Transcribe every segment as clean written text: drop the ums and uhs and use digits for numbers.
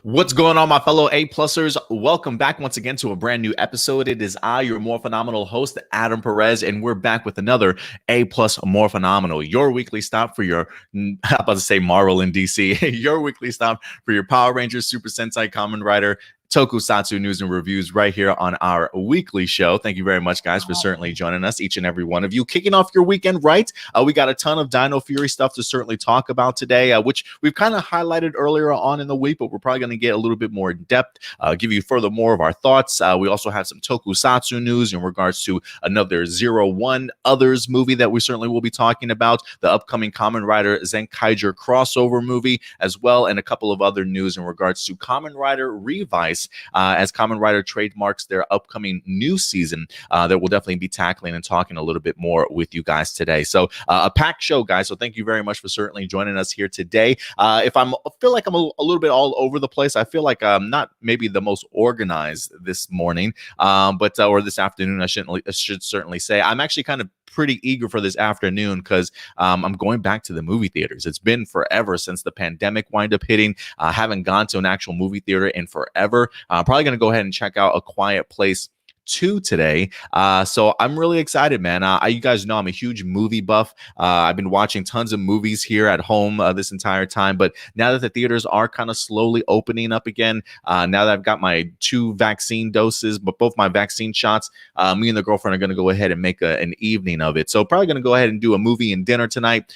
What's going on, my fellow A-plusers? Welcome back once again to a brand new episode. It is I, your Morphinominal host, Adam Perez, and we're back with another A-plus Morphinominal, your weekly stop for your, I'm about to say Marvel and DC, your weekly stop for your Power Rangers, Super Sentai, Kamen Rider, Tokusatsu news and reviews right here on our weekly show. Thank you very much, guys, for certainly joining us, each and every one of you. Kicking off your weekend right, we got a ton of Dino Fury stuff to certainly talk about today, which we've kind of highlighted earlier on in the week, but we're probably going to get a little bit more in depth, give you further more of our thoughts. We also have some Tokusatsu news in regards to another 01 Others movie that we certainly will be talking about, the upcoming Kamen Rider Zenkaiger crossover movie, as well, and a couple of other news in regards to Kamen Rider Revice, as Kamen Rider trademarks their upcoming new season that we'll definitely be tackling and talking a little bit more with you guys today. So a packed show, guys. So thank you very much for certainly joining us here today. If I feel like I'm a little bit all over the place, I feel like I'm not maybe the most organized this morning, but or this afternoon, I should certainly say. I'm actually kind of pretty eager for this afternoon because I'm going back to the movie theaters. It's been forever since the pandemic wind up hitting. I haven't gone to an actual movie theater in forever. I'm probably going to go ahead and check out A Quiet Place 2 today. So I'm really excited, man. You guys know I'm a huge movie buff. I've been watching tons of movies here at home this entire time, but now that the theaters are kind of slowly opening up again, now that I've got my 2 vaccine doses, but both my vaccine shots, me and the girlfriend are going to go ahead and make an evening of it. So probably going to go ahead and do a movie and dinner tonight.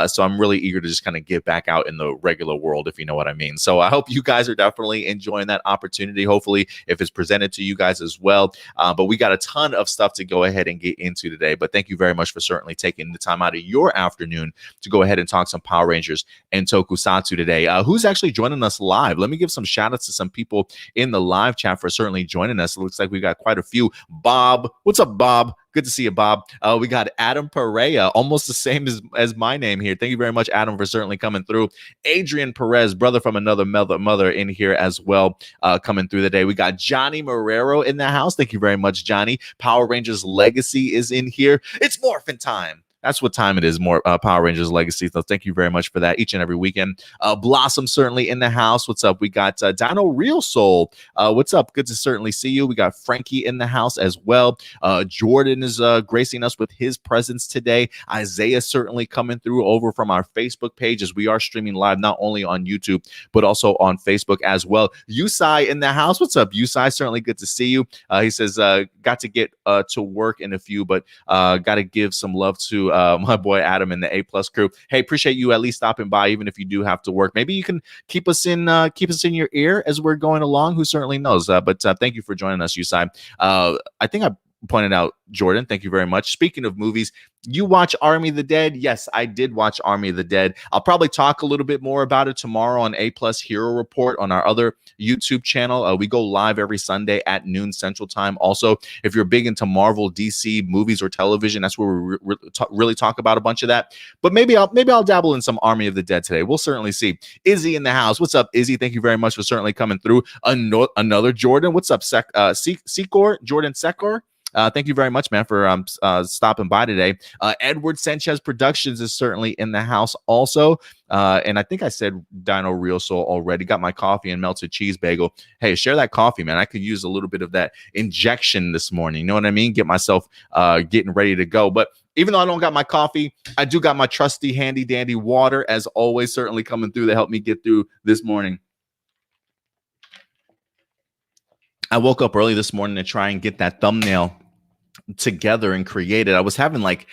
So I'm really eager to just kind of get back out in the regular world, if you know what I mean. So I hope you guys are definitely enjoying that opportunity. Hopefully, if it's presented to you guys as well. But we got a ton of stuff to go ahead and get into today. But thank you very much for certainly taking the time out of your afternoon to go ahead and talk some Power Rangers and Tokusatsu today. Who's actually joining us live? Let me give some shout outs to some people in the live chat for certainly joining us. It looks like we got quite a few. Bob, what's up, Bob? Good to see you, Bob. We got Adam Perea, almost the same as my name here. Thank you very much, Adam, for certainly coming through. Adrian Perez, brother from another mother in here as well, coming through the day. We got Johnny Marrero in the house. Thank you very much, Johnny. Power Rangers Legacy is in here. It's morphin' time. That's what time it is, more Power Rangers Legacy. So thank you very much for that each and every weekend. Blossom certainly in the house. What's up? We got Dino Real Soul. What's up? Good to certainly see you. We got Frankie in the house as well. Jordan is gracing us with his presence today. Isaiah certainly coming through over from our Facebook page as we are streaming live not only on YouTube, but also on Facebook as well. Yusai in the house. What's up, Yusai? Certainly good to see you. He says, got to get to work in a few, but got to give some love to my boy Adam and the A-plus crew. Hey, appreciate you at least stopping by, even if you do have to work. Maybe you can keep us in your ear as we're going along. Who certainly knows? But thank you for joining us, Yusai. I think I pointed out Jordan. Thank you very much. Speaking of movies, you watch Army of the Dead? Yes, I did watch Army of the Dead. I'll probably talk a little bit more about it tomorrow on A-plus Hero Report on our other YouTube channel. We go live every Sunday at noon Central Time. Also, if you're big into Marvel, DC movies or television, that's where we really talk about a bunch of that. But maybe I'll dabble in some Army of the Dead today. We'll certainly see. Izzy in the house. What's up, Izzy? Thank you very much for certainly coming through. Another Jordan. What's up, Secor? Jordan Secor? Thank you very much, man, for stopping by today. Edward Sanchez Productions is certainly in the house also. And I think I said Dino Real Soul already. Got my coffee and melted cheese bagel. Hey, share that coffee, man. I could use a little bit of that injection this morning. You know what I mean? Get myself getting ready to go. But even though I don't got my coffee, I do got my trusty handy dandy water, as always, certainly coming through to help me get through this morning. I woke up early this morning to try and get that thumbnail together and created. I was having like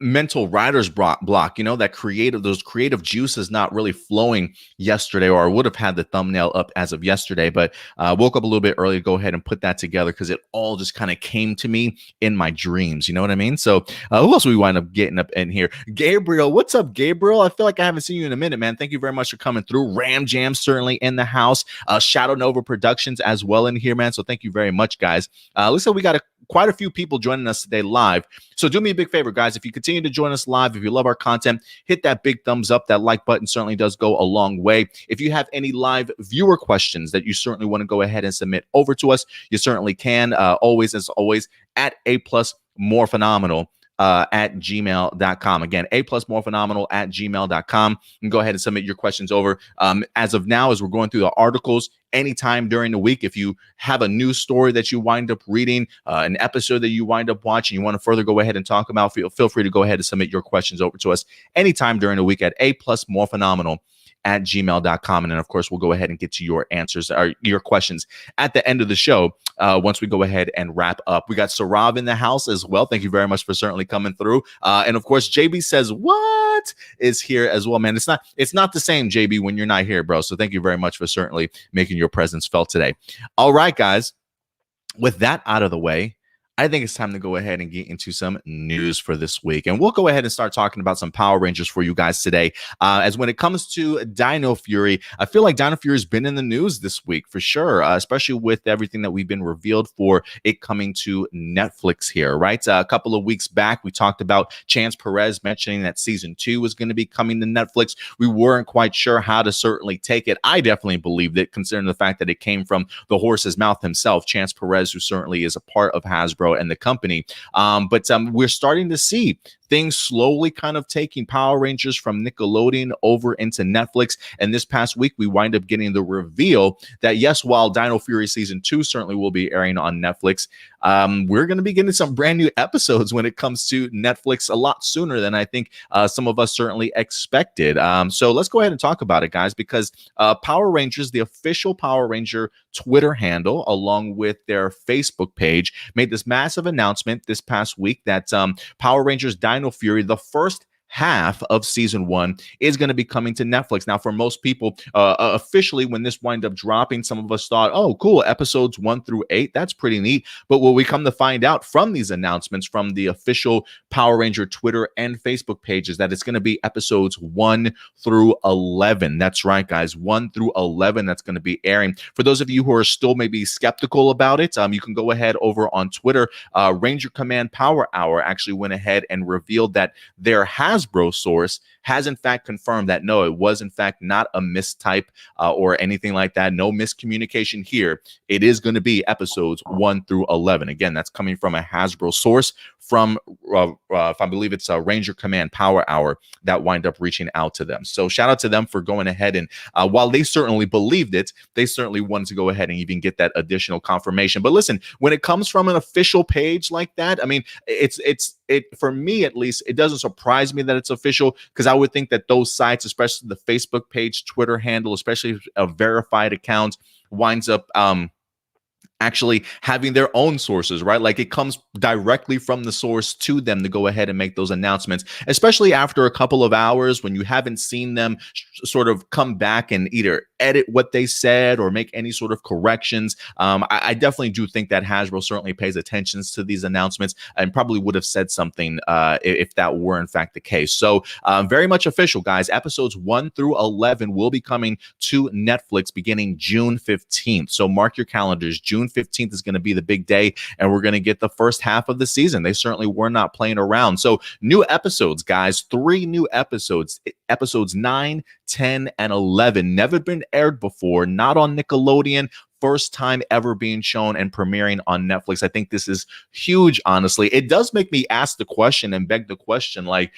mental writer's block, you know, those creative juices not really flowing yesterday, or I would have had the thumbnail up as of yesterday, but woke up a little bit early to go ahead and put that together because it all just kind of came to me in my dreams. You know what I mean? So who else we wind up getting up in here? Gabriel, what's up, Gabriel? I feel like I haven't seen you in a minute, man. Thank you very much for coming through. Ram Jam certainly in the house. Shadow Nova Productions as well in here, man. So thank you very much, guys. Looks like we got quite a few people joining us today live. So do me a big favor, guys. If you continue to join us live, if you love our content, hit that big thumbs up. That like button certainly does go a long way. If you have any live viewer questions that you certainly want to go ahead and submit over to us, you certainly can. Always, as always, at A+ Morphinominal. at gmail.com. Again, a+morphinominal at gmail.com. And go ahead and submit your questions over. As of now, as we're going through the articles, anytime during the week, if you have a news story that you wind up reading, an episode that you wind up watching, you want to further go ahead and talk about, feel free to go ahead and submit your questions over to us anytime during the week at a+morphinominal at gmail.com. And then, of course, we'll go ahead and get to your answers or your questions at the end of the show once we go ahead and wrap up. We got Sarav in the house as well. Thank you very much for certainly coming through. And, of course, JB says, what is here as well, man? It's not the same, JB, when you're not here, bro. So thank you very much for certainly making your presence felt today. All right, guys. With that out of the way, I think it's time to go ahead and get into some news for this week. And we'll go ahead and start talking about some Power Rangers for you guys today. As when it comes to Dino Fury, I feel like Dino Fury has been in the news this week for sure, especially with everything that we've been revealed for it coming to Netflix here, right? A couple of weeks back, we talked about Chance Perez mentioning that season 2 was going to be coming to Netflix. We weren't quite sure how to certainly take it. I definitely believed it, considering the fact that it came from the horse's mouth himself, Chance Perez, who certainly is a part of Hasbro and the company. But we're starting to see things slowly kind of taking Power Rangers from Nickelodeon over into Netflix. And this past week, we wind up getting the reveal that, yes, while Dino Fury Season 2 certainly will be airing on Netflix, we're going to be getting some brand new episodes when it comes to Netflix a lot sooner than I think some of us certainly expected. So let's go ahead and talk about it, guys, because Power Rangers, the official Power Ranger Twitter handle, along with their Facebook page, made this massive announcement this past week that Power Rangers Dino Fury, the first half of season 1, is going to be coming to Netflix. Now, for most people, officially, when this wind up dropping, some of us thought, oh, cool, episodes 1 through 8, that's pretty neat. But what we come to find out from these announcements from the official Power Ranger Twitter and Facebook pages, that it's going to be episodes 1 through 11. That's right, guys, 1 through 11 that's going to be airing. For those of you who are still maybe skeptical about it, you can go ahead over on Twitter. Ranger Command Power Hour actually went ahead and revealed that there Hasbro source has in fact confirmed that no, it was in fact not a mistype or anything like that. No miscommunication here. It is going to be episodes 1 through 11. Again, that's coming from a Hasbro source from, if I believe it's Ranger Command Power Hour that wind up reaching out to them. So shout out to them for going ahead and while they certainly believed it, they certainly wanted to go ahead and even get that additional confirmation. But listen, when it comes from an official page like that, I mean, it for me at least, it doesn't surprise me that it's official, because I would think that those sites, especially the Facebook page, Twitter handle, especially a verified account, winds up actually having their own sources, right? Like it comes directly from the source to them to go ahead and make those announcements, especially after a couple of hours when you haven't seen them sort of come back and either edit what they said or make any sort of corrections. I definitely do think that Hasbro certainly pays attention to these announcements and probably would have said something if that were in fact the case. So very much official, guys. Episodes 1 through 11 will be coming to Netflix beginning June 15th. So mark your calendars. June 15th is going to be the big day, and we're going to get the first half of the season. They certainly were not playing around. So new episodes, guys, 3 new episodes, episodes 9, 10, and 11, never been aired before, not on Nickelodeon. First time ever being shown and premiering on Netflix. I think this is huge, honestly. It does make me ask the question and beg the question, like,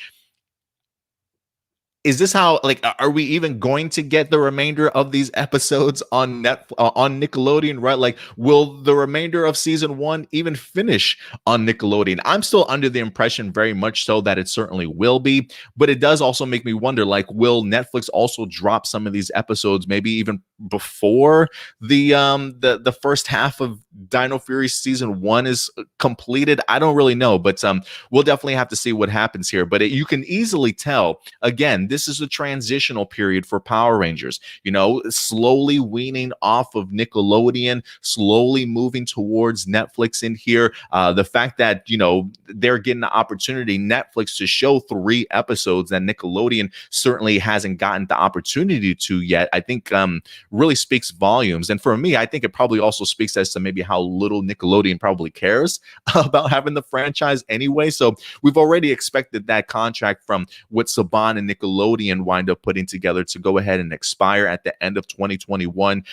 is this how, like, are we even going to get the remainder of these episodes on Nickelodeon, right? Like, will the remainder of season 1 even finish on Nickelodeon? I'm still under the impression very much so that it certainly will be, but it does also make me wonder, like, will Netflix also drop some of these episodes maybe even before the first half of Dino Fury season 1 is completed? I don't really know, but we'll definitely have to see what happens here. But you can easily tell, again, this is a transitional period for Power Rangers, you know, slowly weaning off of Nickelodeon, slowly moving towards Netflix in here. The fact that, you know, they're getting the opportunity, Netflix, to show 3 episodes that Nickelodeon certainly hasn't gotten the opportunity to yet. I think really speaks volumes. And for me, I think it probably also speaks as to maybe how little Nickelodeon probably cares about having the franchise anyway. So we've already expected that contract from what Saban and Nickelodeon wind up putting together to go ahead and expire at the end of 2021.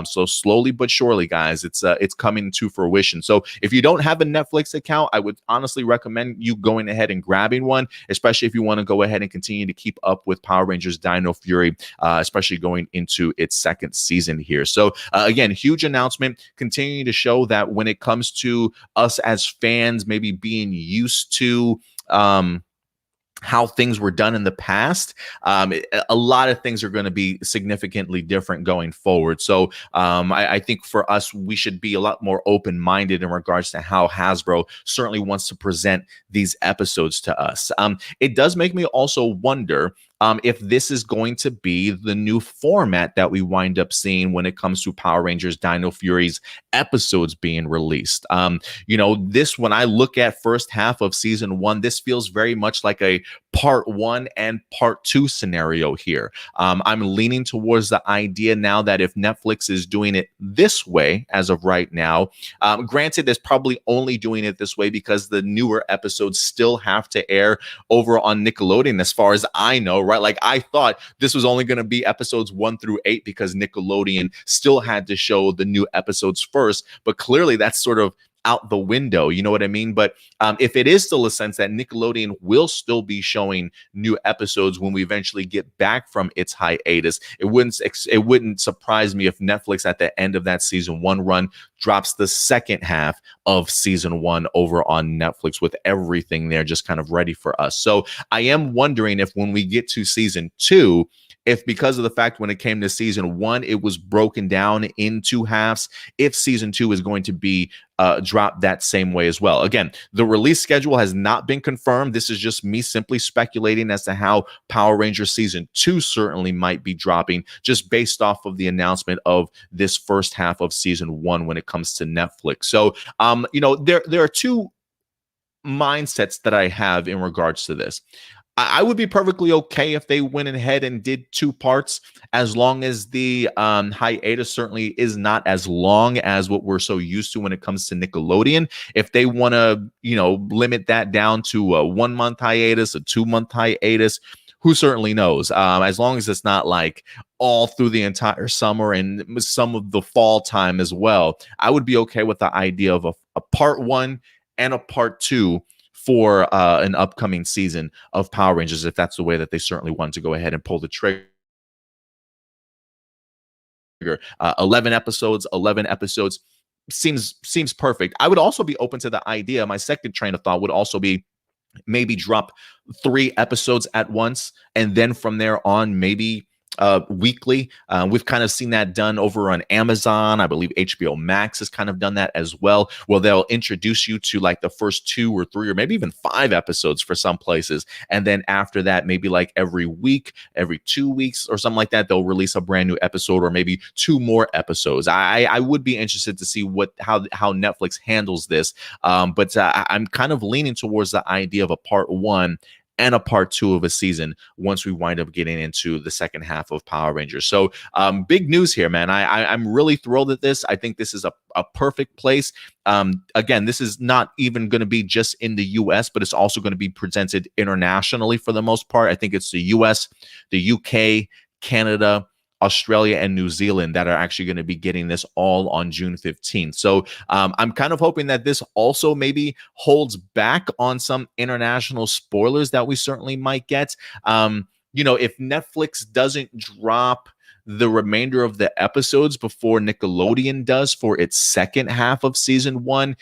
So slowly but surely, guys, it's coming to fruition. So if you don't have a Netflix account, I would honestly recommend you going ahead and grabbing one, especially if you want to go ahead and continue to keep up with Power Rangers Dino Fury, especially going into its second season here. So again, huge announcement, continuing to show that when it comes to us as fans, maybe being used to how things were done in the past, a lot of things are going to be significantly different going forward. So I think for us, we should be a lot more open-minded in regards to how Hasbro certainly wants to present these episodes to us. It does make me also wonder if this is going to be the new format that we wind up seeing when it comes to Power Rangers Dino Fury's episodes being released. This, when I look at first half of season 1, this feels very much like a part 1 and part 2 scenario here. I'm leaning towards the idea now that if Netflix is doing it this way as of right now, granted, it's probably only doing it this way because the newer episodes still have to air over on Nickelodeon, as far as I know, right? Like, I thought this was only going to be episodes 1 through 8 because Nickelodeon still had to show the new episodes first, but clearly that's sort of out the window, you know what I mean? But if it is still a sense that Nickelodeon will still be showing new episodes when we eventually get back from its hiatus, it wouldn't surprise me if Netflix at the end of that season 1 run drops the second half of season 1 over on Netflix with everything there just kind of ready for us. So I am wondering if when we get to season 2, if because of the fact when it came to season 1, it was broken down into halves, if season 2 is going to be dropped that same way as well. Again, the release schedule has not been confirmed. This is just me simply speculating as to how Power Rangers season 2 certainly might be dropping, just based off of the announcement of this first half of season 1 when it comes to Netflix. So, there are two mindsets that I have in regards to this. I would be perfectly okay if they went ahead and did 2 parts, as long as the hiatus certainly is not as long as what we're so used to when it comes to Nickelodeon. If they want to, limit that down to a 1-month hiatus, a 2-month hiatus, who certainly knows? As long as it's not like all through the entire summer and some of the fall time as well, I would be okay with the idea of a part 1 and a part 2 for an upcoming season of Power Rangers, if that's the way that they certainly want to go ahead and pull the trigger. 11 episodes seems perfect. I would also be open to the idea. My second train of thought would also be maybe drop 3 episodes at once, and then from there on, maybe weekly. We've kind of seen that done over on Amazon. I believe HBO Max has kind of done that as well, where they'll introduce you to like the first 2 or 3 or maybe even 5 episodes for some places. And then after that, maybe like every week, every 2 weeks or something like that, they'll release a brand new episode or maybe 2 more episodes. I would be interested to see how Netflix handles this. But I'm kind of leaning towards the idea of a part 1 and a part 2 of a season once we wind up getting into the second half of Power Rangers. So big news here, man. I'm really thrilled at this. I think this is a perfect place. Again, this is not even going to be just in the US, but it's also going to be presented internationally for the most part. I think it's the US, the UK, Canada, Australia, and New Zealand that are actually going to be getting this all on June 15th. So I'm kind of hoping that this also maybe holds back on some international spoilers that we certainly might get. If Netflix doesn't drop the remainder of the episodes before Nickelodeon does for its second half of season 1,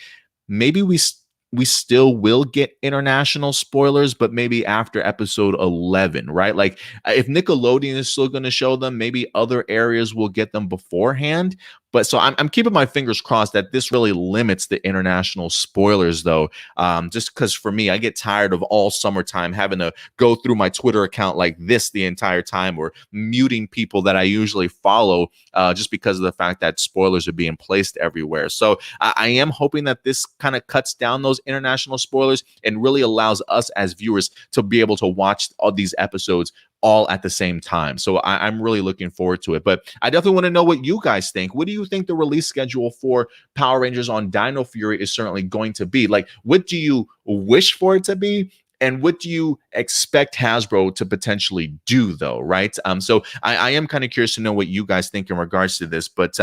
maybe we still will get international spoilers, but maybe after episode 11, right? Like if Nickelodeon is still going to show them, maybe other areas will get them beforehand. But so I'm keeping my fingers crossed that this really limits the international spoilers, though. Just because for me, I get tired of all summertime having to go through my Twitter account like this the entire time, or muting people that I usually follow just because of the fact that spoilers are being placed everywhere. So I am hoping that this kind of cuts down those international spoilers and really allows us as viewers to be able to watch all these episodes all at the same time. So I'm really looking forward to it. But I definitely want to know what you guys think. What do you think the release schedule for Power Rangers on Dino Fury is certainly going to be? Like, what do you wish for it to be? And what do you expect Hasbro to potentially do, though, right? So I am kind of curious to know what you guys think in regards to this. But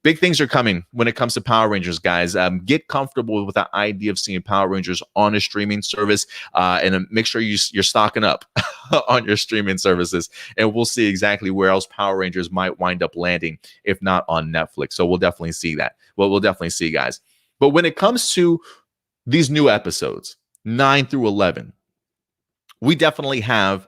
big things are coming when it comes to Power Rangers, guys. Get comfortable with the idea of seeing Power Rangers on a streaming service, and make sure you're stocking up on your streaming services. And we'll see exactly where else Power Rangers might wind up landing, if not on Netflix. So we'll definitely see that. Well, we'll definitely see, guys. But when it comes to these new episodes, 9 through 11, we definitely have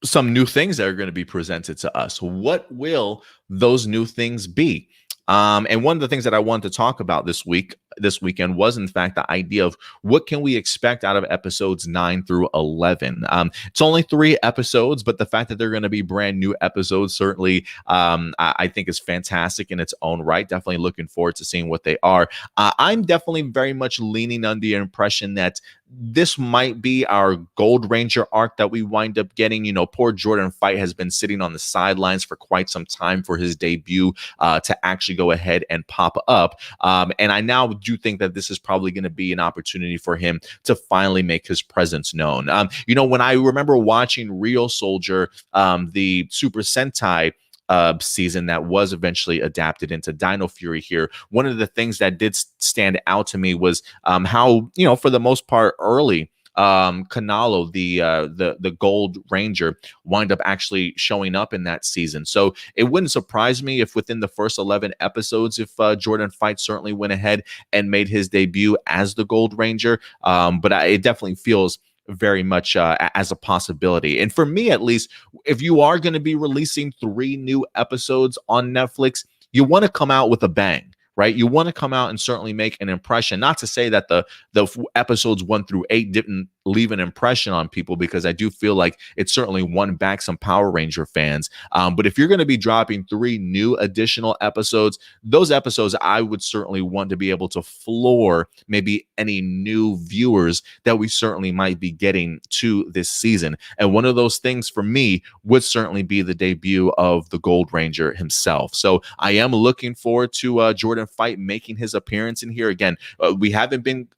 some new things that are going to be presented to us. What will those new things be? And one of the things that I wanted to talk about this weekend was, in fact, the idea of what can we expect out of episodes 9 through 11. It's only 3 episodes, but the fact that they're going to be brand new episodes certainly, I think, is fantastic in its own right. Definitely looking forward to seeing what they are. I'm definitely very much leaning on the impression that this might be our Gold Ranger arc that we wind up getting. You know, poor Jordan Fight has been sitting on the sidelines for quite some time for his debut to actually go ahead and pop up. And I now do think that this is probably going to be an opportunity for him to finally make his presence known. You know, when I remember watching Real Soldier, the Super Sentai season that was eventually adapted into Dino Fury here, one of the things that did stand out to me was how, you know, for the most part early, Kanalo, the Gold Ranger, wind up actually showing up in that season. So it wouldn't surprise me if within the first 11 episodes, if Jordan Fight certainly went ahead and made his debut as the Gold Ranger. But it definitely feels very much as a possibility. And for me, at least, if you are going to be releasing 3 new episodes on Netflix, you want to come out with a bang, right? You want to come out and certainly make an impression. Not to say that the episodes 1 through 8 didn't leave an impression on people, because I do feel like it certainly won back some Power Ranger fans. But if you're going to be dropping 3 new additional episodes, those episodes I would certainly want to be able to floor maybe any new viewers that we certainly might be getting to this season. And one of those things for me would certainly be the debut of the Gold Ranger himself. So I am looking forward to Jordan Fight making his appearance in here. Again, we haven't been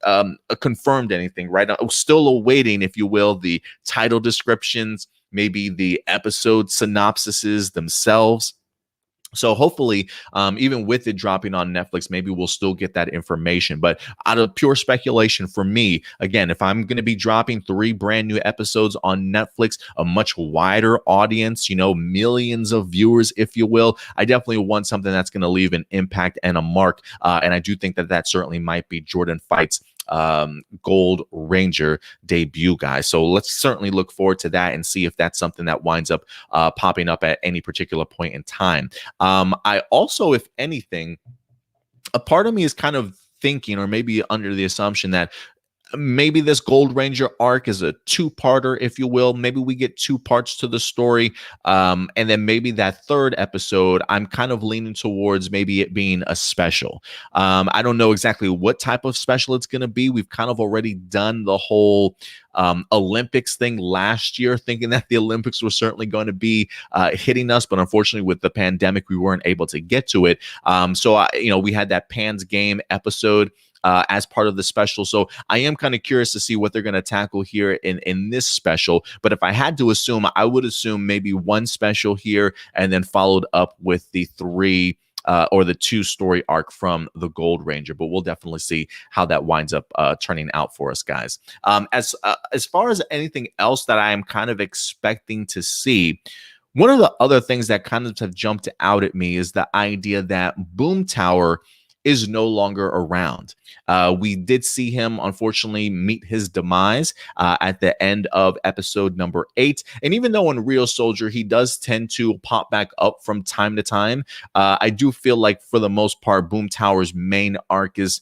confirmed anything, right? I'm still awaiting, if you will, the title descriptions, maybe the episode synopsises themselves. So hopefully, even with it dropping on Netflix, maybe we'll still get that information. But out of pure speculation for me, again, if I'm going to be dropping 3 brand new episodes on Netflix, a much wider audience, you know, millions of viewers, if you will, I definitely want something that's going to leave an impact and a mark. And I do think that that certainly might be Jordan Fight's Gold Ranger debut, guys. So let's certainly look forward to that and see if that's something that winds up popping up at any particular point in time. I also, if anything, a part of me is kind of thinking, or maybe under the assumption, that maybe this Gold Ranger arc is a 2-parter, if you will. Maybe we get 2 parts to the story. And then maybe that 3rd episode, I'm kind of leaning towards maybe it being a special. I don't know exactly what type of special it's going to be. We've kind of already done the whole Olympics thing last year, thinking that the Olympics were certainly going to be hitting us, but unfortunately with the pandemic, we weren't able to get to it. So you know, we had that Pan's Game episode as part of the special. So I am kind of curious to see what they're going to tackle here in this special. But if I had to assume, I would assume maybe 1 special here, and then followed up with the 3 or the 2 story arc from the Gold Ranger. But we'll definitely see how that winds up turning out for us, guys. As far as anything else that I am kind of expecting to see, one of the other things that kind of have jumped out at me is the idea that Boom Tower is no longer around. We did see him, unfortunately, meet his demise at the end of episode number 8. And even though in Real Soldier, he does tend to pop back up from time to time, I do feel like for the most part, Boom Tower's main arc is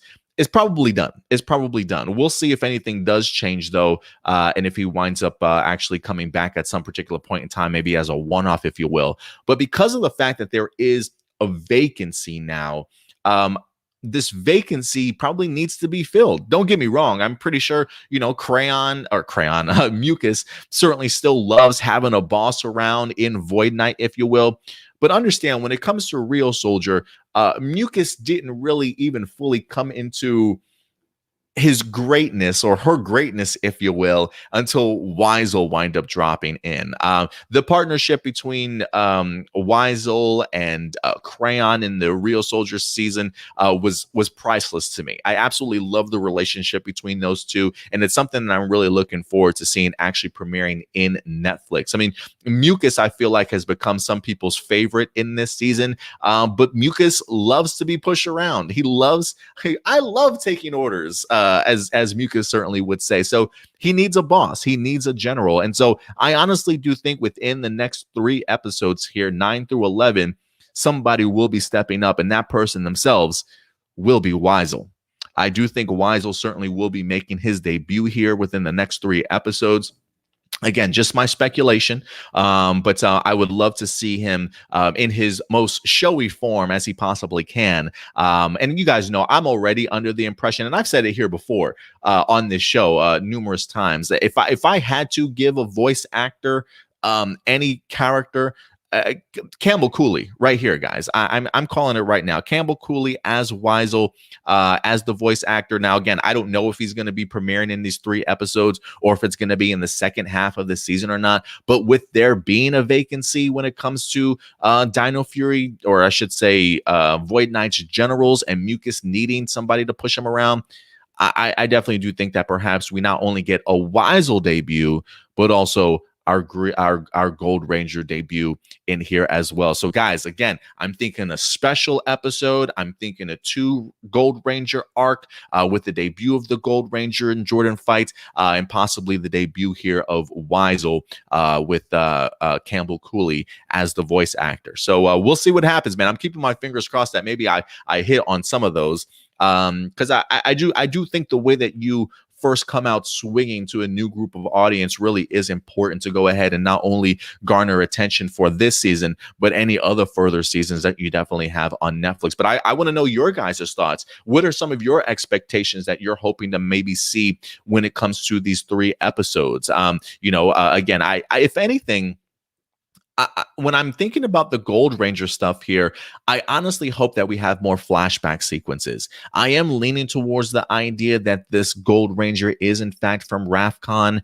probably done. It's probably done. We'll see if anything does change, though, and if he winds up actually coming back at some particular point in time, maybe as a one-off, if you will. But because of the fact that there is a vacancy now, this vacancy probably needs to be filled. Don't get me wrong. I'm pretty sure, Mucus certainly still loves having a boss around in Void Knight, if you will. But understand, when it comes to Real Soldier, Mucus didn't really even fully come into his greatness, or her greatness, if you will, until Weisel wind up dropping in. The partnership between Weisel and Crayon in the Real Soldier season was priceless to me. I absolutely love the relationship between those two, and it's something that I'm really looking forward to seeing actually premiering in Netflix. I mean, Mucus, I feel like, has become some people's favorite in this season, but Mucus loves to be pushed around. I love taking orders. As Mucus certainly would say. So he needs a boss. He needs a general. And so I honestly do think within the next 3 episodes here, 9 through 11, somebody will be stepping up, and that person themselves will be Weisel. I do think Weisel certainly will be making his debut here within the next 3 episodes. Again, just my speculation, but I would love to see him in his most showy form as he possibly can. And you guys know I'm already under the impression, and I've said it here before on this show numerous times, that if I had to give a voice actor any character, Campbell Cooley right here, guys. I'm calling it right now. Campbell Cooley as Weisel, as the voice actor. Now, again, I don't know if he's going to be premiering in these 3 episodes or if it's going to be in the second half of the season or not. But with there being a vacancy when it comes to Dino Fury, or I should say Void Knight's generals, and Mucus needing somebody to push him around, I definitely do think that perhaps we not only get a Weisel debut, but also our Gold Ranger debut in here as well. So guys, again, I'm thinking a special episode. I'm thinking a 2 Gold Ranger arc with the debut of the Gold Ranger and Jordan fight, and possibly the debut here of Weisel with Campbell Cooley as the voice actor. So we'll see what happens, man. I'm keeping my fingers crossed that maybe I hit on some of those, because I do think the way that you first come out swinging to a new group of audience really is important to go ahead and not only garner attention for this season, but any other further seasons that you definitely have on Netflix. But I want to know your guys' thoughts. What are some of your expectations that you're hoping to maybe see when it comes to these 3 episodes? Again, I if anything, when I'm thinking about the Gold Ranger stuff here, I honestly hope that we have more flashback sequences. I am leaning towards the idea that this Gold Ranger is in fact from Rafcon.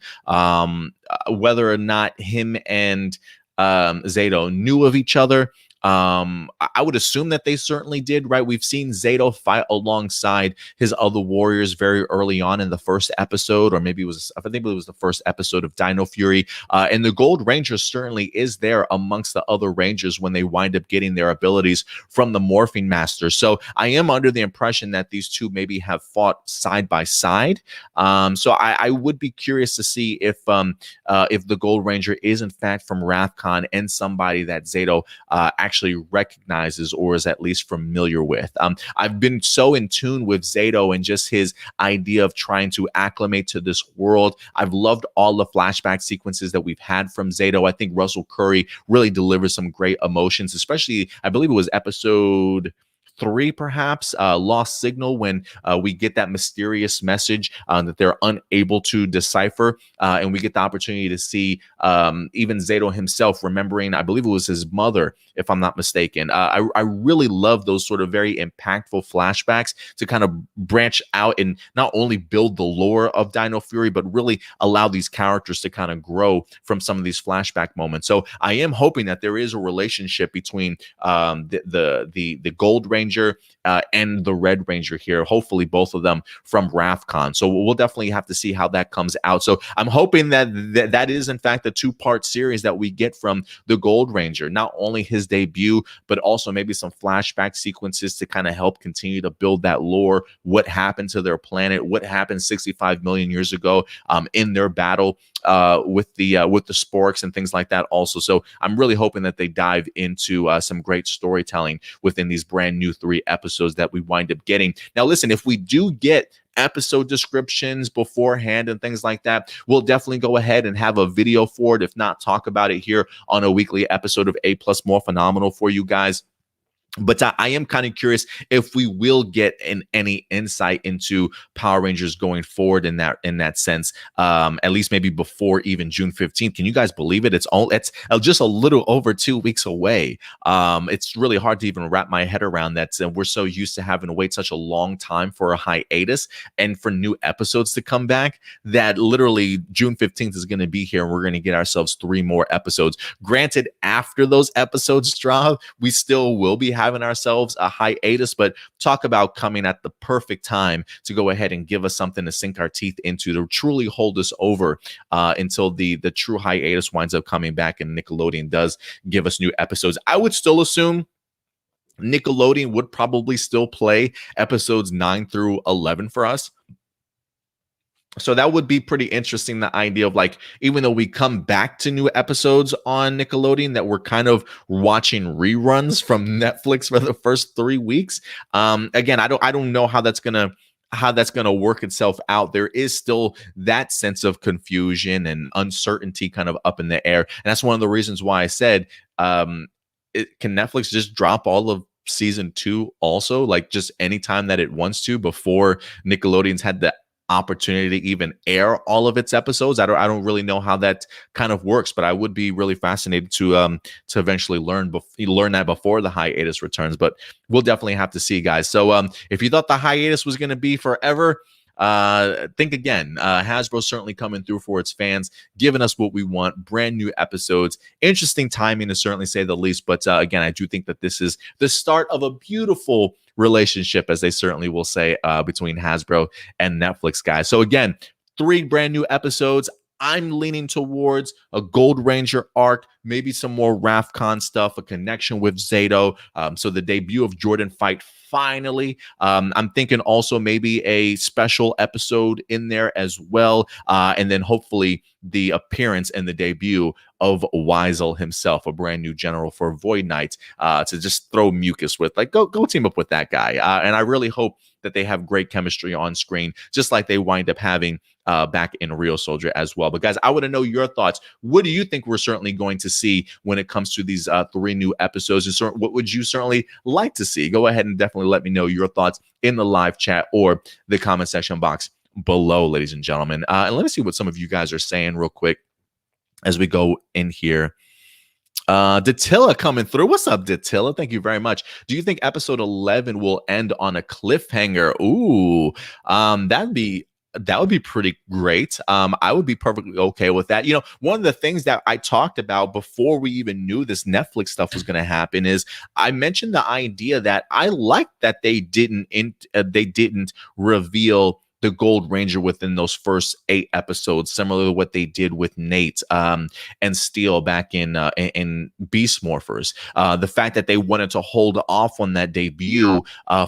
Whether or not him and Zato knew of each other, I would assume that they certainly did, right? We've seen Zato fight alongside his other warriors very early on in the first episode, or maybe I think it was the first episode of Dino Fury. And the Gold Ranger certainly is there amongst the other Rangers when they wind up getting their abilities from the Morphing Master. So I am under the impression that these two maybe have fought side by side. So I would be curious to see if the Gold Ranger is in fact from Rafcon and somebody that Zato actually recognizes or is at least familiar with. I've been so in tune with Zato and just his idea of trying to acclimate to this world. I've loved all the flashback sequences that we've had from Zato. I think Russell Curry really delivers some great emotions, especially, I believe it was episode 3, perhaps, Lost Signal, when we get that mysterious message that they're unable to decipher, and we get the opportunity to see even Zato himself remembering, I believe it was his mother, if I'm not mistaken. I really love those sort of very impactful flashbacks to kind of branch out and not only build the lore of Dino Fury, but really allow these characters to kind of grow from some of these flashback moments. So I am hoping that there is a relationship between the Gold Ranger and the Red Ranger here. Hopefully both of them from Rafcon. So we'll definitely have to see how that comes out. So I'm hoping that is in fact a 2-part series that we get from the Gold Ranger. Not only his debut, but also maybe some flashback sequences to kind of help continue to build that lore. What happened to their planet? What happened 65 million years ago in their battle with the sporks and things like that also. So I'm really hoping that they dive into some great storytelling within these brand new 3 episodes that we wind up getting. Now, listen, if we do get episode descriptions beforehand and things like that, we'll definitely go ahead and have a video for it. If not, talk about it here on a weekly episode of A+ More Phenomenal for you guys. But I am kind of curious if we will get any insight into Power Rangers going forward in that sense. At least maybe before even June 15th. Can you guys believe it? It's just a little over 2 weeks away. It's really hard to even wrap my head around that. And we're so used to having to wait such a long time for a hiatus and for new episodes to come back that literally June 15th is going to be here and we're going to get ourselves 3 more episodes. Granted, after those episodes drop, we still will be having ourselves a hiatus, but talk about coming at the perfect time to go ahead and give us something to sink our teeth into to truly hold us over until the true hiatus winds up coming back and Nickelodeon does give us new episodes. I would still assume Nickelodeon would probably still play episodes 9 through 11 for us. So that would be pretty interesting, the idea of like, even though we come back to new episodes on Nickelodeon, that we're kind of watching reruns from Netflix for the first 3 weeks. Again, I don't know how that's gonna work itself out. There is still that sense of confusion and uncertainty kind of up in the air. And that's one of the reasons why I said, can Netflix just drop all of season 2 also, like just anytime that it wants to, before Nickelodeon's had the opportunity to even air all of its episodes? I don't really know how that kind of works, but I would be really fascinated to eventually learn that before the hiatus returns. But we'll definitely have to see, guys. So if you thought the hiatus was going to be forever, think again. Hasbro certainly coming through for its fans, giving us what we want, brand new episodes, interesting timing to certainly say the least. But again, I do think that this is the start of a beautiful relationship, as they certainly will say, between Hasbro and Netflix, guys. So again, 3 brand new episodes. I'm leaning towards a Gold Ranger arc, maybe some more RAFCON stuff, a connection with Zato. So the debut of Jordan Fight finally. I'm thinking also maybe a special episode in there as well. And then hopefully the appearance and the debut of Weisel himself, a brand new general for Void Knight, to just throw mucus with. Like, go team up with that guy. And I really hope that they have great chemistry on screen, just like they wind up having back in Real Soldier as well. But guys, I want to know your thoughts. What do you think we're certainly going to see when it comes to these 3 new episodes? And what would you certainly like to see? Go ahead and definitely let me know your thoughts in the live chat or the comment section box below, ladies and gentlemen. And let me see what some of you guys are saying real quick as we go in here. Datilla coming through. What's up, Datilla? Thank you very much. Do you think episode 11 will end on a cliffhanger? Ooh, that would be pretty great. I would be perfectly okay with that. You know, one of the things that I talked about before we even knew this Netflix stuff was going to happen is I mentioned the idea that I liked that they didn't reveal the Gold Ranger within those first 8 episodes, similar to what they did with Nate and Steel back in Beast Morphers. The fact that they wanted to hold off on that debut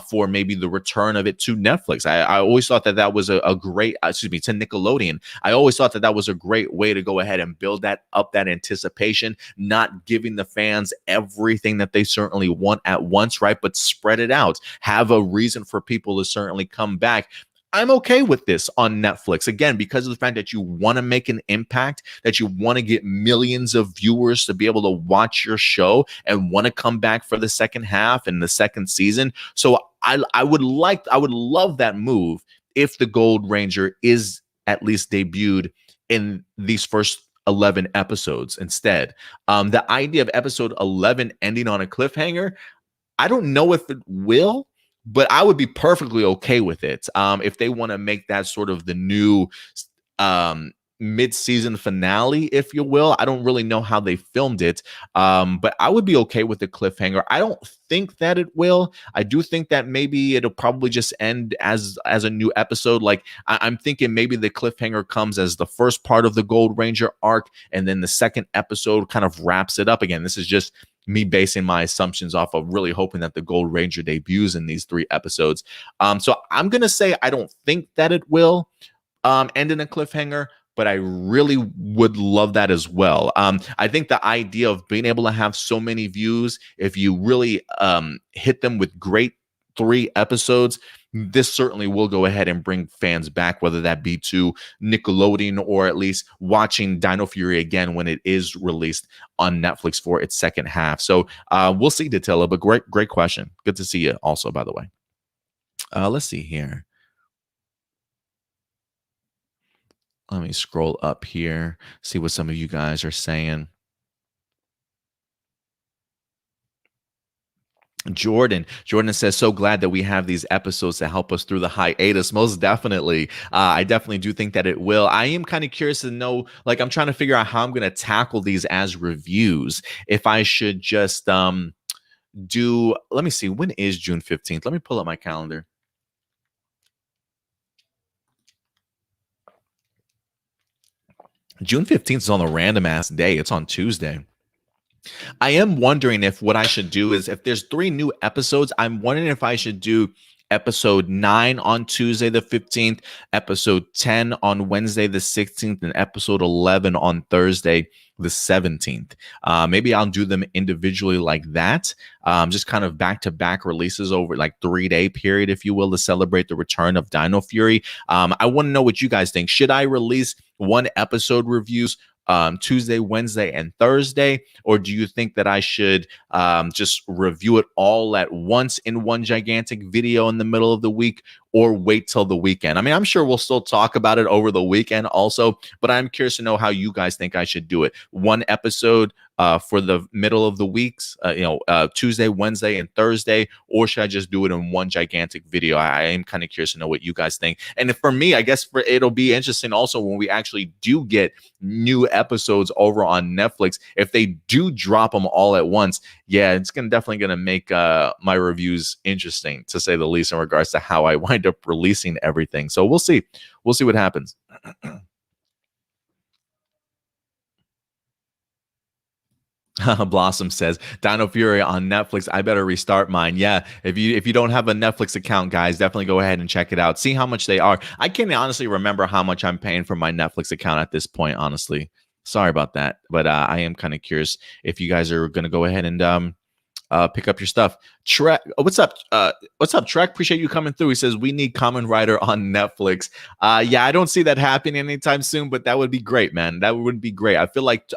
for maybe the return of it to Netflix. I always thought that was a great, to Nickelodeon. I always thought that was a great way to go ahead and build that anticipation, not giving the fans everything that they certainly want at once, right? But spread it out. Have a reason for people to certainly come back. I'm okay with this on Netflix, again, because of the fact that you want to make an impact, that you want to get millions of viewers to be able to watch your show and want to come back for the second half and the second season. So I would love that move if the Gold Ranger is at least debuted in these first 11 episodes instead. The idea of episode 11 ending on a cliffhanger, I don't know if it will, but I would be perfectly okay with it if they want to make that sort of the new mid-season finale, if you will. I don't really know how they filmed it, but I would be okay with the cliffhanger. I don't think that it will. I do think that maybe it'll probably just end as a new episode. Like I'm thinking maybe the cliffhanger comes as the first part of the Gold Ranger arc, and then the second episode kind of wraps it up. Again, this is just me basing my assumptions off of really hoping that the Gold Ranger debuts in these 3 episodes. So I'm going to say I don't think that it will end in a cliffhanger, but I really would love that as well. I think the idea of being able to have so many views, if you really hit them with great 3 episodes, this certainly will go ahead and bring fans back, whether that be to Nickelodeon or at least watching Dino Fury again when it is released on Netflix for its second half. So we'll see, Datilla, but great question. Good to see you also, by the way. Let's see here. Let me scroll up here, see what some of you guys are saying. Jordan says, so glad that we have these episodes to help us through the hiatus. Most definitely. I definitely do think that it will. I am kind of curious to know, like, I'm trying to figure out how I'm going to tackle these as reviews. If I should just do, let me see, when is June 15th? Let me pull up my calendar. June 15th is on a random ass day. It's on Tuesday. I am wondering if what I should do is, if there's 3 new episodes, I'm wondering if I should do episode 9 on Tuesday the 15th, episode 10 on Wednesday the 16th, and episode 11 on Thursday the 17th. Maybe I'll do them individually like that, just kind of back-to-back releases over like 3-day period, if you will, to celebrate the return of Dino Fury. I want to know what you guys think. Should I release 1 episode reviews Tuesday, Wednesday, and Thursday? Or do you think that I should just review it all at once in one gigantic video in the middle of the week, or wait till the weekend? I mean, I'm sure we'll still talk about it over the weekend also, but I'm curious to know how you guys think I should do it. 1 episode for the middle of the weeks, Tuesday, Wednesday, and Thursday, or should I just do it in one gigantic video? I am kind of curious to know what you guys think. And for me, I guess it'll be interesting also when we actually do get new episodes over on Netflix. If they do drop them all at once, yeah, it's definitely going to make my reviews interesting, to say the least, in regards to how I wind up releasing everything. So we'll see. We'll see what happens. Blossom says, Dino Fury on Netflix. I better restart mine. Yeah, if you don't have a Netflix account, guys, definitely go ahead and check it out. See how much they are. I can't honestly remember how much I'm paying for my Netflix account at this point, honestly. Sorry about that, but I am kind of curious if you guys are going to go ahead and pick up your stuff. Trek, what's up? What's up, Trek? Appreciate you coming through. He says we need Kamen Rider on Netflix. Yeah, I don't see that happening anytime soon, but that would be great, man. That would be great. I feel like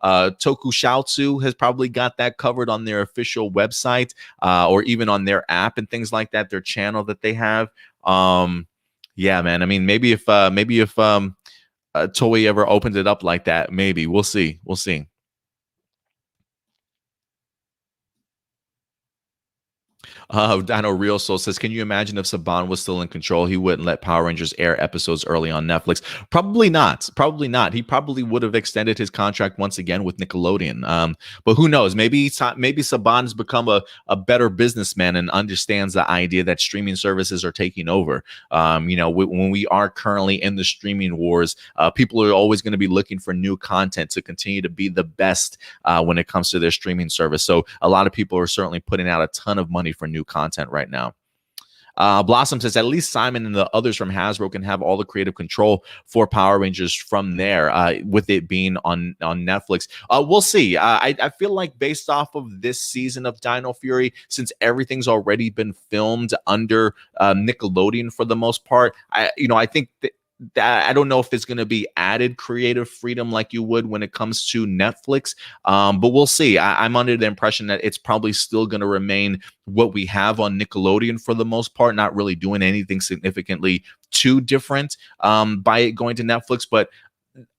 Tokusatsu has probably got that covered on their official website, or even on their app and things like that, their channel that they have. Yeah, man. I mean, maybe if Toei ever opens it up like that, maybe we'll see. We'll see. Dino Real Soul says, can you imagine if Saban was still in control, he wouldn't let Power Rangers air episodes early on Netflix? Probably not. Probably not. He probably would have extended his contract once again with Nickelodeon. But who knows? Maybe Saban's become a better businessman and understands the idea that streaming services are taking over. When we are currently in the streaming wars, people are always going to be looking for new content to continue to be the best when it comes to their streaming service. So a lot of people are certainly putting out a ton of money for new content right now. Blossom says, at least Simon and the others from Hasbro can have all the creative control for Power Rangers from there, with it being on Netflix. We'll see. I feel like based off of this season of Dino Fury, since everything's already been filmed under Nickelodeon for the most part, I think that I don't know if it's going to be added creative freedom like you would when it comes to Netflix, but we'll see. I'm under the impression that it's probably still going to remain what we have on Nickelodeon for the most part, not really doing anything significantly too different by it going to Netflix. But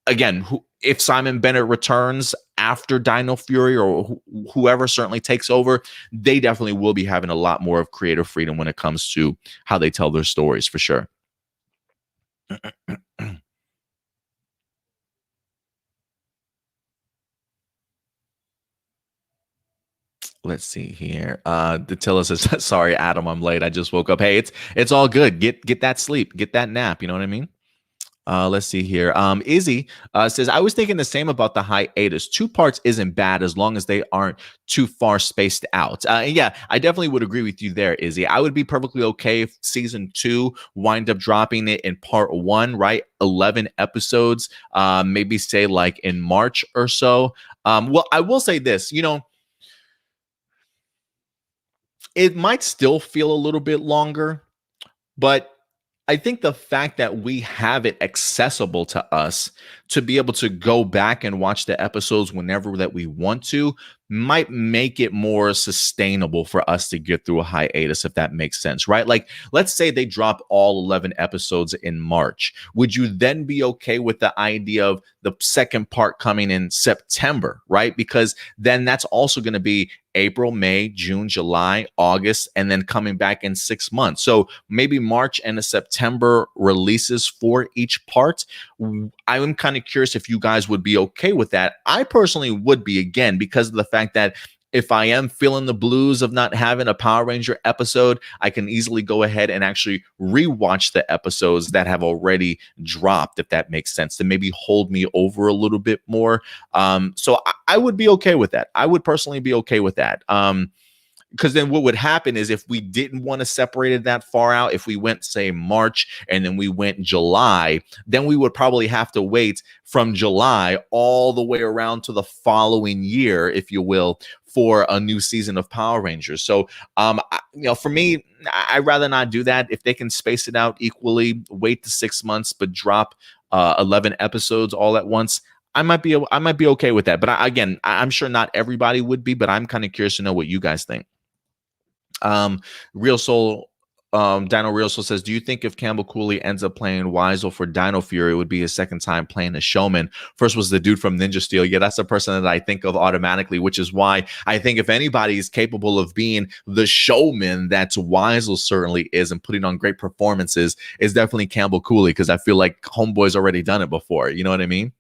again, if Simon Bennett returns after Dino Fury, or whoever certainly takes over, they definitely will be having a lot more of creative freedom when it comes to how they tell their stories, for sure. Let's see here. Datilla says, sorry, Adam, I'm late. I just woke up. Hey, it's all good. Get that sleep, get that nap. You know what I mean? Let's see here. Izzy says, I was thinking the same about the hiatus. 2 parts isn't bad as long as they aren't too far spaced out. Yeah, I definitely would agree with you there, Izzy. I would be perfectly okay if season 2 wind up dropping it in part 1, right? 11 episodes, maybe say like in March or so. Well, I will say this, it might still feel a little bit longer, But I think the fact that we have it accessible to us to be able to go back and watch the episodes whenever that we want to might make it more sustainable for us to get through a hiatus, if that makes sense, right? Like, let's say they drop all 11 episodes in March. Would you then be okay with the idea of the second part coming in September, right? Because then that's also going to be April, May, June, July, August, and then coming back in 6 months. So maybe March and a September releases for each part. I'm kind of curious if you guys would be okay with that. I personally would be, again, because of the fact that if I am feeling the blues of not having a Power Ranger episode, I can easily go ahead and actually rewatch the episodes that have already dropped, if that makes sense, to maybe hold me over a little bit more. So I would be okay with that. I would personally be okay with that. Because then what would happen is, if we didn't want to separate it that far out, if we went, say, March and then we went July, then we would probably have to wait from July all the way around to the following year, if you will, for a new season of Power Rangers. So, for me, I'd rather not do that. If they can space it out equally, wait the 6 months, but drop 11 episodes all at once, I might be okay with that. But again, I'm sure not everybody would be, but I'm kind of curious to know what you guys think. Real Soul, Dino Real Soul says, do you think if Campbell Cooley ends up playing Weisel for Dino Fury, it would be his second time playing a showman? First was the dude from Ninja Steel. Yeah, that's the person that I think of automatically, which is why I think if anybody is capable of being the showman that Weisel certainly is, and putting on great performances, is definitely Campbell Cooley, because I feel like Homeboy's already done it before. You know what I mean?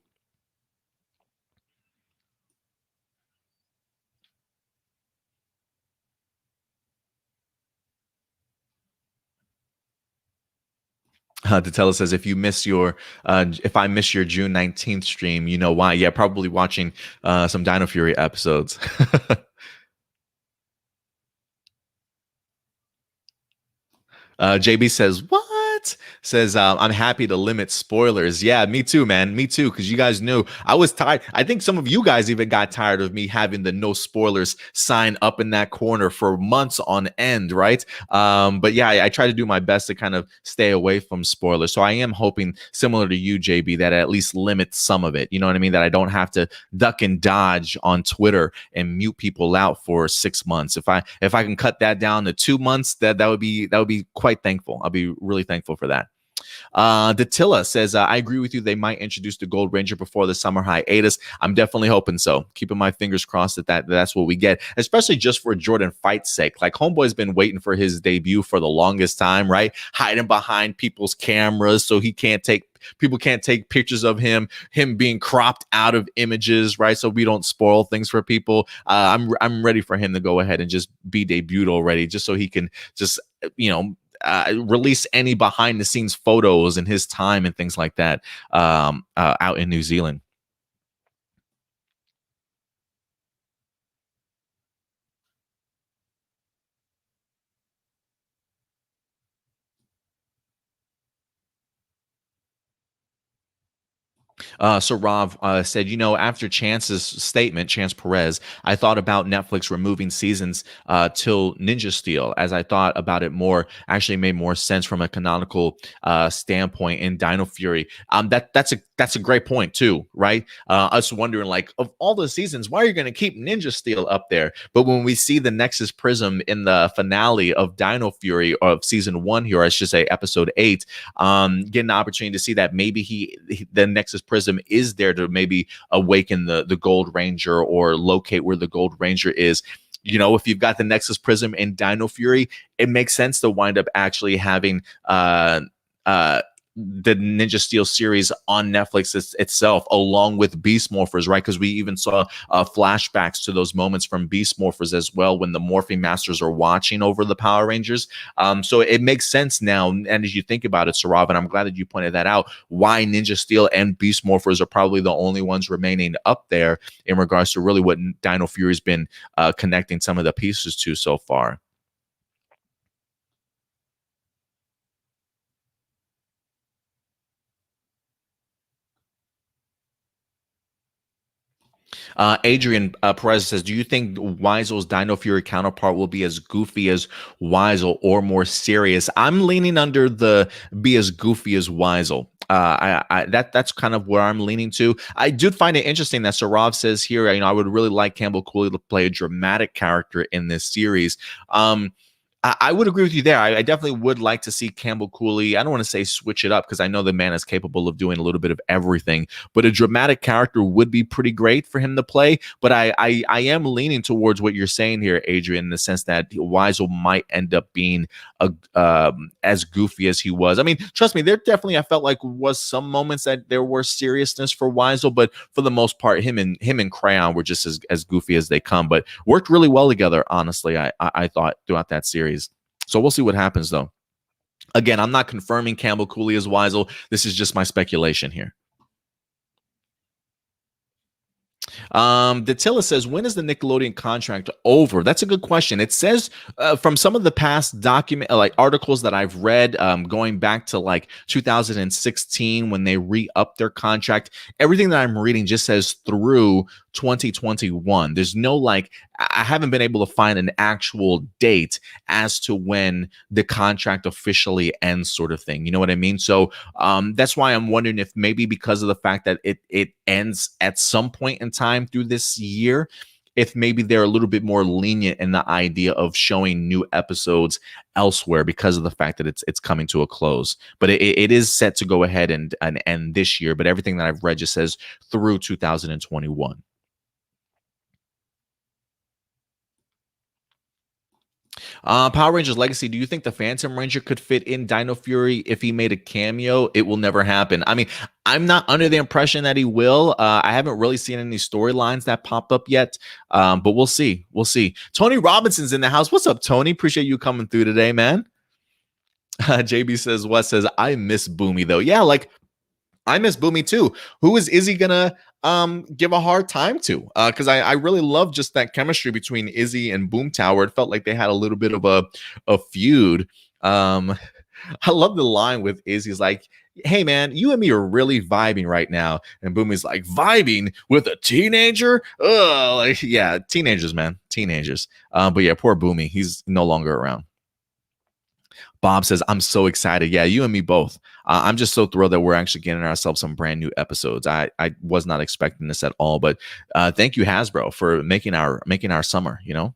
Datella says, if I miss your June 19th stream, you know why? Yeah, probably watching some Dino Fury episodes. JB says, what? Says, I'm happy to limit spoilers. Yeah, me too, man. Me too. Because you guys knew I was tired. I think some of you guys even got tired of me having the no spoilers sign up in that corner for months on end, right? But yeah, I try to do my best to kind of stay away from spoilers. So I am hoping, similar to you, JB, that I at least limit some of it. You know what I mean? That I don't have to duck and dodge on Twitter and mute people out for 6 months. If I can cut that down to 2 months, that would be quite thankful. I'll be really thankful for that. Datilla says, I agree with you. They might introduce the Gold Ranger before the summer hiatus. I'm definitely hoping so. Keeping my fingers crossed that's what we get, especially just for Jordan Fight's sake. Like, Homeboy's been waiting for his debut for the longest time, right? Hiding behind people's cameras so he can't take people can't take pictures of him being cropped out of images, right? So we don't spoil things for people. I'm ready for him to go ahead and just be debuted already, just so he can just, release any behind the scenes photos and his time and things like that out in New Zealand. So Rob said, after Chance's statement, Chance Perez, I thought about Netflix removing seasons till Ninja Steel, as I thought about it more, actually made more sense from a canonical standpoint in Dino Fury. That's a great point too, right? Us wondering, like, of all the seasons, why are you going to keep Ninja Steel up there? But when we see the Nexus Prism in the finale of Dino Fury, of season 1 here, I should say episode 8, getting the opportunity to see that maybe the Nexus Prism is there to maybe awaken the Gold Ranger, or locate where the Gold Ranger is. If you've got the Nexus Prism in Dino Fury, it makes sense to wind up actually having uh the Ninja Steel series on Netflix itself, along with Beast Morphers, right? Because we even saw flashbacks to those moments from Beast Morphers as well, when the Morphing Masters are watching over the Power Rangers. So it makes sense now, and as you think about it, Sarav, and I'm glad that you pointed that out, why Ninja Steel and Beast Morphers are probably the only ones remaining up there in regards to really what Dino Fury's been connecting some of the pieces to so far. Adrian Perez says, do you think Weisel's Dino Fury counterpart will be as goofy as Weisel or more serious? I'm leaning under the be as goofy as Weisel. That's kind of where I'm leaning to. I did find it interesting that Sarav says here, I would really like Campbell Cooley to play a dramatic character in this series. I would agree with you there. I definitely would like to see Campbell Cooley. I don't want to say switch it up because I know the man is capable of doing a little bit of everything, but a dramatic character would be pretty great for him to play. But I am leaning towards what you're saying here, Adrian, in the sense that Weisel might end up being as goofy as he was. I mean, trust me, there definitely I felt like was some moments that there were seriousness for Weisel, but for the most part, him and Crayon were just as goofy as they come. But worked really well together. Honestly, I thought throughout that series. So we'll see what happens, though. Again, I'm not confirming Campbell Cooley as Weisel. This is just my speculation here. Datilla says, when is the Nickelodeon contract over? That's a good question. It says from some of the past document like articles that I've read, going back to like 2016 when they re-upped their contract, everything that I'm reading just says through 2021. There's no like I haven't been able to find an actual date as to when the contract officially ends, sort of thing. You know what I mean? So that's why I'm wondering if maybe because of the fact that it ends at some point in time through this year, if maybe they're a little bit more lenient in the idea of showing new episodes elsewhere because of the fact that it's coming to a close. But it is set to go ahead and end this year. But everything that I've read just says through 2021. Power Rangers Legacy. Do you think the Phantom Ranger could fit in Dino Fury if he made a cameo? It will never happen. I mean, I'm not under the impression that he will. I haven't really seen any storylines that pop up yet, but we'll see. We'll see. Tony Robinson's in the house. What's up, Tony? Appreciate you coming through today, man. JB says, Wes says, I miss Boomy though. Yeah, like I miss Boomy too. Who is Izzy gonna give a hard time to? Because I really love just that chemistry between Izzy and Boomtower. It felt like they had a little bit of a feud. I love the line with Izzy's like, hey man, you and me are really vibing right now. And Boomy's like, vibing with a teenager? Ugh, like, yeah, teenagers, man. Teenagers. But yeah, poor Boomy. He's no longer around. Bob says, I'm so excited. Yeah, you and me both. I'm just so thrilled that we're actually getting ourselves some brand new episodes. I was not expecting this at all, but thank you, Hasbro, for making our summer, you know?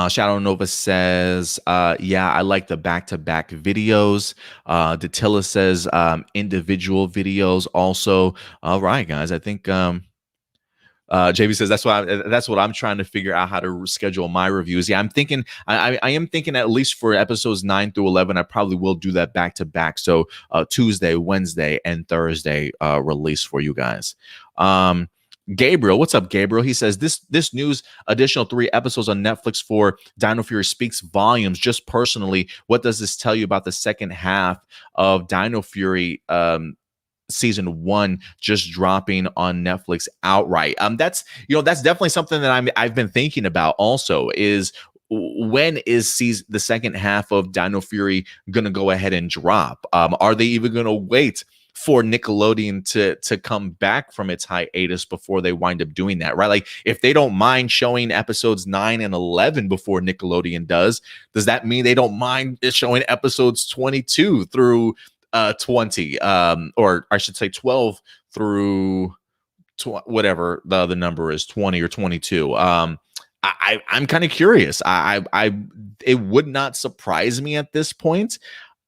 Shadow Nova says, yeah, I like the back-to-back videos. Datilla says individual videos also. All right, guys. I think JB says that's what I'm trying to figure out how to schedule my reviews. Yeah, I'm thinking I am thinking at least for episodes 9 through 11, I probably will do that back to back. So Tuesday, Wednesday, and Thursday release for you guys. Gabriel, what's up, Gabriel? He says this news additional 3 episodes on Netflix for Dino Fury speaks volumes. Just personally, what does this tell you about the second half of Dino Fury? Season 1 just dropping on Netflix outright. That's definitely something that I've been thinking about also is when is the second half of Dino Fury gonna go ahead and drop? Are they even gonna wait for Nickelodeon to come back from its hiatus before they wind up doing that, right? Like if they don't mind showing episodes 9 and 11 before Nickelodeon does that mean they don't mind showing episodes 22 through 20, or I should say 12 through whatever the other number is, 20 or 22. I'm kind of curious. It would not surprise me at this point.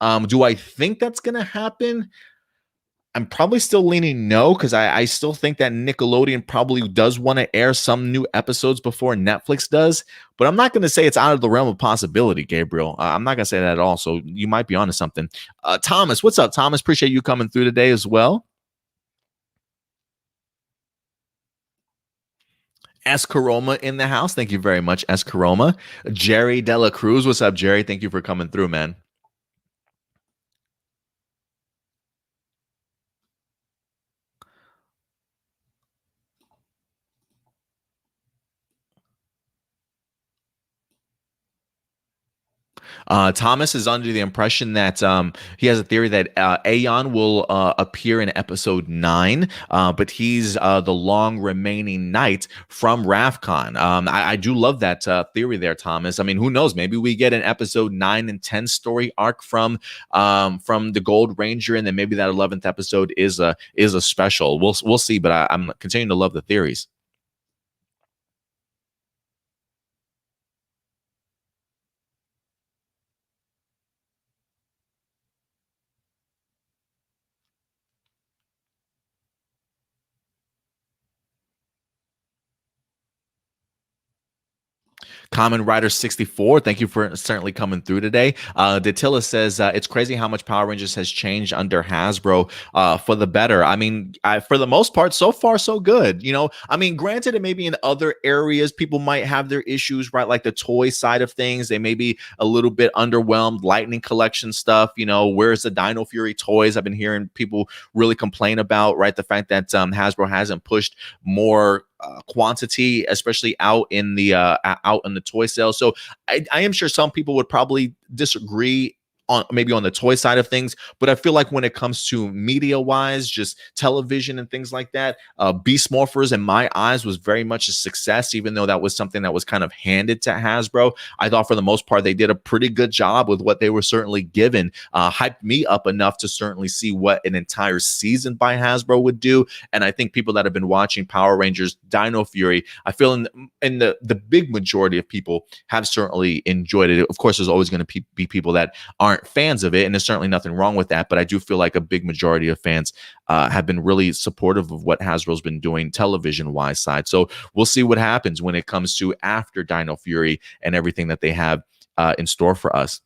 Do I think that's gonna happen? I'm probably still leaning no, because I still think that Nickelodeon probably does want to air some new episodes before Netflix does. But I'm not going to say it's out of the realm of possibility, Gabriel. I'm not going to say that at all. So you might be onto something. Thomas, what's up, Thomas? Appreciate you coming through today as well. Escaroma in the house. Thank you very much, Escaroma. Jerry Dela Cruz. What's up, Jerry? Thank you for coming through, man. Thomas is under the impression that he has a theory that Aeon will appear in episode 9, but he's the long remaining knight from Ravcon. I do love that theory there, Thomas. I mean, who knows? Maybe we get an episode 9 and 10 story arc from the Gold Ranger, and then maybe that 11th episode is a special. We'll see, but I'm continuing to love the theories. Kamen Rider 64, thank you for certainly coming through today. Datilla says it's crazy how much Power Rangers has changed under Hasbro for the better. I mean, for the most part, so far so good. You know, I mean, granted, it may be in other areas people might have their issues, right? Like the toy side of things, they may be a little bit underwhelmed. Lightning collection stuff, you know, where's the Dino Fury toys? I've been hearing people really complain about, right? The fact that Hasbro hasn't pushed more quantity, especially out in the toy sales. So I am sure some people would probably disagree on maybe on the toy side of things, but I feel like when it comes to media wise, just television and things like that, Beast Morphers in my eyes was very much a success, even though that was something that was kind of handed to Hasbro. I thought for the most part they did a pretty good job with what they were certainly given. Hyped me up enough to certainly see what an entire season by Hasbro would do. And I think people that have been watching Power Rangers, Dino Fury, I feel in the big majority of people have certainly enjoyed it. Of course, there's always going to be people that aren't fans of it, and there's certainly nothing wrong with that, but I do feel like a big majority of fans have been really supportive of what Hasbro's been doing television-wise side. So we'll see what happens when it comes to after Dino Fury and everything that they have in store for us.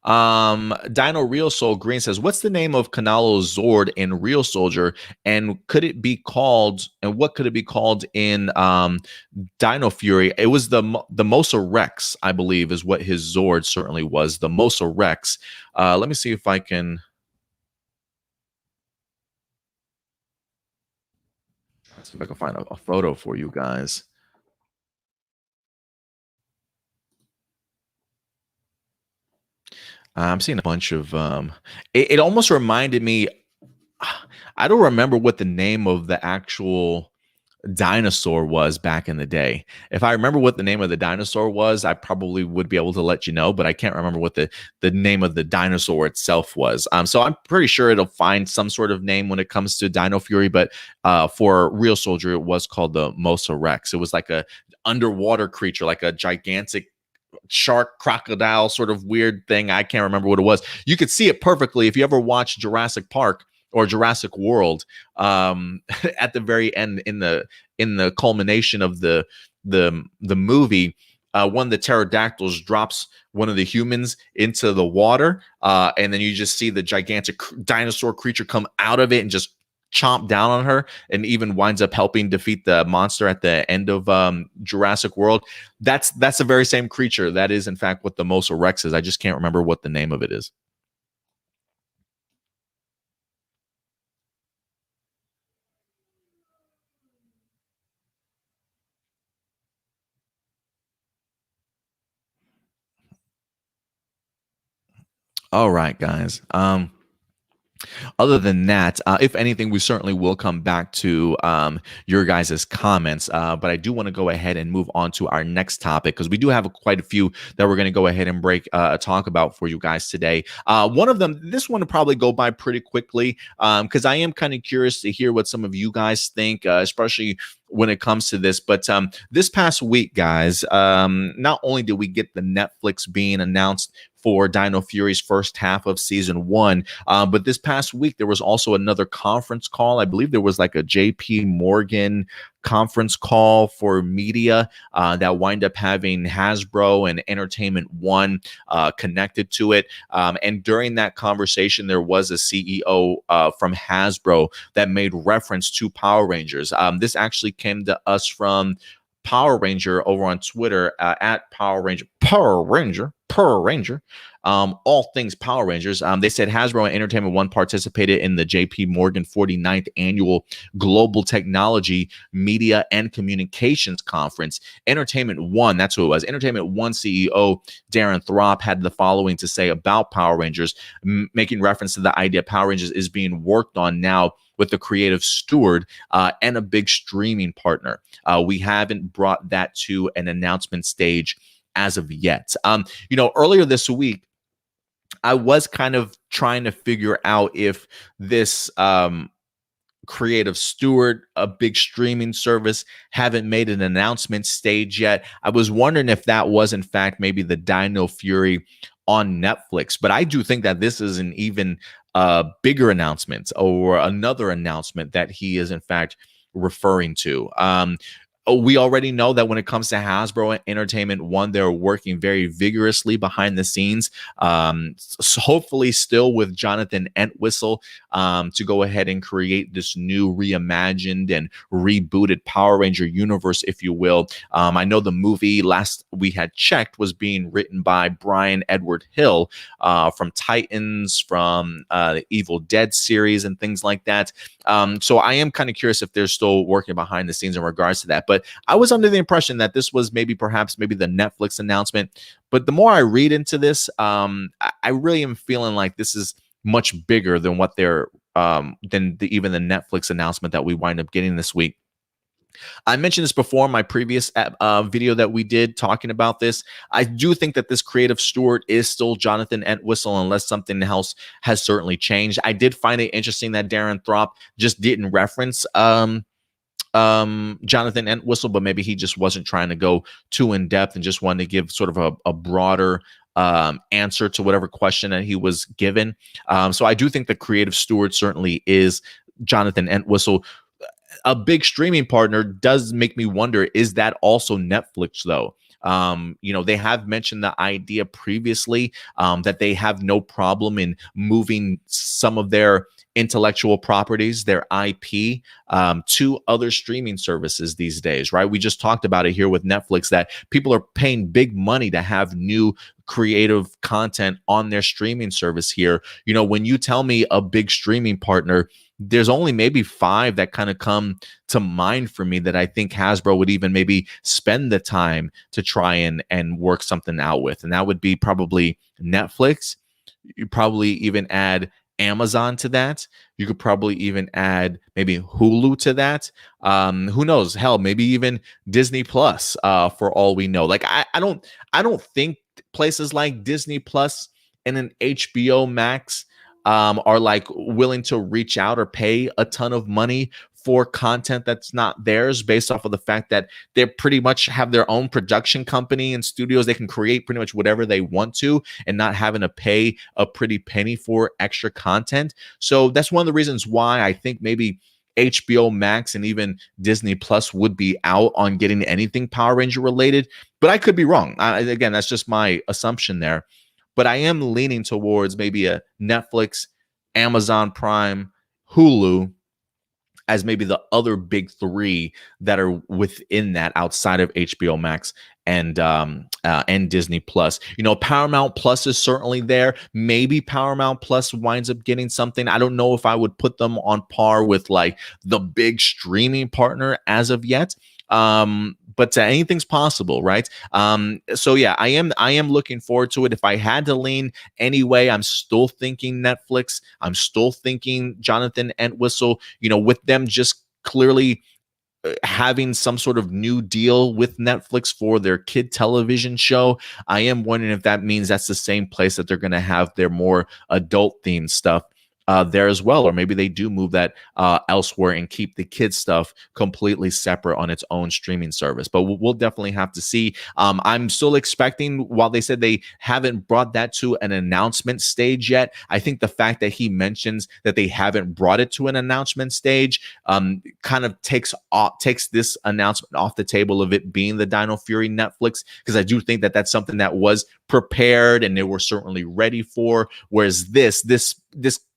Dino Real Soul Green says, what's the name of Kanalo's Zord in Real Soldier, and what could it be called in Dino Fury? It was the Mosa Rex, I believe, is what his Zord certainly was, the Mosa Rex. Let me see if I can find a photo for you guys. I'm seeing a bunch of it almost reminded me, I don't remember what the name of the actual dinosaur was back in the day. If I remember what the name of the dinosaur was, I probably would be able to let you know, but I can't remember what the name of the dinosaur itself was. So I'm pretty sure it'll find some sort of name when it comes to Dino Fury, but for Real Soldier, it was called the Mosa Rex. It was like a underwater creature, like a gigantic shark crocodile sort of weird thing. I can't remember what it was. You could see it perfectly if you ever watched Jurassic Park or Jurassic World. At the very end, in the culmination of the movie, one of the pterodactyls drops one of the humans into the water, and then you just see the gigantic dinosaur creature come out of it and just chomp down on her, and even winds up helping defeat the monster at the end of Jurassic World. That's the very same creature. That is, in fact, what the Mosa Rex is. I just can't remember what the name of it is. All right, guys. Other than that, if anything, we certainly will come back to your guys' comments. But I do want to go ahead and move on to our next topic, because we do have quite a few that we're going to go ahead and talk about for you guys today. One of them, this one will probably go by pretty quickly, because I am kind of curious to hear what some of you guys think, especially when it comes to this. But this past week, guys, not only did we get the Netflix being announced for Dino Fury's first half of season 1, but this past week there was also another conference call. I believe there was like a JP Morgan conference call for media that wind up having Hasbro and Entertainment One connected to it. And during that conversation, there was a CEO from Hasbro that made reference to Power Rangers. This actually came to us from Power Ranger over on Twitter at Power Ranger. Per Ranger, all things Power Rangers. They said Hasbro and Entertainment One participated in the JP Morgan 49th Annual Global Technology, Media, and Communications Conference. Entertainment One, that's who it was. Entertainment One CEO Darren Throp had the following to say about Power Rangers, making reference to the idea Power Rangers is being worked on now with the creative steward and a big streaming partner. We haven't brought that to an announcement stage as of yet. Earlier this week, I was kind of trying to figure out if this creative steward, a big streaming service, haven't made an announcement stage yet. I was wondering if that was in fact maybe the Dino Fury on Netflix, but I do think that this is an even bigger announcement or another announcement that he is in fact referring to. We already know that when it comes to Hasbro and Entertainment One, they're working very vigorously behind the scenes, so hopefully still with Jonathan Entwistle to go ahead and create this new reimagined and rebooted Power Ranger universe, if you will. I know the movie last we had checked was being written by Brian Edward Hill from Titans, from the Evil Dead series and things like that. So I am kind of curious if they're still working behind the scenes in regards to that. But I was under the impression that this was perhaps the Netflix announcement. But the more I read into this, I really am feeling like this is much bigger than what they're even the Netflix announcement that we wind up getting this week. I mentioned this before in my previous video that we did talking about this. I do think that this creative steward is still Jonathan Entwistle, unless something else has certainly changed. I did find it interesting that Darren Throp just didn't reference Jonathan Entwistle, but maybe he just wasn't trying to go too in depth and just wanted to give sort of a broader answer to whatever question that he was given. So I do think the creative steward certainly is Jonathan Entwistle. A big streaming partner does make me wonder, is that also Netflix though? They have mentioned the idea previously that they have no problem in moving some of their intellectual properties, their IP, to other streaming services these days, right? We just talked about it here with Netflix that people are paying big money to have new creative content on their streaming service here. When you tell me a big streaming partner, there's only maybe 5 that kind of come to mind for me that I think Hasbro would even maybe spend the time to try and work something out with. And that would be probably Netflix. You probably even add Amazon to that. You could probably even add maybe Hulu to that. Who knows? Hell, maybe even Disney Plus, for all we know. Like I don't think places like Disney Plus and an HBO Max are like willing to reach out or pay a ton of money for content that's not theirs, based off of the fact that they pretty much have their own production company and studios. They can create pretty much whatever they want to and not having to pay a pretty penny for extra content. So that's one of the reasons why I think maybe HBO Max and even Disney Plus would be out on getting anything Power Ranger related. But I could be wrong. Again, that's just my assumption there. But I am leaning towards maybe a Netflix, Amazon Prime, Hulu as maybe the other big 3 that are within that outside of HBO Max and Disney Plus. Paramount Plus is certainly there. Maybe Paramount Plus winds up getting something. I don't know if I would put them on par with like the big streaming partner as of yet. But anything's possible, right? So yeah, I am looking forward to it. If I had to lean anyway, I'm still thinking Netflix. I'm still thinking Jonathan Entwistle. With them just clearly having some sort of new deal with Netflix for their kid television show, I am wondering if that means that's the same place that they're going to have their more adult themed stuff there as well, or maybe they do move that elsewhere and keep the kids stuff completely separate on its own streaming service. But we'll definitely have to see. I'm still expecting, while they said they haven't brought that to an announcement stage yet, I think the fact that he mentions that they haven't brought it to an announcement stage kind of takes this announcement off the table of it being the Dino Fury Netflix, because I do think that that's something that was prepared and they were certainly ready for, whereas this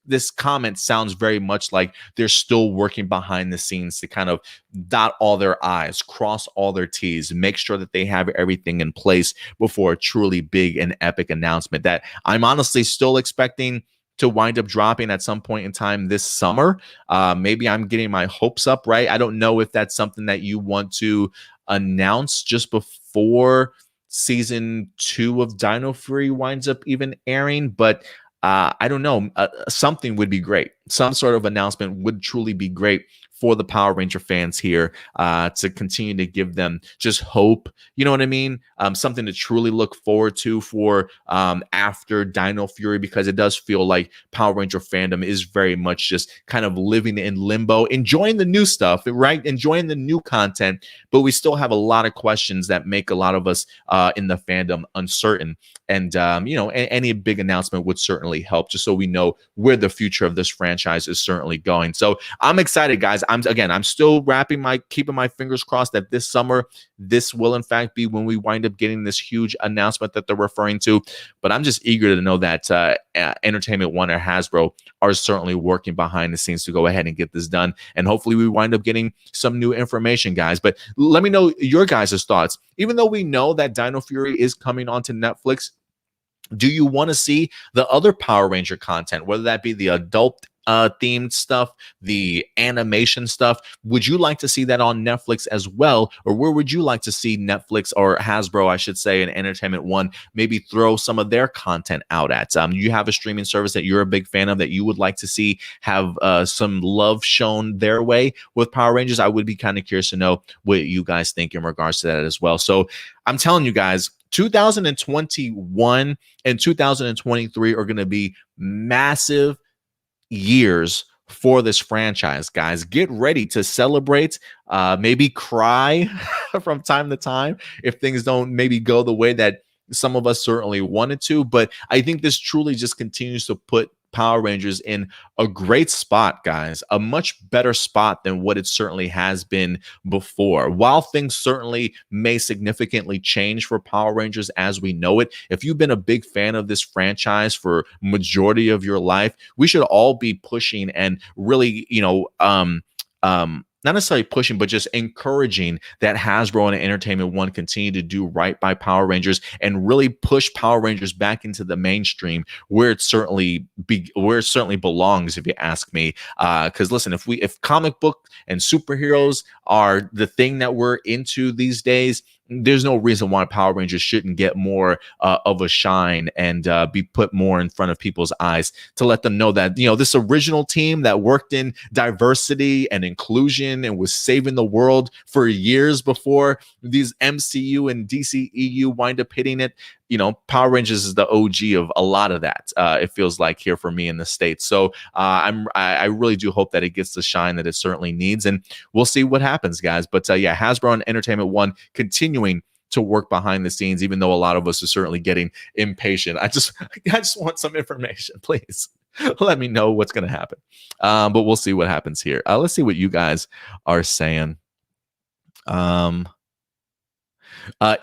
this comment sounds very much like they're still working behind the scenes to kind of dot all their I's, cross all their T's, make sure that they have everything in place before a truly big and epic announcement that I'm honestly still expecting to wind up dropping at some point in time this summer. Maybe I'm getting my hopes up, right? I don't know if that's something that you want to announce just before season 2 of Dino Fury winds up even airing, but I don't know. Something would be great. Some sort of announcement would truly be great for the Power Ranger fans here to continue to give them just hope. You know what I mean? Something to truly look forward to for after Dino Fury, because it does feel like Power Ranger fandom is very much just kind of living in limbo, enjoying the new stuff, right? Enjoying the new content, but we still have a lot of questions that make a lot of us in the fandom uncertain. And, any big announcement would certainly help, just so we know where the future of this franchise is certainly going. So I'm excited, guys. I'm still keeping my fingers crossed that this summer, this will in fact be when we wind up getting this huge announcement that they're referring to. But I'm just eager to know that Entertainment One or Hasbro are certainly working behind the scenes to go ahead and get this done. And hopefully we wind up getting some new information, guys. But let me know your guys' thoughts. Even though we know that Dino Fury is coming onto Netflix, do you want to see the other Power Ranger content, whether that be the adult themed stuff, the animation stuff? Would you like to see that on Netflix as well? Or where would you like to see Netflix, or Hasbro, I should say, and Entertainment One maybe throw some of their content out at? You have a streaming service that you're a big fan of that you would like to see have some love shown their way with Power Rangers? I would be kind of curious to know what you guys think in regards to that as well. So I'm telling you guys, 2021 and 2023 are going to be massive years for this franchise, guys. Get ready to celebrate, maybe cry from time to time if things don't maybe go the way that some of us certainly wanted to. But I think this truly just continues to put Power Rangers in a great spot, guys, a much better spot than what it certainly has been before. While things certainly may significantly change for Power Rangers as we know it, if you've been a big fan of this franchise for majority of your life, we should all be pushing and really, not necessarily pushing, but just encouraging that Hasbro and Entertainment One continue to do right by Power Rangers and really push Power Rangers back into the mainstream where it certainly belongs, if you ask me. Because listen, if comic book and superheroes are the thing that we're into these days, there's no reason why Power Rangers shouldn't get more of a shine and be put more in front of people's eyes to let them know that, this original team that worked in diversity and inclusion and was saving the world for years before these MCU and DCEU wind up hitting it. Power Rangers is the OG of a lot of that. It feels like here for me in the States. So I really do hope that it gets the shine that it certainly needs, and we'll see what happens, guys. But Hasbro and Entertainment One continuing to work behind the scenes, even though a lot of us are certainly getting impatient. I just want some information, please. Let me know what's going to happen. But we'll see what happens here. Let's see what you guys are saying.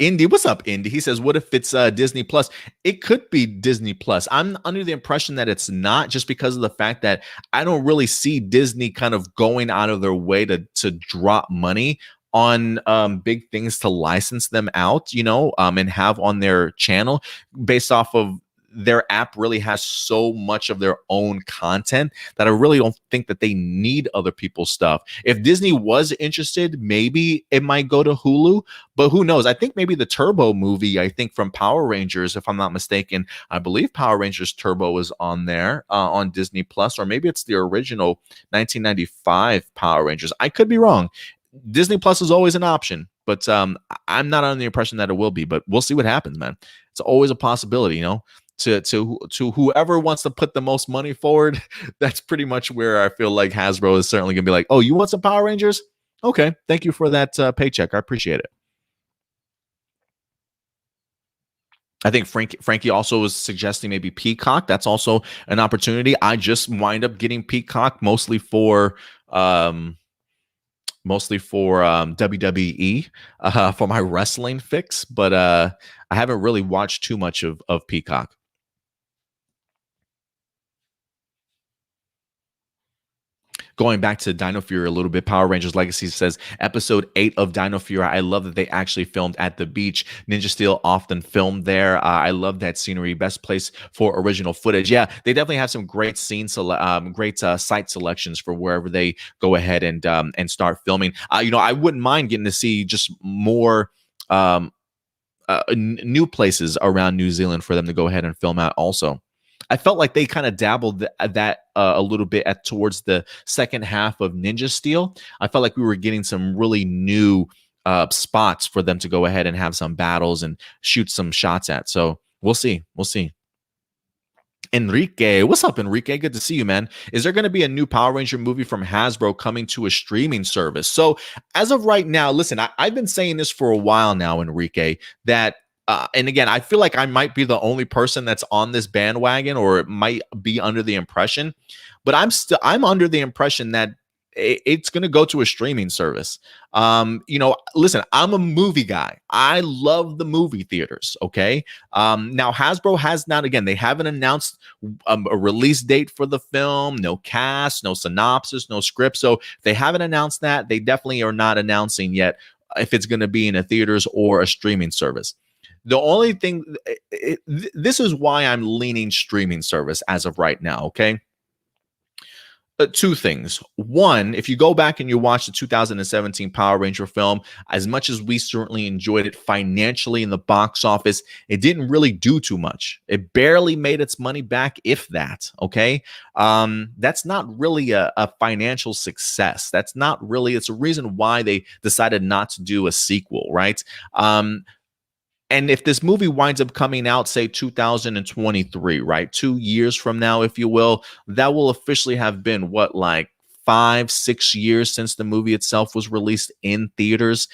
Indy, what's up, Indy? He says, what if it's Disney Plus? It could be Disney Plus. I'm under the impression that it's not, just because of the fact that I don't really see Disney kind of going out of their way to drop money on big things to license them out, and have on their channel, based off of their app really has so much of their own content that I really don't think that they need other people's stuff. If Disney was interested, maybe it might go to Hulu, but who knows? I think maybe the Turbo movie, from Power Rangers, if I'm not mistaken, I believe Power Rangers Turbo is on there on Disney Plus, or maybe it's the original 1995 Power Rangers. I could be wrong. Disney Plus is always an option, but I'm not under the impression that it will be, but we'll see what happens, man. It's always a possibility, to whoever wants to put the most money forward. That's pretty much where I feel like Hasbro is certainly gonna be like, oh, you want some Power Rangers? Okay, thank you for that paycheck. I appreciate it. I think Frankie also was suggesting maybe Peacock. That's also an opportunity. I just wind up getting Peacock mostly for WWE for my wrestling fix, but I haven't really watched too much of Peacock. going back to Dino Fury a little bit, Power Rangers Legacy says episode 8 of Dino Fury. I love that they actually filmed at the beach. Ninja Steel often filmed there. I love that scenery. Best place for original footage. Yeah, they definitely have some great great site selections for wherever they go ahead and start filming. I wouldn't mind getting to see just more new places around New Zealand for them to go ahead and film out also. I felt like they kind of dabbled that a little bit towards the second half of Ninja Steel. I felt like we were getting some really new spots for them to go ahead and have some battles and shoot some shots at. So we'll see. We'll see. Enrique, what's up, Enrique? Good to see you, man. Is there going to be a new Power Ranger movie from Hasbro coming to a streaming service? So, as of right now, listen, I've been saying this for a while now, Enrique, that, and again, I feel like I might be the only person that's on this bandwagon, or it might be under the impression, but I'm under the impression that it's going to go to a streaming service. Listen, I'm a movie guy. I love the movie theaters. Okay. Now Hasbro has not, again, they haven't announced a release date for the film, no cast, no synopsis, no script. So if they haven't announced that, they definitely are not announcing yet if it's going to be in a theaters or a streaming service. The only thing, this is why I'm leaning streaming service as of right now. Okay. Two things. One, if you go back and you watch the 2017 Power Ranger film, as much as we certainly enjoyed it financially in the box office, it didn't really do too much. It barely made its money back, if that. Okay. That's not really a financial success. That's not really, it's a reason why they decided not to do a sequel, right? And if this movie winds up coming out, say 2023, right, 2 years from now, if you will, that will officially have been what, like 5-6 years since the movie itself was released in theaters.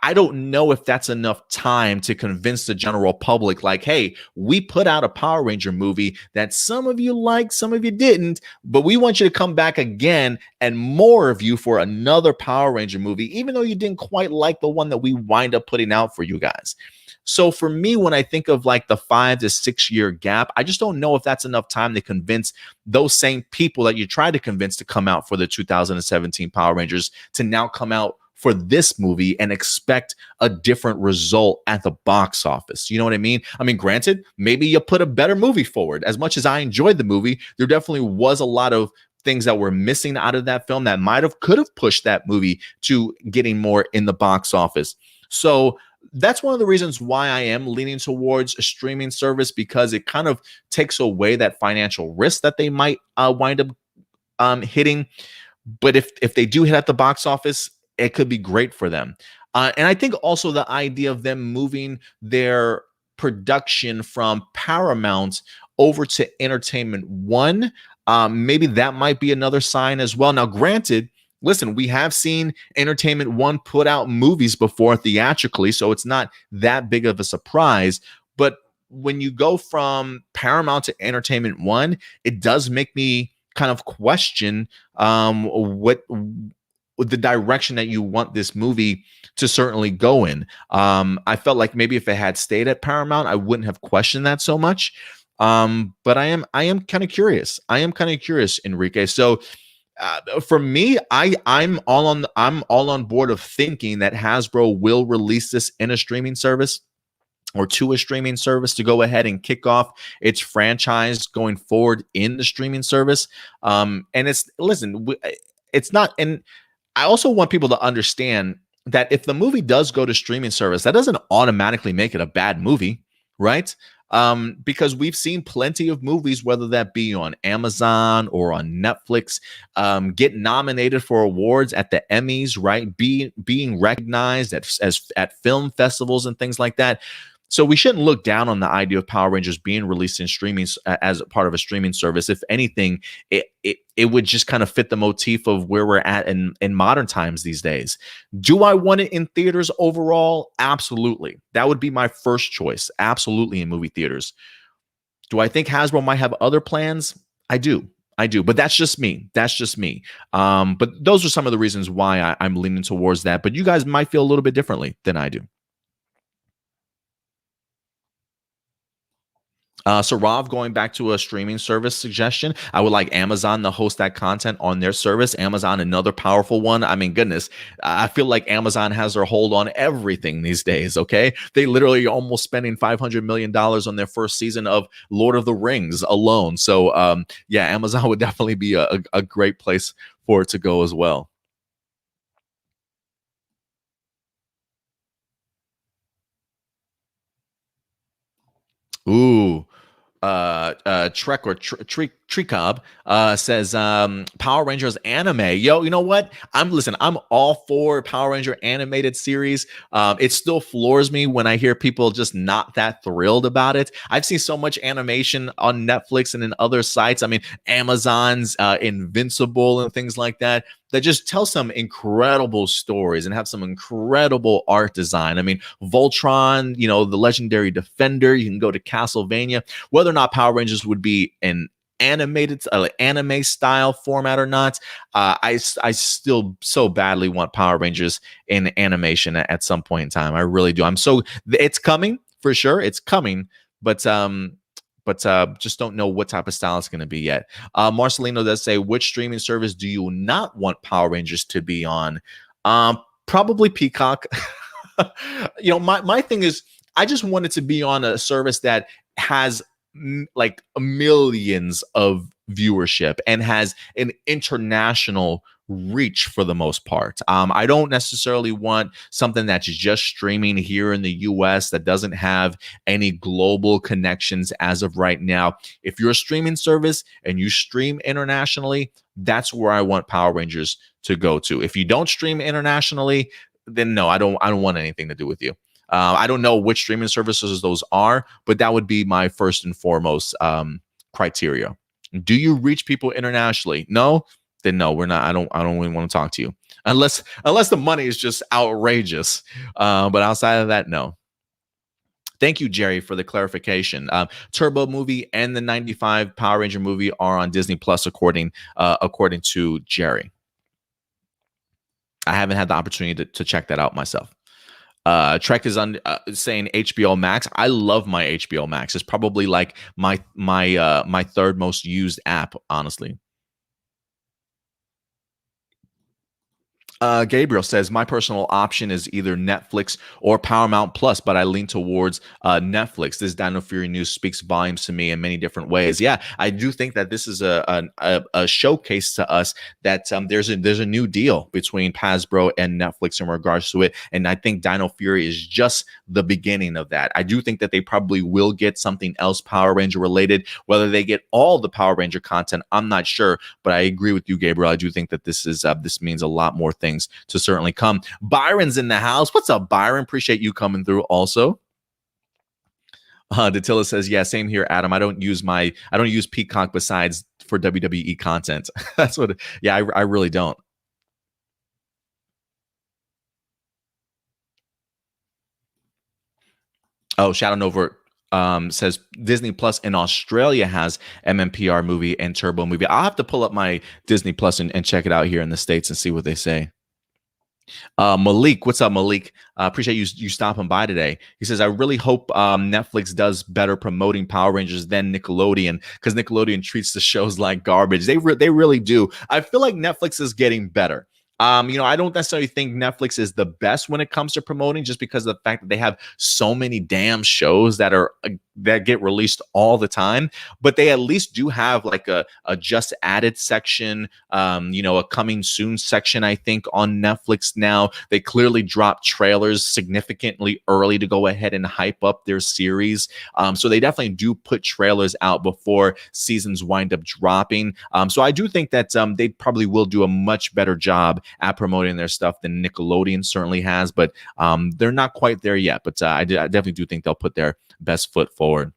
I don't know if that's enough time to convince the general public, like, hey, we put out a Power Ranger movie that some of you liked, some of you didn't, but we want you to come back again and more of you for another Power Ranger movie, even though you didn't quite like the one that we wind up putting out for you guys. So for me, when I think of like the 5 to 6 year gap, I just don't know if that's enough time to convince those same people that you tried to convince to come out for the 2017 Power Rangers to now come out for this movie and expect a different result at the box office. You know what I mean? I mean, granted, maybe you put a better movie forward. As much as I enjoyed the movie, there definitely was a lot of things that were missing out of that film that could have pushed that movie to getting more in the box office. So that's one of the reasons why I am leaning towards a streaming service, because it kind of takes away that financial risk that they might wind up hitting. But if they do hit at the box office, it could be great for them. And I think also the idea of them moving their production from Paramount over to Entertainment One, maybe that might be another sign as well. Now, granted, listen, we have seen Entertainment One put out movies before theatrically, so it's not that big of a surprise. But when you go from Paramount to Entertainment One, it does make me kind of question what the direction that you want this movie to certainly go in. I felt like maybe if it had stayed at Paramount, I wouldn't have questioned that so much. But I am kind of curious. I am kind of curious, Enrique. So for me, I'm all on board of thinking that Hasbro will release this in a streaming service, or to a streaming service, to go ahead and kick off its franchise going forward in the streaming service. And it's not, and I also want people to understand that if the movie does go to streaming service, that doesn't automatically make it a bad movie, right? Because we've seen plenty of movies, whether that be on Amazon or on Netflix, get nominated for awards at the Emmys, right? Being recognized at film festivals and things like that. So we shouldn't look down on the idea of Power Rangers being released in streaming as a part of a streaming service. If anything, it would just kind of fit the motif of where we're at in modern times these days. Do I want it in theaters overall? Absolutely. That would be my first choice. Absolutely in movie theaters. Do I think Hasbro might have other plans? I do. But that's just me. But those are some of the reasons why I'm leaning towards that. But you guys might feel a little bit differently than I do. Rob, going back to a streaming service suggestion, I would like Amazon to host that content on their service. Amazon, another powerful one. I mean, goodness, I feel like Amazon has their hold on everything these days. Okay, they literally are almost spending $500 million on their first season of Lord of the Rings alone. So, yeah, Amazon would definitely be a great place for it to go as well. Ooh, Trek or Treecob says Power Rangers anime. Yo, you know what? I'm all for Power Ranger animated series. It still floors me when I hear people just not that thrilled about it. I've seen so much animation on Netflix and in other sites. I mean, Amazon's Invincible and things like that. That just tell some incredible stories and have some incredible art design. I mean, Voltron, the legendary Defender. You can go to Castlevania. Whether or not Power Rangers would be an animated anime style format or not, I still so badly want Power Rangers in animation at some point in time. I really do. It's coming for sure. It's coming, but just don't know what type of style it's going to be yet. Marcelino does say, which streaming service do you not want Power Rangers to be on? Probably Peacock. My thing is, I just want it to be on a service that has like millions of viewership and has an international reach for the most part. I don't necessarily want something that's just streaming here in the US that doesn't have any global connections as of right now. If you're a streaming service and you stream internationally, that's where I want Power Rangers to go to. If you don't stream internationally, then no, I don't want anything to do with you. I don't know which streaming services those are, but that would be my first and foremost criteria. Do you reach people internationally? No, then no, we're not. I don't really want to talk to you unless the money is just outrageous. But outside of that, no. Thank you, Jerry, for the clarification. Turbo movie and the '95 Power Ranger movie are on Disney Plus, according to Jerry. I haven't had the opportunity to check that out myself. Trek is saying HBO Max. I love my HBO Max. It's probably like my third most used app, honestly. Gabriel says, my personal option is either Netflix or Paramount Plus, but I lean towards Netflix. This Dino Fury news speaks volumes to me in many different ways. Yeah, I do think that this is a showcase to us that there's a new deal between Hasbro and Netflix in regards to it, and I think Dino Fury is just the beginning of that. I do think that they probably will get something else Power Ranger related. Whether they get all the Power Ranger content, I'm not sure, but I agree with you, Gabriel. I do think that this means a lot more things to certainly come. Byron's in the house. What's up, Byron? Appreciate you coming through also. Datilla says, yeah, same here, Adam. I don't use Peacock besides for WWE content. That's what, yeah, I really don't. Oh, Shadow Nova says Disney Plus in Australia has MMPR movie and Turbo movie. I'll have to pull up my Disney Plus and check it out here in the States and see what they say. Malik, what's up, Malik? Appreciate you stopping by today. He says, I really hope Netflix does better promoting Power Rangers than Nickelodeon, because Nickelodeon treats the shows like garbage. They really do. I feel like Netflix is getting better. I don't necessarily think Netflix is the best when it comes to promoting, just because of the fact that they have so many damn shows that get released all the time. But they at least do have like a just added section, a coming soon section, I think, on Netflix now. They clearly drop trailers significantly early to go ahead and hype up their series. So they definitely do put trailers out before seasons wind up dropping. So I do think that they probably will do a much better job at promoting their stuff than Nickelodeon certainly has, but they're not quite there yet. But I definitely do think they'll put their best foot forward.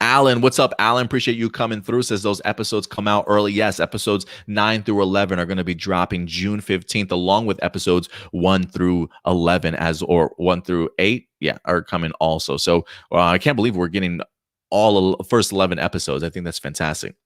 Alan, what's up, Alan? Appreciate you coming through. Says those episodes come out early. Yes, episodes 9 through 11 are going to be dropping June 15th, along with episodes 1 through 11 or 1 through 8. Yeah, are coming also. So I can't believe we're getting all first 11 episodes. I think that's fantastic.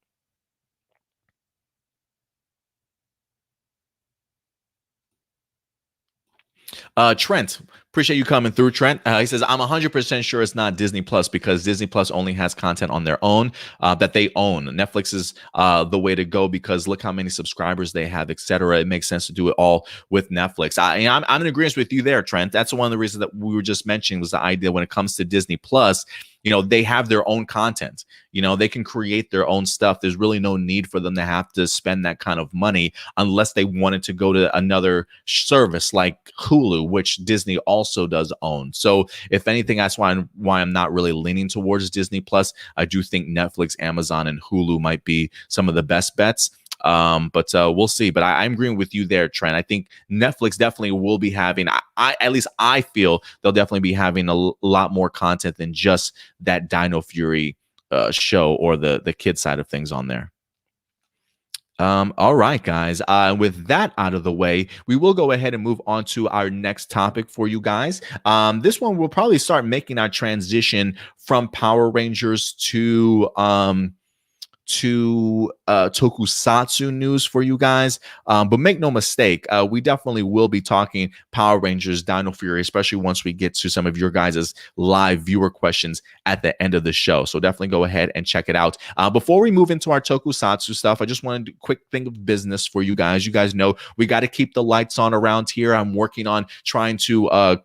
Trent, Appreciate you coming through, Trent. He says, I'm 100% sure it's not Disney Plus because Disney Plus only has content on their own that they own. Netflix is the way to go because look how many subscribers they have, etc. It makes sense to do it all with Netflix. I'm in agreement with you there, Trent. That's one of the reasons that we were just mentioning was the idea when it comes to Disney Plus. You know, they have their own content. You know, they can create their own stuff. There's really no need for them to have to spend that kind of money unless they wanted to go to another service like Hulu, which Disney also does own. So if anything, that's why I'm not really leaning towards Disney Plus. I do think Netflix, Amazon, and Hulu might be some of the best bets. But we'll see. But I'm agreeing with you there, Trent. I think Netflix definitely will be having, at least I feel they'll definitely be having a lot more content than just that Dino Fury show or the kid side of things on there. All right, guys. With that out of the way, we will go ahead and move on to our next topic for you guys. This one will probably start making our transition from Power Rangers to Tokusatsu news for you guys. But make no mistake, we definitely will be talking Power Rangers, Dino Fury, especially once we get to some of your guys' live viewer questions at the end of the show. So definitely go ahead and check it out. Before we move into our Tokusatsu stuff, I just wanted to do a quick thing of business for you guys. You guys know we got to keep the lights on around here. I'm working on trying to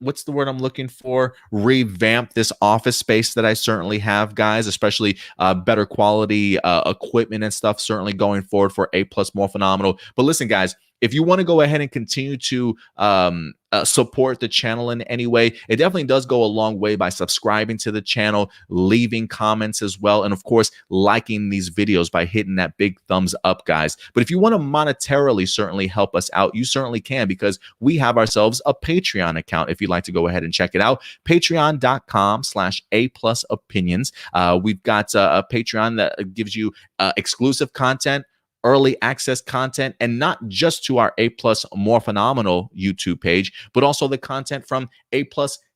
what's the word I'm looking for? Revamp this office space that I certainly have, guys, especially better quality equipment and stuff, certainly going forward for A+ Morphinominal. But listen, guys, if you want to go ahead and continue to support the channel in any way, it definitely does go a long way by subscribing to the channel, leaving comments as well, and of course, liking these videos by hitting that big thumbs up, guys. But if you want to monetarily certainly help us out, you certainly can because we have ourselves a Patreon account. If you'd like to go ahead and check it out, patreon.com/A+opinions. We've got a Patreon that gives you exclusive content, early access content, and not just to our A+ Morphinominal YouTube page, but also the content from A+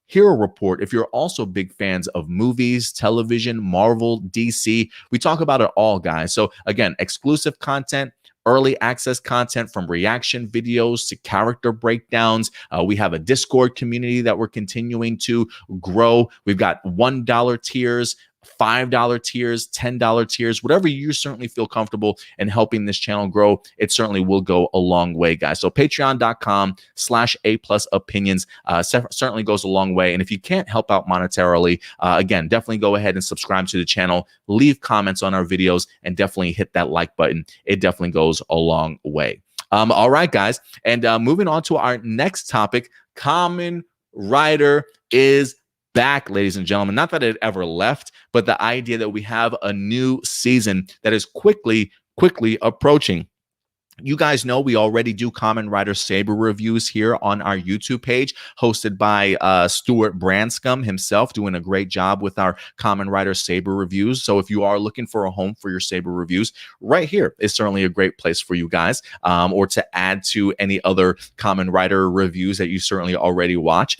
Hero Report. If you're also big fans of movies, television, Marvel, DC, we talk about it all, guys. So again, exclusive content, early access content from reaction videos to character breakdowns. We have a Discord community that we're continuing to grow. We've got $1 tiers, $5 tiers, $10 tiers, whatever you certainly feel comfortable in helping this channel grow. It certainly will go a long way, guys. So patreon.com/A+opinions certainly goes a long way. And if you can't help out monetarily, again, definitely go ahead and subscribe to the channel, leave comments on our videos, and definitely hit that like button. It definitely goes a long way. All right, guys. And moving on to our next topic, Kamen Rider is back, ladies and gentlemen. Not that it ever left, but the idea that we have a new season that is quickly approaching. You guys know we already do Kamen Rider Saber reviews here on our YouTube page, hosted by Stuart Branscombe himself, doing a great job with our Kamen Rider Saber reviews. So if you are looking for a home for your Saber reviews, right here is certainly a great place for you guys, or to add to any other Kamen Rider reviews that you certainly already watch.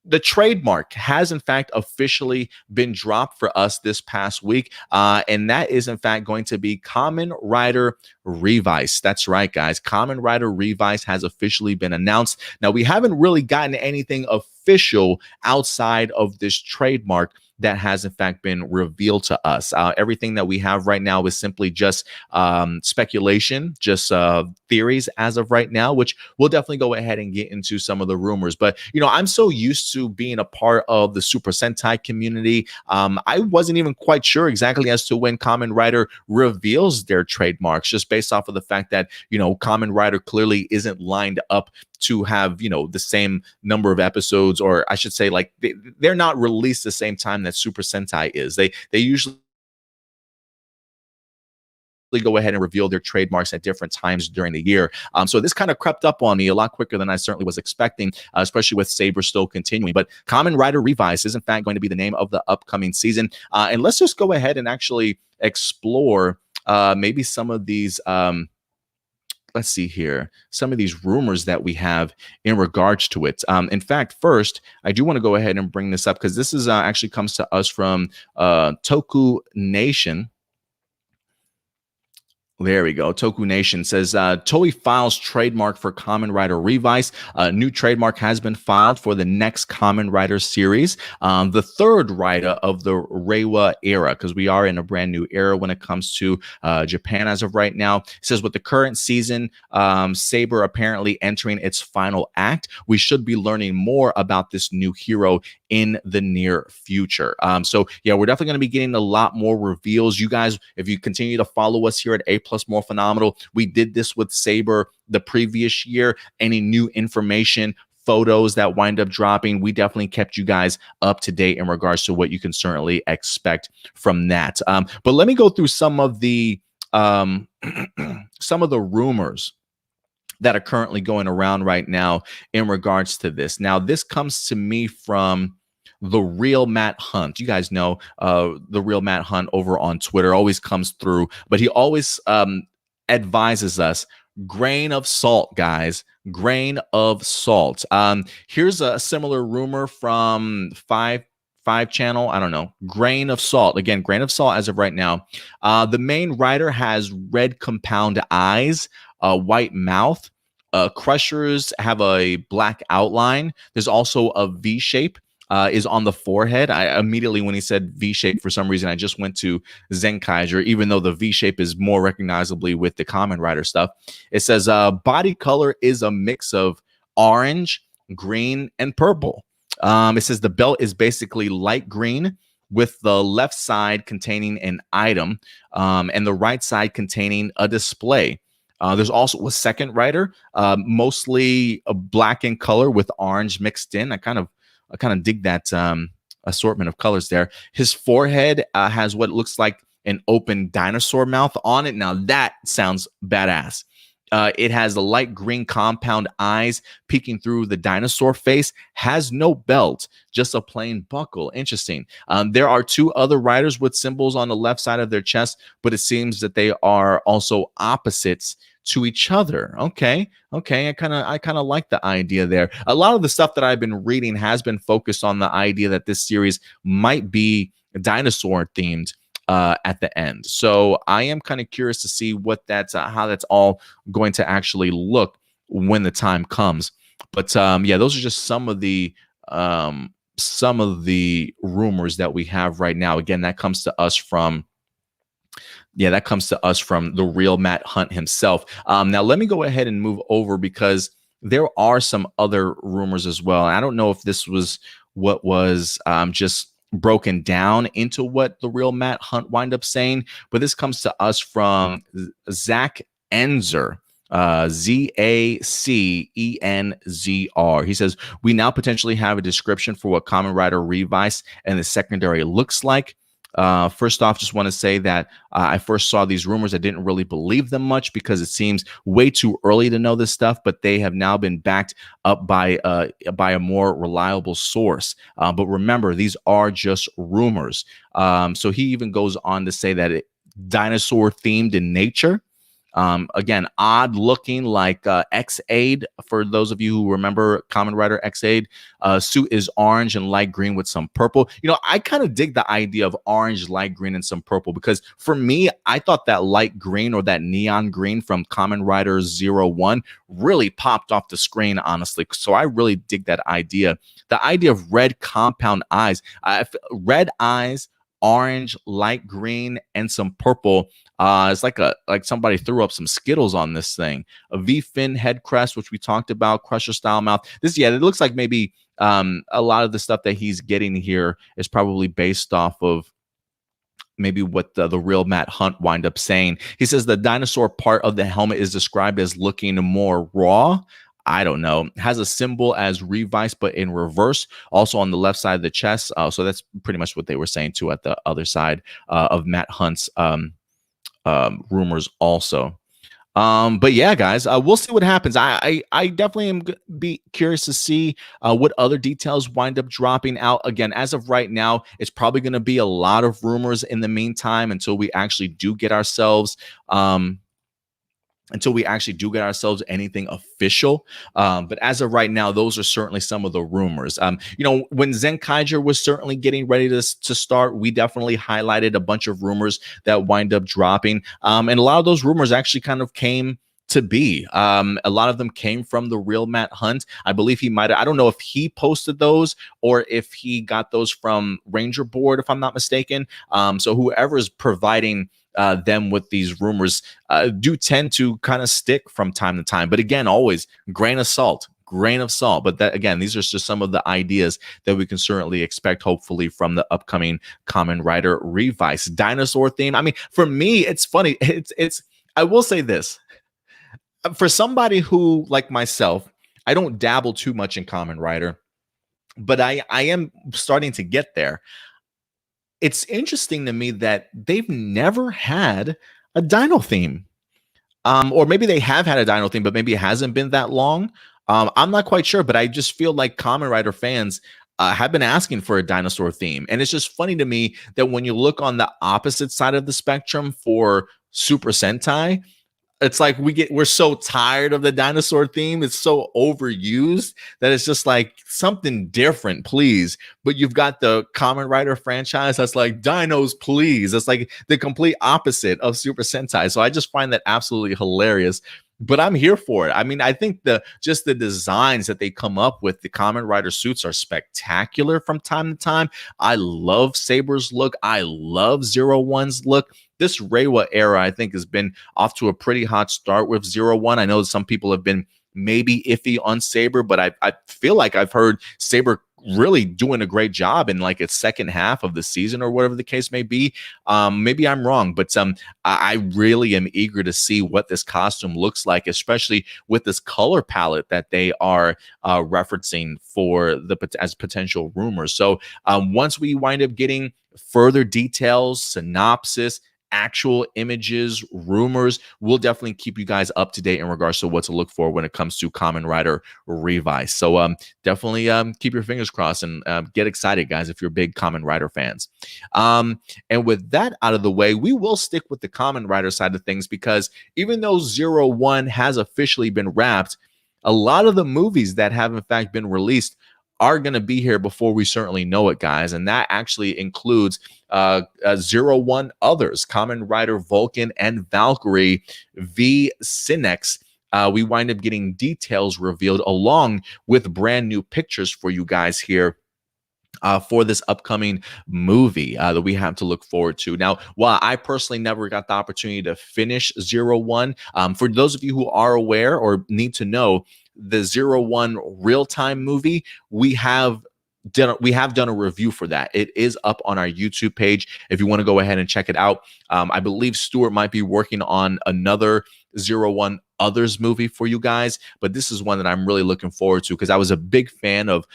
The trademark has, in fact, officially been dropped for us this past week, and that is, in fact, going to be Kamen Rider Revice. That's right, guys. Kamen Rider Revice has officially been announced. Now, we haven't really gotten anything official outside of this trademark that has, in fact, been revealed to us. Everything that we have right now is simply just speculation, just theories as of right now, which we'll definitely go ahead and get into some of the rumors. But, you know, I'm so used to being a part of the Super Sentai community. I wasn't even quite sure exactly as to when Kamen Rider reveals their trademarks, just based off of the fact that, you know, Kamen Rider clearly isn't lined up to have, you know, the same number of episodes, or I should say, like, they're not released the same time that Super Sentai is. They usually go ahead and reveal their trademarks at different times during the year. So this kind of crept up on me a lot quicker than I certainly was expecting, especially with Saber still continuing. But Kamen Rider Revice is, in fact, going to be the name of the upcoming season. And let's just go ahead and actually explore maybe some of these let's see here, some of these rumors that we have in regards to it. In fact, first, I do want to go ahead and bring this up because this is actually comes to us from Toku Nation. There we go. Toku Nation says Toei files trademark for Kamen Rider Revice. New trademark has been filed for the next Kamen Rider series, the third rider of the Reiwa era, because we are in a brand new era when it comes to Japan as of right now. It says with the current season, Saber apparently entering its final act, we should be learning more about this new hero in the near future. So yeah, we're definitely going to be getting a lot more reveals. You guys, if you continue to follow us here at A Plus More Phenomenal, we did this with Saber the previous year. Any new information, photos that wind up dropping, we definitely kept you guys up to date in regards to what you can certainly expect from that. But let me go through some of the some of the rumors that are currently going around right now in regards to this. Now, this comes to me from the real Matt Hunt. You guys know the real Matt Hunt over on Twitter always comes through, but he always advises us, grain of salt, guys, grain of salt. Here's a similar rumor from five channel. I don't know. Grain of salt. Again, grain of salt as of right now. The main rider has red compound eyes, a white mouth. Crushers have a black outline. There's also a V shape. Is on the forehead. I immediately, when he said V shape, for some reason, I just went to Zenkaiger, even though the V shape is more recognizably with the Kamen Rider stuff. It says body color is a mix of orange, green, and purple. It says the belt is basically light green with the left side containing an item and the right side containing a display. There's also a second rider, mostly a black in color with orange mixed in. I kind of dig that assortment of colors there. His forehead has what looks like an open dinosaur mouth on it. Now that sounds badass. It has the light green compound eyes peeking through the dinosaur face, has no belt, just a plain buckle. Interesting. There are two other riders with symbols on the left side of their chest, but it seems that they are also opposites to each other. Okay. I kind of like the idea there. A lot of the stuff that I've been reading has been focused on the idea that this series might be dinosaur themed at the end. So I am kind of curious to see what that's how that's all going to actually look when the time comes. But yeah, those are just some of the rumors that we have right now. Again, that comes to us from the real Matt Hunt himself. Now, let me go ahead and move over because there are some other rumors as well. I don't know if this was what was just broken down into what the real Matt Hunt wind up saying, but this comes to us from Zach Enzer. Zacenzer. He says, we now potentially have a description for what Kamen Rider Revice and the secondary looks like. First off, just want to say that I first saw these rumors. I didn't really believe them much because it seems way too early to know this stuff, but they have now been backed up by a more reliable source. But remember, these are just rumors. So he even goes on to say that dinosaur themed in nature. Again, odd looking, like X-Aid. For those of you who remember Kamen Rider X-Aid, suit is orange and light green with some purple. You know, I kind of dig the idea of orange, light green, and some purple because for me, I thought that light green or that neon green from Kamen Rider 01 really popped off the screen, honestly. So I really dig that idea. The idea of red compound eyes, red eyes, orange, light green, and some purple. It's like somebody threw up some Skittles on this thing. A V-fin head crest, which we talked about, Crusher style mouth. It looks like maybe a lot of the stuff that he's getting here is probably based off of maybe what the real Matt Hunt wind up saying. He says the dinosaur part of the helmet is described as looking more raw. I don't know. Has a symbol as Revice, but in reverse, also on the left side of the chest. So that's pretty much what they were saying too at the other side of Matt Hunt's rumors also. But yeah, guys, we'll see what happens. I definitely am be curious to see what other details wind up dropping out. Again, as of right now, it's probably going to be a lot of rumors in the meantime until we actually do get ourselves until we actually do get ourselves anything official. But as of right now, those are certainly some of the rumors. When Zenkaiger was certainly getting ready to start, we definitely highlighted a bunch of rumors that wind up dropping. And a lot of those rumors actually kind of came to be. A lot of them came from the real Matt Hunt. I believe he might have, I don't know if he posted those or if he got those from Ranger Board, if I'm not mistaken. So whoever is providing them with these rumors do tend to kind of stick from time to time. But again, always grain of salt. But that, again, these are just some of the ideas that we can certainly expect, hopefully, from the upcoming Kamen Rider Revice dinosaur theme. I mean, for me, it's funny. It's I will say this. For somebody who, like myself, I don't dabble too much in Kamen Rider, but I am starting to get there. It's interesting to me that they've never had a dino theme. Or maybe they have had a dino theme, but maybe it hasn't been that long. I'm not quite sure, but I just feel like Kamen Rider fans have been asking for a dinosaur theme. And it's just funny to me that when you look on the opposite side of the spectrum for Super Sentai, it's like we're so tired of the dinosaur theme. It's so overused that it's just like something different, please. But you've got the Kamen Rider franchise that's like dinos, please. It's like the complete opposite of Super Sentai. So I just find that absolutely hilarious. But I'm here for it. I mean, I think the designs that they come up with, the Kamen Rider suits are spectacular from time to time. I love Saber's look. I love Zero One's look. This Reiwa era, I think, has been off to a pretty hot start with 01. I know some people have been maybe iffy on Saber, but I feel like I've heard Saber really doing a great job in like its second half of the season or whatever the case may be. Maybe I'm wrong, but I really am eager to see what this costume looks like, especially with this color palette that they are referencing for as potential rumors. So once we wind up getting further details, synopsis, actual images, rumors, we'll definitely keep you guys up to date in regards to what to look for when it comes to Kamen Rider Revice. So definitely keep your fingers crossed and get excited, guys, if you're big Kamen Rider fans. And with that out of the way, we will stick with the Kamen Rider side of things, because even though 01 has officially been wrapped, a lot of the movies that have in fact been released are going to be here before we certainly know it, guys. And that actually includes 01 others, Kamen Rider Vulcan and Valkyrie v. Sinex. We wind up getting details revealed along with brand new pictures for you guys here for this upcoming movie that we have to look forward to. Now, while I personally never got the opportunity to finish 01, for those of you who are aware or need to know, the 01 real-time movie, we have done a review for that. It is up on our YouTube page if you want to go ahead and check it out. I believe Stuart might be working on another 01 Others movie for you guys, but this is one that I'm really looking forward to because I was a big fan of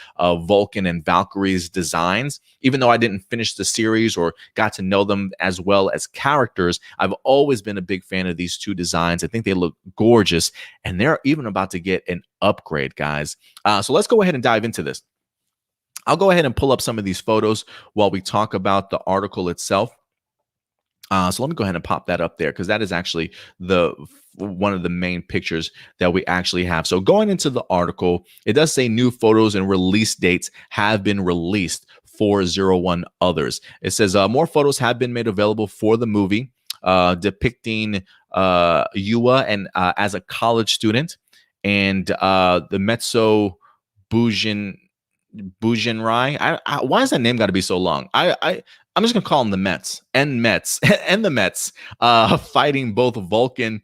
Vulcan and Valkyrie's designs. Even though I didn't finish the series or got to know them as well as characters, I've always been a big fan of these two designs. I think they look gorgeous, and they're even about to get an upgrade, guys. So let's go ahead and dive into this. I'll go ahead and pull up some of these photos while we talk about the article itself. So let me go ahead and pop that up there, because that is actually one of the main pictures that we actually have. So going into the article, it does say new photos and release dates have been released for 01 Others. It says more photos have been made available for the movie, depicting Yua and as a college student, and the Metso Bujinrai. Why is that name got to be so long? I'm just gonna call them the Mets and the Mets fighting both Vulcan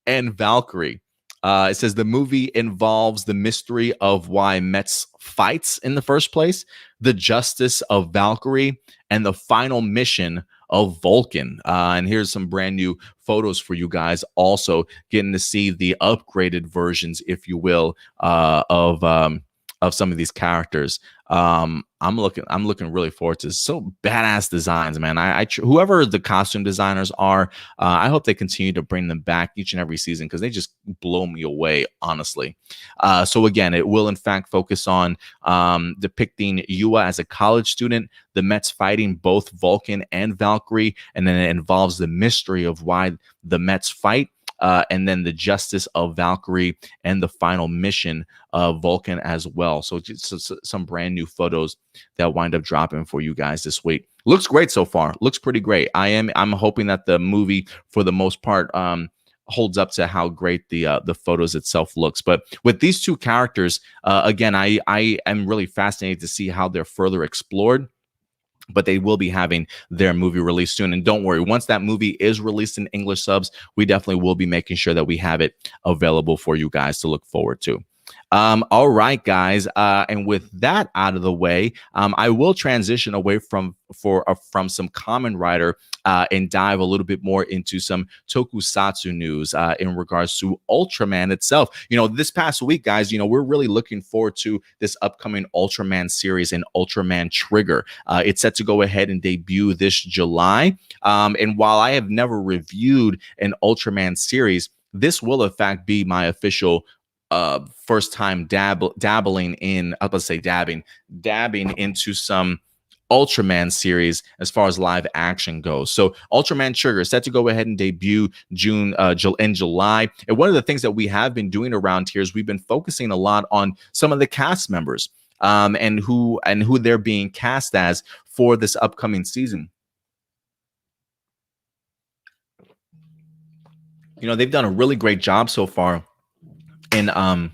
and Valkyrie. It says the movie involves the mystery of why Mets fights in the first place, the justice of Valkyrie, and the final mission of Vulcan. And here's some brand new photos for you guys. Also getting to see the upgraded versions, if you will, of some of these characters. I'm looking really forward to so badass designs, man. Whoever the costume designers are, I hope they continue to bring them back each and every season, because they just blow me away, honestly. So again, it will in fact focus on depicting Yua as a college student, the Mets fighting both Vulcan and Valkyrie, and then it involves the mystery of why the Mets fight. and then the Justice of Valkyrie, and the final mission of Vulcan as well. So just some brand new photos that wind up dropping for you guys this week. Looks great so far. Looks pretty great. I'm hoping that the movie, for the most part, holds up to how great the photos itself looks. But with these two characters, again, I am really fascinated to see how they're further explored. But they will be having their movie released soon. And don't worry, once that movie is released in English subs, we definitely will be making sure that we have it available for you guys to look forward to. All right, guys. And with that out of the way, I will transition away from some Kamen Rider and dive a little bit more into some Tokusatsu news in regards to Ultraman itself. This past week, guys, we're really looking forward to this upcoming Ultraman series and Ultraman Trigger. It's set to go ahead and debut this July. And while I have never reviewed an Ultraman series, this will in fact be my official first time dabbling into some Ultraman series as far as live action goes. So Ultraman Trigger is set to go ahead and debut in July. And one of the things that we have been doing around here is we've been focusing a lot on some of the cast members and who they're being cast as for this upcoming season. They've done a really great job so far and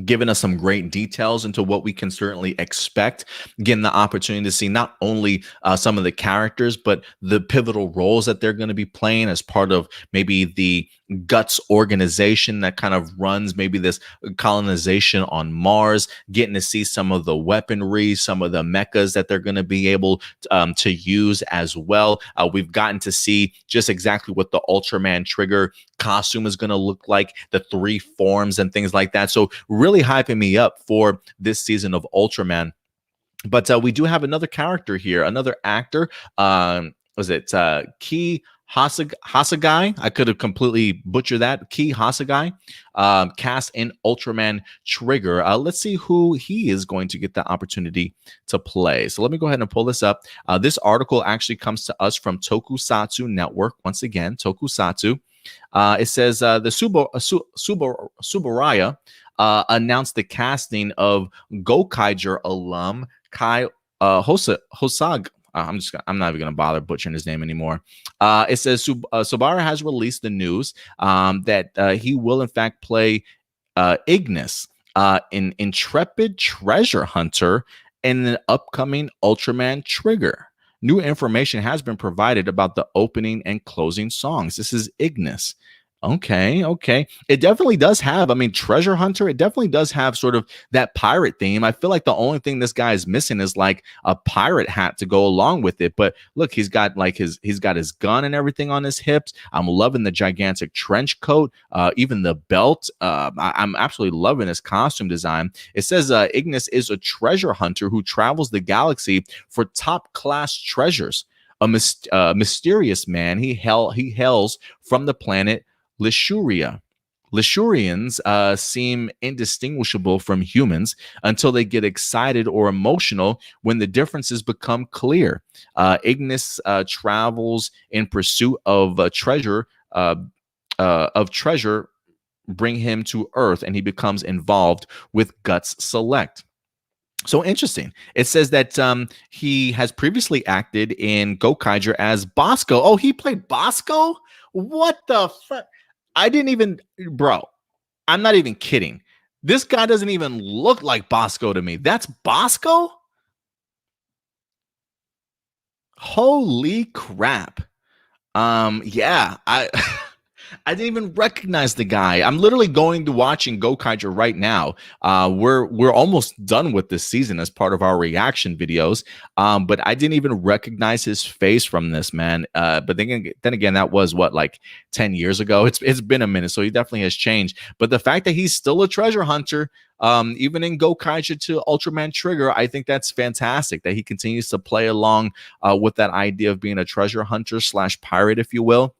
given us some great details into what we can certainly expect, getting the opportunity to see not only some of the characters, but the pivotal roles that they're going to be playing as part of maybe the Guts organization that kind of runs maybe this colonization on Mars, getting to see some of the weaponry, some of the mechas that they're going to be able to use as well. We've gotten to see just exactly what the Ultraman Trigger costume is going to look like, the 3 forms and things like that. So really hyping me up for this season of Ultraman. But we do have another character here, another actor. Was it Ki Hasagai? I could have completely butchered that. Ki Hasagai, cast in Ultraman Trigger. Let's see who he is going to get the opportunity to play. So let me go ahead and pull this up. This article actually comes to us from Tokusatsu Network. Once again, Tokusatsu. It says the Subaraya announced the casting of Zenkaiger alum Kai Hosag. I'm not even going to bother butchering his name anymore. It says Sabara has released the news that he will in fact play Ignis, an intrepid treasure hunter in the upcoming Ultraman Trigger. New information has been provided about the opening and closing songs. This is Ignis. Okay. It definitely does have, treasure hunter, it definitely does have sort of that pirate theme. I feel like the only thing this guy is missing is like a pirate hat to go along with it. But look, he's got his gun and everything on his hips. I'm loving the gigantic trench coat, even the belt. I'm absolutely loving his costume design. It says Ignis is a treasure hunter who travels the galaxy for top class treasures. A mysterious man. He hails from the planet Lishuria. Lishurians seem indistinguishable from humans until they get excited or emotional when the differences become clear. Ignis travels in pursuit of treasure, bring him to Earth, and he becomes involved with Guts Select. So interesting. It says that he has previously acted in Zenkaiger as Bosco. Oh, he played Bosco? What the fuck? I didn't even, bro, I'm not even kidding. This guy doesn't even look like Bosco to me. That's Bosco? Holy crap. Yeah, I didn't even recognize the guy. I'm literally going to watching Zenkaiger right now. We're almost done with this season as part of our reaction videos. But I didn't even recognize his face from this, man. But then again, that was what, like 10 years ago. It's been a minute, so he definitely has changed. But the fact that he's still a treasure hunter, even in Zenkaiger to Ultraman Trigger, I think that's fantastic that he continues to play along with that idea of being a treasure hunter / pirate, if you will.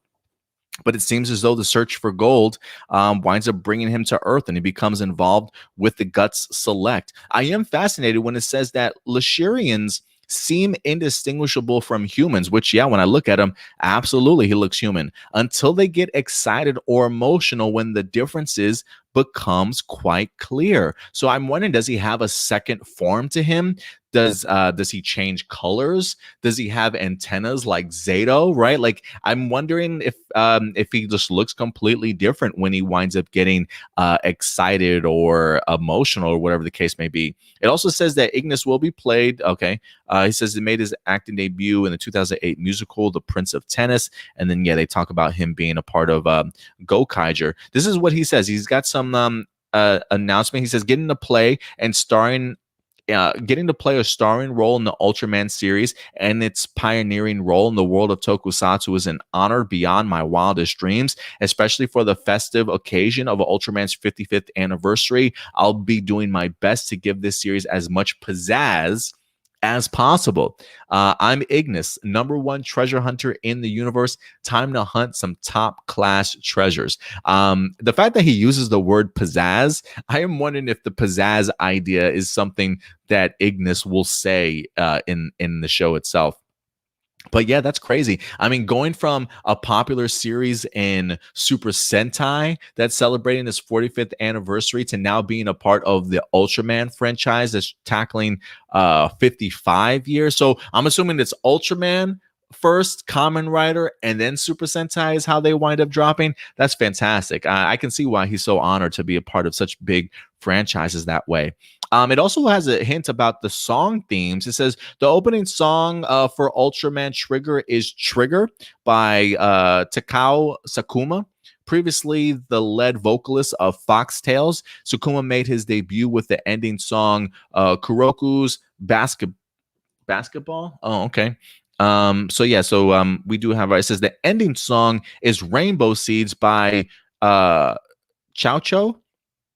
But it seems as though the search for gold winds up bringing him to Earth, and he becomes involved with the Guts Select. I am fascinated when it says that Lishurians seem indistinguishable from humans, which, yeah, when I look at him, absolutely, he looks human, until they get excited or emotional when the differences becomes quite clear. So I'm wondering, does he have a second form to him? Does he change colors? Does he have antennas like Zato? Right? Like, I'm wondering if he just looks completely different when he winds up getting excited or emotional or whatever the case may be. It also says that Ignis will be played. Okay, he says he made his acting debut in the 2008 musical The Prince of Tennis, and then yeah, they talk about him being a part of Gokaiger. This is what he says. He's got some announcement. He says getting to play a starring role in the Ultraman series and its pioneering role in the world of Tokusatsu is an honor beyond my wildest dreams, especially for the festive occasion of Ultraman's 55th anniversary. I'll be doing my best to give this series as much pizzazz as possible. I'm Ignis, #1 treasure hunter in the universe. Time to hunt some top class treasures. The fact that he uses the word pizzazz, I am wondering if the pizzazz idea is something that Ignis will say in the show itself. But yeah, that's crazy. I mean, going from a popular series in Super Sentai that's celebrating its 45th anniversary to now being a part of the Ultraman franchise that's tackling 55 years. So I'm assuming it's Ultraman first, Kamen Rider, and then Super Sentai is how they wind up dropping. That's fantastic. I can see why he's so honored to be a part of such big franchises that way. It also has a hint about the song themes. It says the opening song for Ultraman Trigger is Trigger by Takao Sakuma. Previously the lead vocalist of Foxtails, Sakuma made his debut with the ending song Kuroku's Basketball. Oh, okay. So we do have, it says the ending song is Rainbow Seeds by Chow Cho.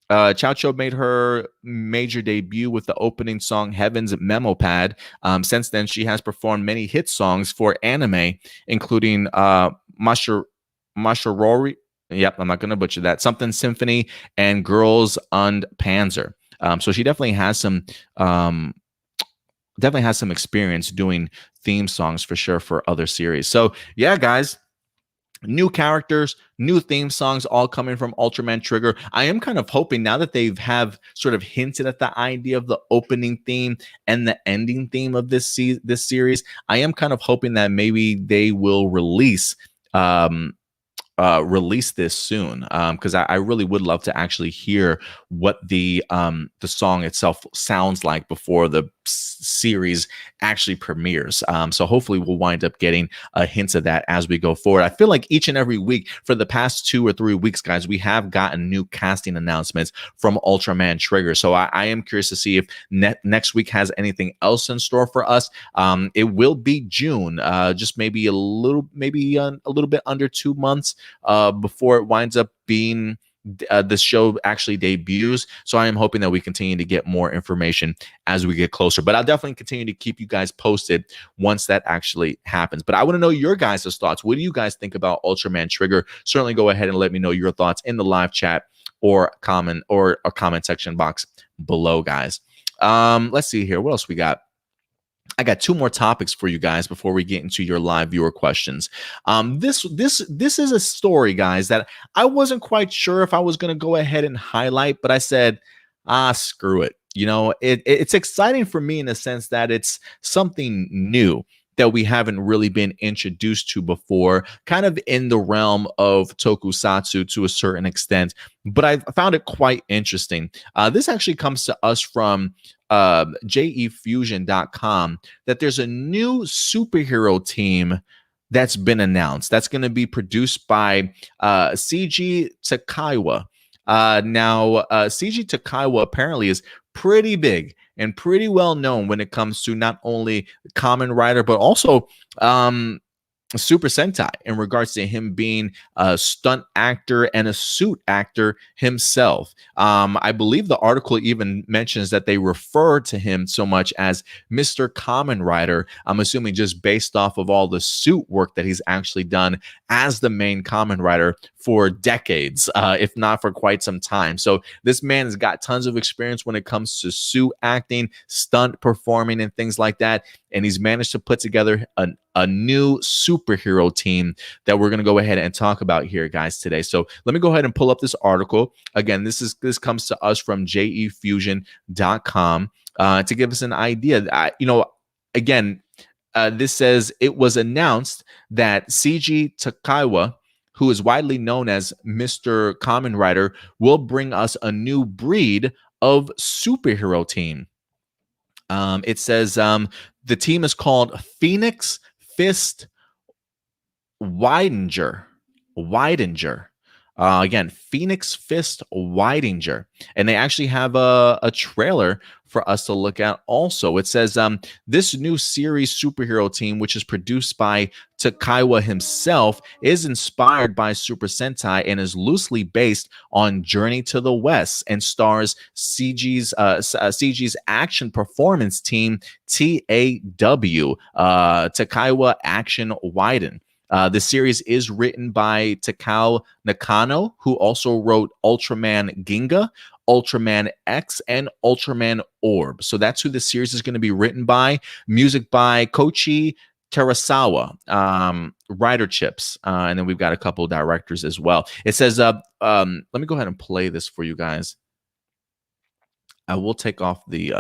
Chow Cho made her major debut with the opening song Heaven's Memo Pad. Since then, she has performed many hit songs for anime, including Mashirori. Yep, I'm not going to butcher that. Something Symphony and Girls und Panzer. So she definitely has some experience doing theme songs for sure for other series. So yeah, guys. New characters, new theme songs, all coming from Ultraman Trigger. I am kind of hoping now that they have sort of hinted at the idea of the opening theme and the ending theme of this series. I am kind of hoping that maybe they will release this soon, because I really would love to actually hear what the song itself sounds like before the series actually premieres. So hopefully we'll wind up getting a hint of that as we go forward. I feel like each and every week for the past 2 or 3 weeks, guys, we have gotten new casting announcements from Ultraman Trigger. So I am curious to see if next week has anything else in store for us. It will be June, just maybe a little bit under 2 months before it winds up being the show actually debuts. So I am hoping that we continue to get more information as we get closer. But I'll definitely continue to keep you guys posted once that actually happens. But I want to know your guys' thoughts. What do you guys think about Ultraman Trigger? Certainly go ahead and let me know your thoughts in the live chat or a comment section box below, guys. Let's see here. What else we got? I got 2 more topics for you guys before we get into your live viewer questions. This is a story, guys, that I wasn't quite sure if I was going to go ahead and highlight, but I said, screw it. You know, it's exciting for me in the sense that it's something new that we haven't really been introduced to before, kind of in the realm of Tokusatsu to a certain extent, but I found it quite interesting. This actually comes to us from jefusion.com, that there's a new superhero team that's been announced that's going to be produced by CG Takaiwa. Now, CG Takaiwa apparently is pretty big and pretty well known when it comes to not only Kamen Rider, but also Super Sentai, in regards to him being a stunt actor and a suit actor himself. I believe the article even mentions that they refer to him so much as Mr. Kamen Rider. I'm assuming just based off of all the suit work that he's actually done as the main Kamen Rider for decades, if not for quite some time. So this man has got tons of experience when it comes to suit acting, stunt performing, and things like that. And he's managed to put together a new superhero team that we're going to go ahead and talk about here, guys, today. So let me go ahead and pull up this article. Again, this comes to us from jefusion.com to give us an idea. Again, this says it was announced that CG Takaiwa, who is widely known as Mr. Kamen Rider, will bring us a new breed of superhero team. It says the team is called Phoenix Fist Widenger. Again, Phoenix Fist Widenger. And they actually have a trailer for us to look at also. It says this new series superhero team, which is produced by Takaiwa himself, is inspired by Super Sentai and is loosely based on Journey to the West and stars CG's action performance team, TAW, Takaiwa Action Widen. The series is written by Takao Nakano, who also wrote Ultraman Ginga, Ultraman X, and Ultraman Orb. So that's who the series is going to be written by. Music by Koichi Terasawa, writer chips, and then we've got a couple of directors as well. It says, let me go ahead and play this for you guys. I will take off the...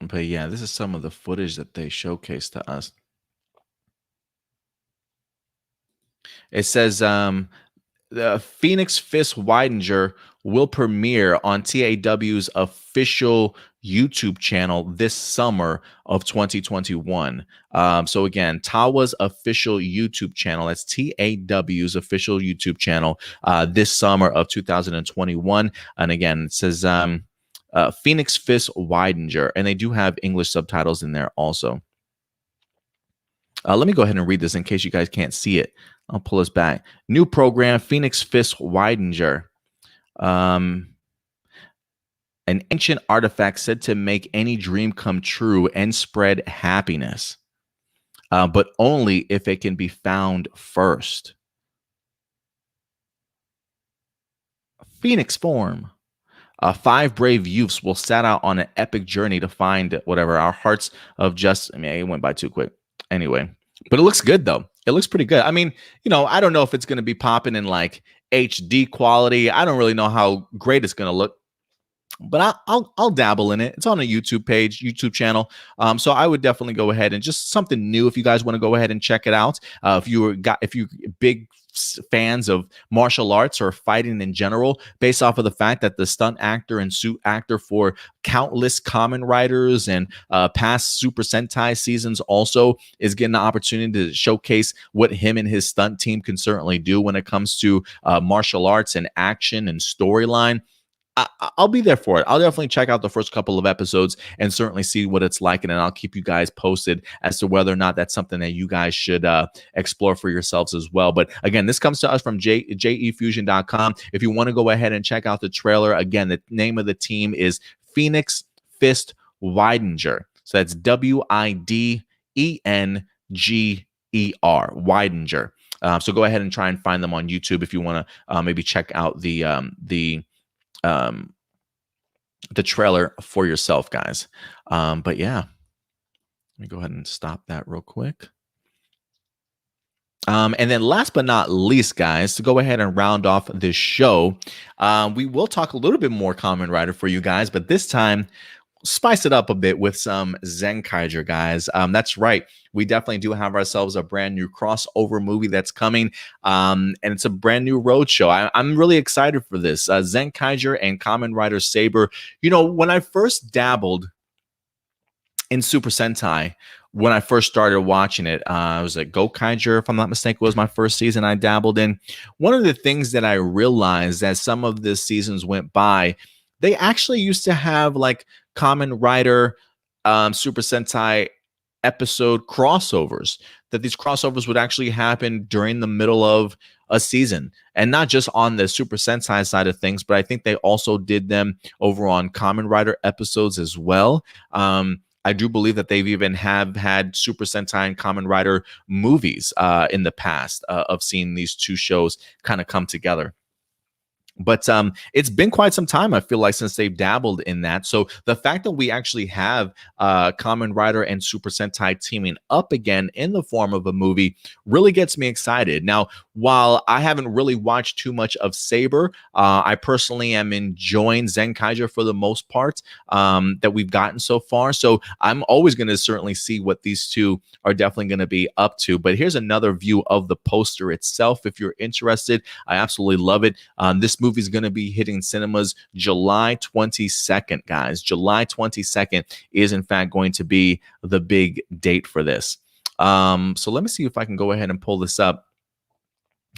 But yeah, this is some of the footage that they showcased to us. It says the Phoenix Fist Widenger will premiere on TAW's official YouTube channel this summer of 2021. So again, Tawa's official YouTube channel, that's TAW's official YouTube channel, this summer of 2021. And again, it says... Phoenix Fist Widenger, and they do have English subtitles in there also. Let me go ahead and read this in case you guys can't see it. I'll pull this back. New program, Phoenix Fist Widenger. An ancient artifact said to make any dream come true and spread happiness, but only if it can be found first. Phoenix form. 5 brave youths will set out on an epic journey to find whatever our hearts of just... I mean, it went by too quick. Anyway, but it looks good, though. It looks pretty good. I mean, I don't know if it's going to be popping in like HD quality. I don't really know how great it's going to look, but I'll dabble in it. It's on a YouTube channel. So I would definitely go ahead and just something new. If you guys want to go ahead and check it out, if you big fans of martial arts or fighting in general, based off of the fact that the stunt actor and suit actor for countless Kamen Riders and past Super Sentai seasons also is getting the opportunity to showcase what him and his stunt team can certainly do when it comes to martial arts and action and storyline. I'll be there for it. I'll definitely check out the first couple of episodes and certainly see what it's like, and then I'll keep you guys posted as to whether or not that's something that you guys should explore for yourselves as well. But again, this comes to us from jefusion.com. If you want to go ahead and check out the trailer, again, the name of the team is Phoenix Fist Widenger. So that's Widenger, Widenger. So go ahead and try and find them on YouTube if you want to maybe check out the trailer for yourself, guys. But yeah, let me go ahead and stop that real quick. And then last but not least, guys, to go ahead and round off this show, we will talk a little bit more Kamen Rider for you guys, but this time spice it up a bit with some Zenkaiger, guys. That's right. We definitely do have ourselves a brand new crossover movie that's coming, and it's a brand new roadshow. I'm really excited for this. Zenkaiger and Kamen Rider Saber. When I first dabbled in Super Sentai, when I first started watching it, I was like Gokaiger, if I'm not mistaken, was my first season I dabbled in. One of the things that I realized as some of the seasons went by, they actually used to have like Kamen Rider Super Sentai episode crossovers. that these crossovers would actually happen during the middle of a season, and not just on the Super Sentai side of things, but I think they also did them over on Kamen Rider episodes as well. I do believe that they've even have had Super Sentai and Kamen Rider movies in the past of seeing these two shows kind of come together. But it's been quite some time, I feel like, since they've dabbled in that. So the fact that we actually have Kamen Rider and Super Sentai teaming up again in the form of a movie really gets me excited. Now, while I haven't really watched too much of Saber, I personally am enjoying Zenkaiger for the most part that we've gotten so far. So I'm always going to certainly see what these two are definitely going to be up to. But here's another view of the poster itself. If you're interested, I absolutely love it. This movie is going to be hitting cinemas July 22nd, guys. July 22nd is, in fact, going to be the big date for this. So let me see if I can go ahead and pull this up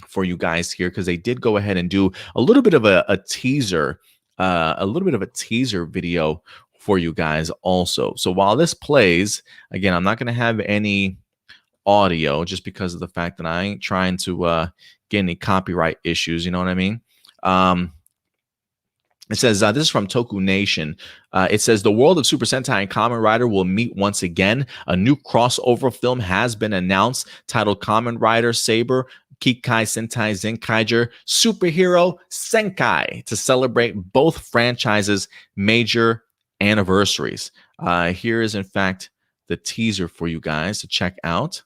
for you guys here, because they did go ahead and do a little bit of a teaser, video for you guys also. So while this plays, again, I'm not going to have any audio just because of the fact that I ain't trying to get any copyright issues. You know what I mean? It says, this is from Toku Nation. It says, the world of Super Sentai and Kamen Rider will meet once again. A new crossover film has been announced titled Kamen Rider Saber Kikai Sentai Zenkaiger Superhero Senkai to celebrate both franchises' major anniversaries. Here is, in fact, the teaser for you guys to check out.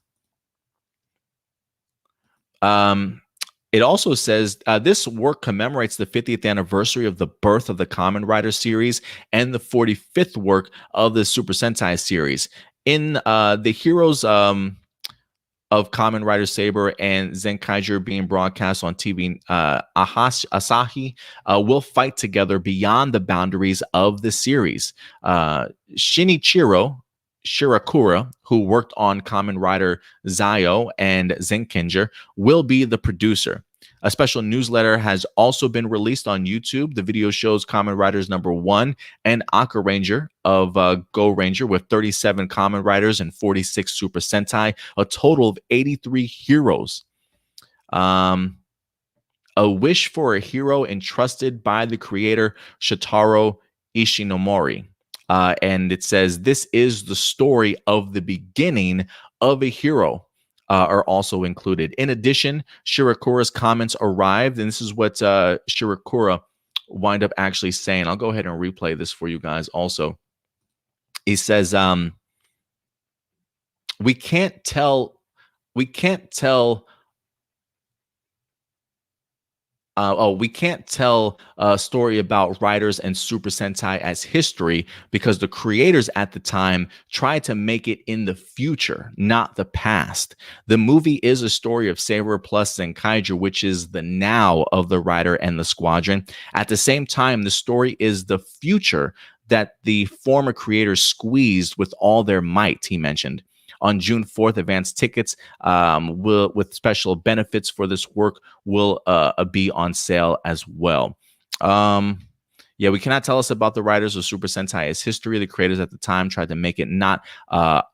It also says this work commemorates the 50th anniversary of the birth of the Kamen Rider series and the 45th work of the Super Sentai series. In the heroes of Kamen Rider Saber and Zenkaiger being broadcast on TV, Asahi will fight together beyond the boundaries of the series. Shinichiro Shirakura, who worked on Kamen Rider Zayo and Zenkaiger, will be the producer. A special newsletter has also been released on YouTube. The video shows Kamen Riders #1 and Aka Ranger of Go Ranger with 37 Kamen Riders and 46 Super Sentai, a total of 83 heroes. A wish for a hero entrusted by the creator Shotaro Ishinomori. And it says, this is the story of the beginning of a hero, are also included. In addition, Shirakura's comments arrived, and this is what Shirakura wind up actually saying. I'll go ahead and replay this for you guys also. He says, we can't tell a story about Riders and Super Sentai as history because the creators at the time tried to make it in the future, not the past. The movie is a story of Saber plus Zenkaiger, which is the now of the Rider and the Squadron. At the same time, the story is the future that the former creators squeezed with all their might, he mentioned. On June 4th, advance tickets with special benefits for this work will be on sale as well. Yeah, we cannot tell us about the Riders of Super Sentai as history. The creators at the time tried to make it not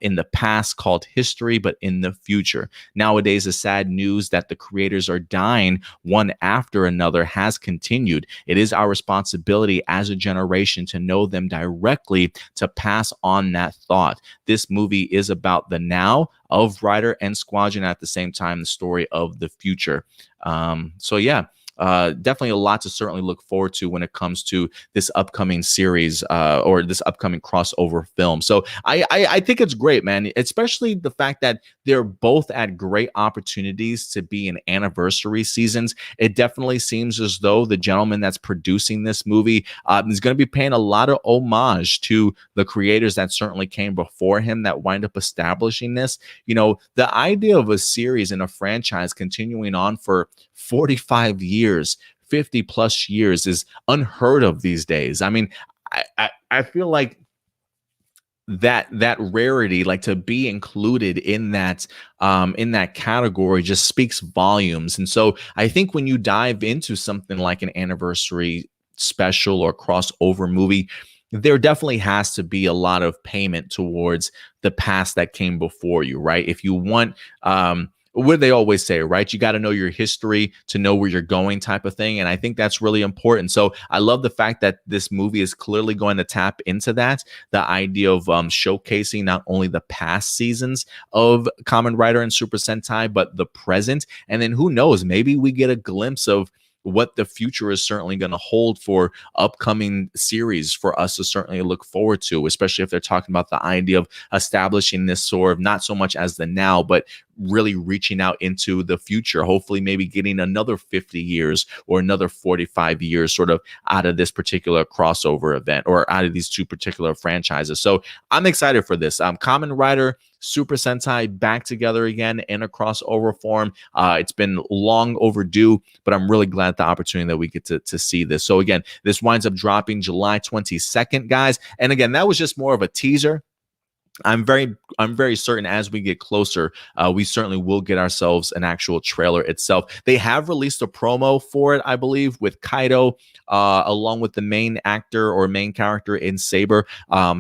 in the past called history, but in the future. Nowadays, the sad news that the creators are dying one after another has continued. It is our responsibility as a generation to know them directly to pass on that thought. This movie is about the now of Rider and Squadron, at the same time, the story of the future. So yeah. Definitely a lot to certainly look forward to when it comes to this upcoming series or this upcoming crossover film. So I think it's great, man, especially the fact that they're both at great opportunities to be in anniversary seasons. It definitely seems as though the gentleman that's producing this movie is going to be paying a lot of homage to the creators that certainly came before him that wind up establishing this. You know, the idea of a series and a franchise continuing on for 45 years, 50 plus years is unheard of these days. I mean, I feel like that rarity, like to be included in that category, just speaks volumes. And so I think when you dive into something like an anniversary special or crossover movie, there definitely has to be a lot of payment towards the past that came before you, right? If you want, what they always say, right? You got to know your history to know where you're going, type of thing. And I think that's really important. So I love the fact that this movie is clearly going to tap into that, the idea of showcasing not only the past seasons of Kamen Rider and Super Sentai, but the present. And then who knows, maybe we get a glimpse of what the future is certainly going to hold for upcoming series for us to certainly look forward to, especially if they're talking about the idea of establishing this sort of not so much as the now, but really reaching out into the future, hopefully maybe getting another 50 years or another 45 years sort of out of this particular crossover event or out of these two particular franchises. So I'm excited for this. Kamen Rider, Super Sentai back together again in a crossover form. It's been long overdue, but I'm really glad the opportunity that we get to see this. So again, this winds up dropping July 22nd, guys. And again, that was just more of a teaser. I'm very certain as we get closer, we certainly will get ourselves an actual trailer itself. They have released a promo for it, I believe, with Kaido, along with the main actor or main character in Saber,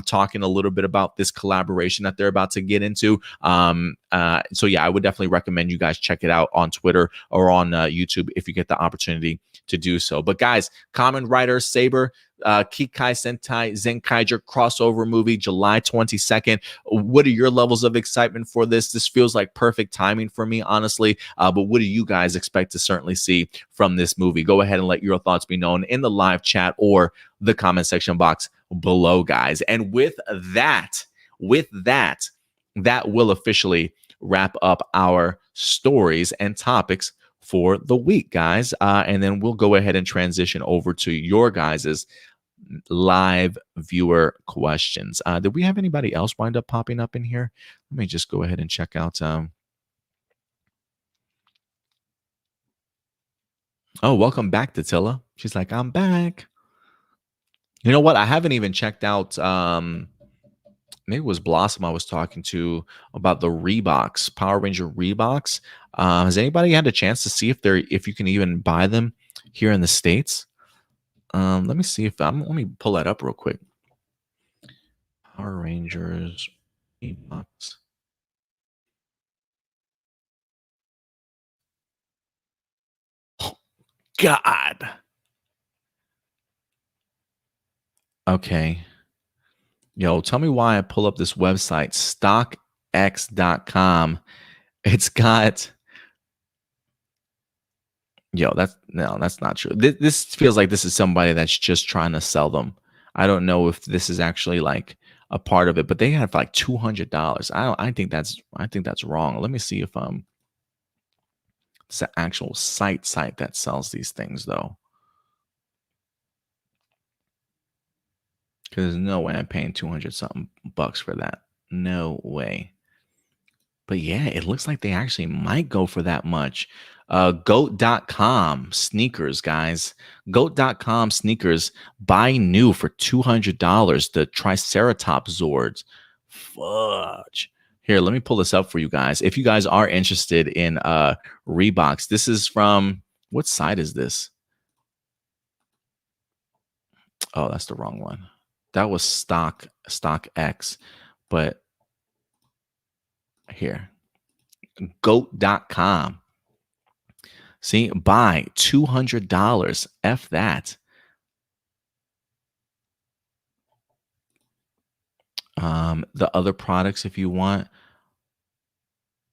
talking a little bit about this collaboration that they're about to get into. So yeah, I would definitely recommend you guys check it out on Twitter or on YouTube if you get the opportunity to do so. But guys, Kamen Rider Saber, Kikai Sentai Zenkaiger crossover movie, July 22nd. What are your levels of excitement for this? This feels like perfect timing for me, honestly. But what do you guys expect to certainly see from this movie? Go ahead and let your thoughts be known in the live chat or the comment section box below, guys. And with that, that will officially wrap up our stories and topics for the week, guys. And then we'll go ahead and transition over to your guys's live viewer questions. Did we have anybody else wind up popping up in here? Let me just go ahead and check out. Oh, welcome back, Tatilla. She's like, I'm back. You know what? I haven't even checked out. Maybe it was Blossom I was talking to about the Reeboks, Power Ranger Reeboks. Has anybody had a chance to see if you can even buy them here in the States? Let me see if let me pull that up real quick. Power Rangers Reeboks. Oh, God. Okay. Yo, tell me why I pull up this website, stockx.com. It's got, that's not true. This feels like this is somebody that's just trying to sell them. I don't know if this is actually like a part of it, but they have like $200. I think that's wrong. Let me see if it's an actual site that sells these things though. Because there's no way I'm paying 200 something bucks for that. No way. But yeah, it looks like they actually might go for that much. Goat.com sneakers, guys. Goat.com sneakers buy new for $200. The Triceratops Zords. Fudge. Here, let me pull this up for you guys. If you guys are interested in Reeboks, this is from what site is this? Oh, that's the wrong one. That was StockX, but here, goat.com. See, buy $200. F that. The other products, if you want,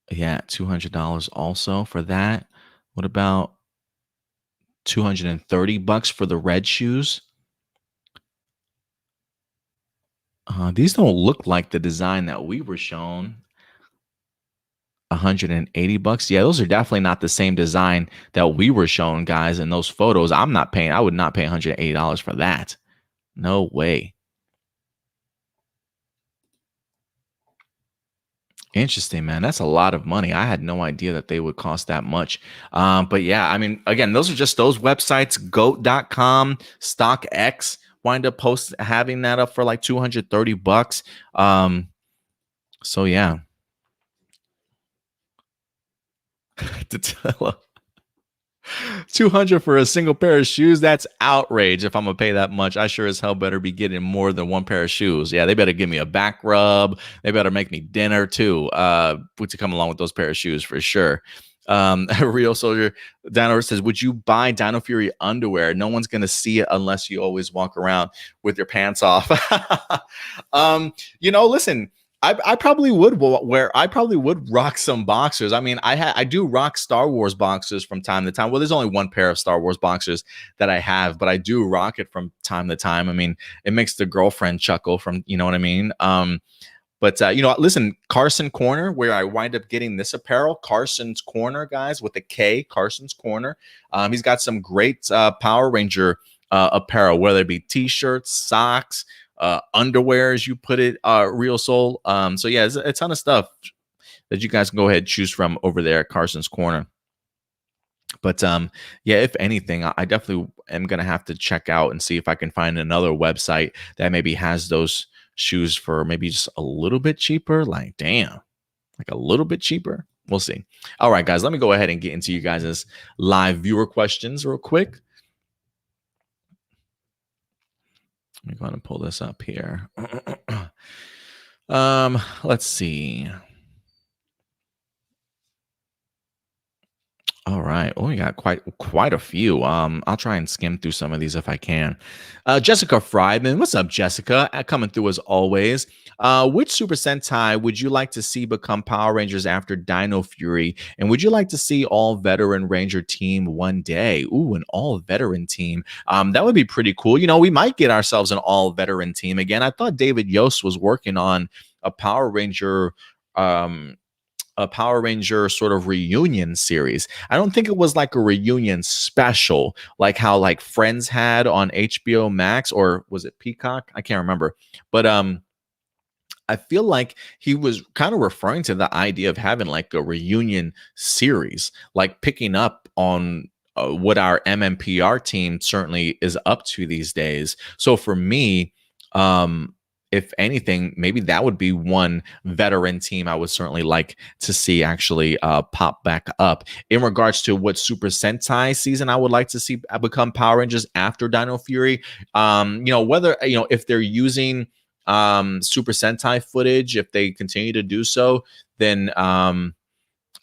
yeah, $200 also for that. What about $230 for the red shoes? These don't look like the design that we were shown. $180. Yeah, those are definitely not the same design that we were shown, guys, in those photos. I would not pay $180 for that. No way. Interesting, man. That's a lot of money. I had no idea that they would cost that much. But yeah, I mean, again, those are just those websites, goat.com, StockX wind up having that up for like $230. So yeah. $200 for a single pair of shoes? That's outrage. If I'm gonna pay that much, I sure as hell better be getting more than one pair of shoes. Yeah, they better give me a back rub. They better make me dinner too. To come along with those pair of shoes for sure. Real Soldier Dino says, would you buy Dino Fury underwear? No one's gonna see it unless you always walk around with your pants off. Listen, I probably would wear. I probably would rock some boxers. I mean, I do rock Star Wars boxers from time to time. Well, there's only one pair of Star Wars boxers that I have, but I do rock it from time to time. I mean, it makes the girlfriend chuckle from, you know what I mean? But listen, Carson Corner, where I wind up getting this apparel, Carson's Corner, guys, with a K, Carson's Corner. He's got some great Power Ranger apparel, whether it be t-shirts, socks, underwear, as you put it, Real Soul. So yeah, it's a ton of stuff that you guys can go ahead and choose from over there at Carson's Corner. But yeah, if anything, I definitely am gonna have to check out and see if I can find another website that maybe has those shoes for maybe just a little bit cheaper. Like, damn, like a little bit cheaper. We'll see. All right, guys, let me go ahead and get into you guys' live viewer questions real quick. I'm going to pull this up here. Let's see. All right. Oh, we got quite a few. I'll try and skim through some of these if I can. Jessica Friedman, what's up, Jessica? Coming through as always. Which Super Sentai would you like to see become Power Rangers after Dino Fury? And would you like to see all veteran Ranger team one day? Ooh, an all veteran team. That would be pretty cool. You know, we might get ourselves an all veteran team again. I thought David Yost was working on a Power Ranger sort of reunion series. I don't think it was like a reunion special, like how like Friends had on HBO Max, or was it Peacock? I can't remember. But I feel like he was kind of referring to the idea of having like a reunion series, like picking up on what our MMPR team certainly is up to these days. So for me, if anything, maybe that would be one veteran team I would certainly like to see actually pop back up. In regards to what Super Sentai season I would like to see become Power Rangers after Dino Fury, whether, if they're using Super Sentai footage, if they continue to do so, then I'm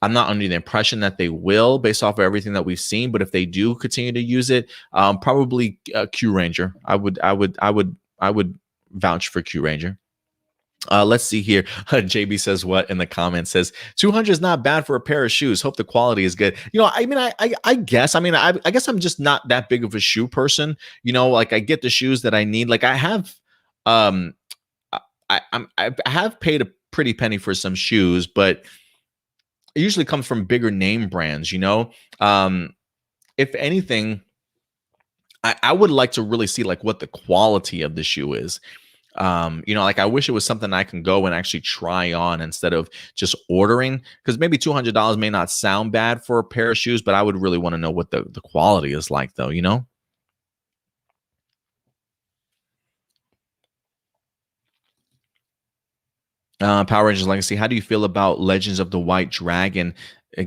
not under the impression that they will, based off of everything that we've seen. But if they do continue to use it, probably Q Ranger. I would vouch for Q Ranger. Let's see here. JB says what in the comments? Says 200 is not bad for a pair of shoes. Hope the quality is good. I guess I'm just not that big of a shoe person. Like I get the shoes that I need. Like I have, I have paid a pretty penny for some shoes, but it usually comes from bigger name brands. If anything, I would like to really see like what the quality of the shoe is. Like I wish it was something I can go and actually try on instead of just ordering, because maybe $200 may not sound bad for a pair of shoes, but I would really want to know what the quality is like though, Power Rangers Legacy, how do you feel about Legends of the White Dragon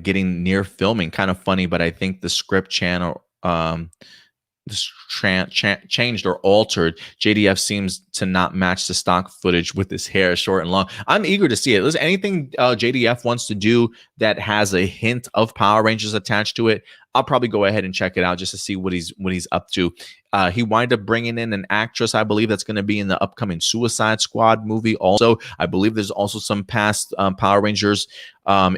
getting near filming? Kind of funny, but I think the script channel changed or altered. JDF seems to not match the stock footage with his hair short and long. I'm eager to see it. Listen, anything JDF wants to do that has a hint of Power Rangers attached to it, I'll probably go ahead and check it out just to see what he's up to. He wind up bringing in an actress, I believe, that's going to be in the upcoming Suicide Squad movie. Also, I believe there's also some past Power Rangers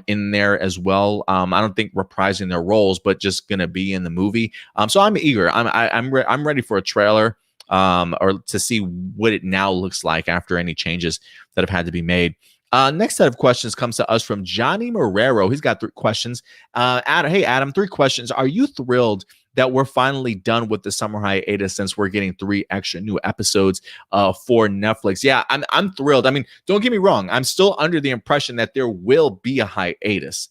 in there as well. I don't think reprising their roles, but just going to be in the movie. So I'm eager. I'm ready for a trailer or to see what it now looks like after any changes that have had to be made. Next set of questions comes to us from Johnny Marrero. He's got 3 questions. Adam, hey, Adam, 3 questions. Are you thrilled that we're finally done with the summer hiatus since we're getting 3 extra new episodes for Netflix? Yeah, I'm thrilled. I mean, don't get me wrong. I'm still under the impression that there will be a hiatus.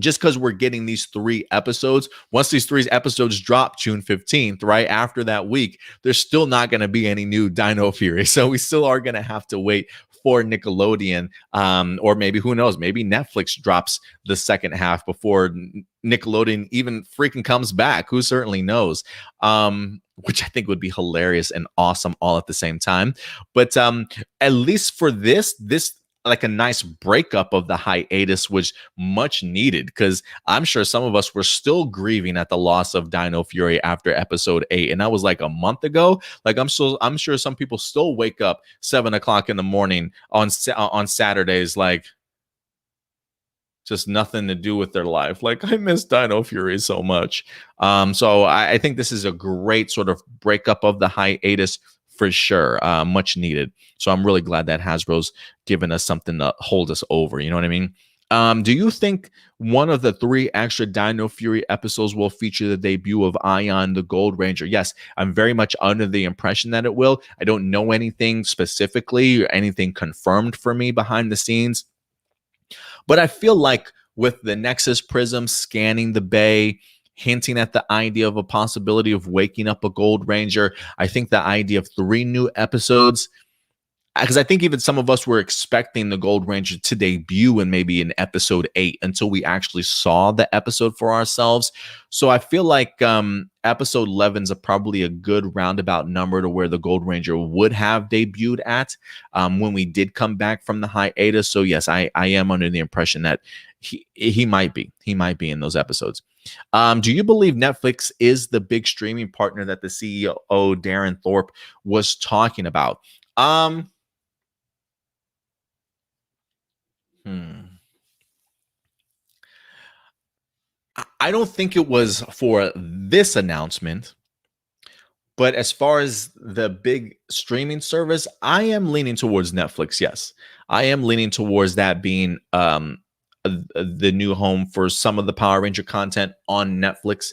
Just because we're getting these 3 episodes, once these 3 episodes drop June 15th, right after that week, there's still not going to be any new Dino Fury. So we still are going to have to wait for Nickelodeon, or maybe who knows, maybe Netflix drops the second half before Nickelodeon even freaking comes back. Who certainly knows? Which I think would be hilarious and awesome all at the same time. But at least for this like a nice breakup of the hiatus was much needed, because I'm sure some of us were still grieving at the loss of Dino Fury after episode 8, and that was like a month ago. Like I'm sure some people still wake up 7 o'clock in the morning on Saturdays, like just nothing to do with their life. Like, I miss Dino Fury so much. So I think this is a great sort of breakup of the hiatus for sure. Much needed. So I'm really glad that Hasbro's given us something to hold us over. You know what I mean? Do you think one of the 3 extra Dino Fury episodes will feature the debut of Ion the Gold Ranger? Yes, I'm very much under the impression that it will. I don't know anything specifically or anything confirmed for me behind the scenes, but I feel like with the Nexus Prism scanning the bay, hinting at the idea of a possibility of waking up a Gold Ranger, I think the idea of 3 new episodes, because I think even some of us were expecting the Gold Ranger to debut in maybe in episode 8 until we actually saw the episode for ourselves. So I feel like episode 11 is probably a good roundabout number to where the Gold Ranger would have debuted at when we did come back from the hiatus. So yes, I am under the impression that he might be in those episodes. Do you believe Netflix is the big streaming partner that the CEO Darren Thorpe was talking about? I don't think it was for this announcement, but as far as the big streaming service, I am leaning towards Netflix. Yes, I am leaning towards that being the new home for some of the Power Ranger content on Netflix.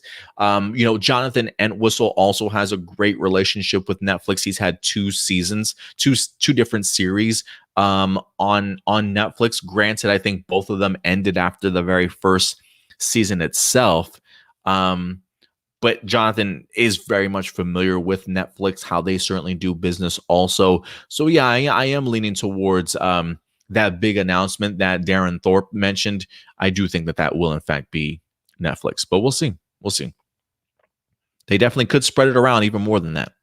Jonathan Entwistle also has a great relationship with Netflix. He's had 2 seasons, two different series on Netflix. Granted, I think both of them ended after the very first season itself. But Jonathan is very much familiar with Netflix, how they certainly do business also. So yeah, I am leaning towards that big announcement that Darren Thorpe mentioned. I do think that will in fact be Netflix, but we'll see. We'll see. They definitely could spread it around even more than that.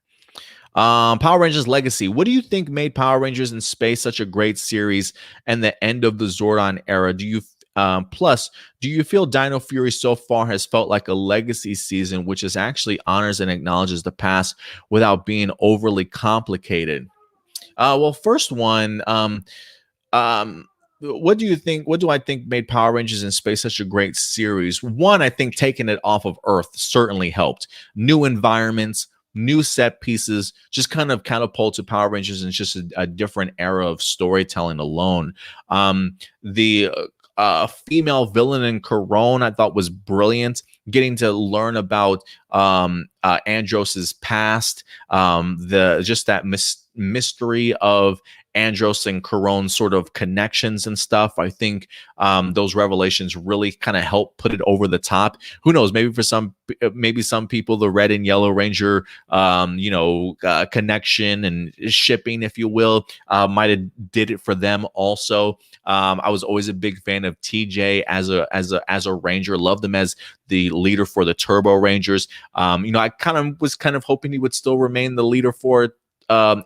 Power Rangers Legacy. What do you think made Power Rangers in Space such a great series and the end of the Zordon era? Do you feel Dino Fury so far has felt like a legacy season, which is actually honors and acknowledges the past without being overly complicated? Well, first one, what do you think? What do I think made Power Rangers in Space such a great series? One, I think taking it off of Earth certainly helped. New environments, new set pieces, just kind of catapulted Power Rangers in just a different era of storytelling alone. The female villain in Corone, I thought was brilliant. Getting to learn about Andros's past, that mystery of Andros and Corone's sort of connections and stuff. I think those revelations really kind of help put it over the top. Who knows? Maybe some people, the Red and Yellow Ranger, connection and shipping, if you will, might have did it for them also. I was always a big fan of TJ as a Ranger. Loved him as the leader for the Turbo Rangers. I was hoping he would still remain the leader for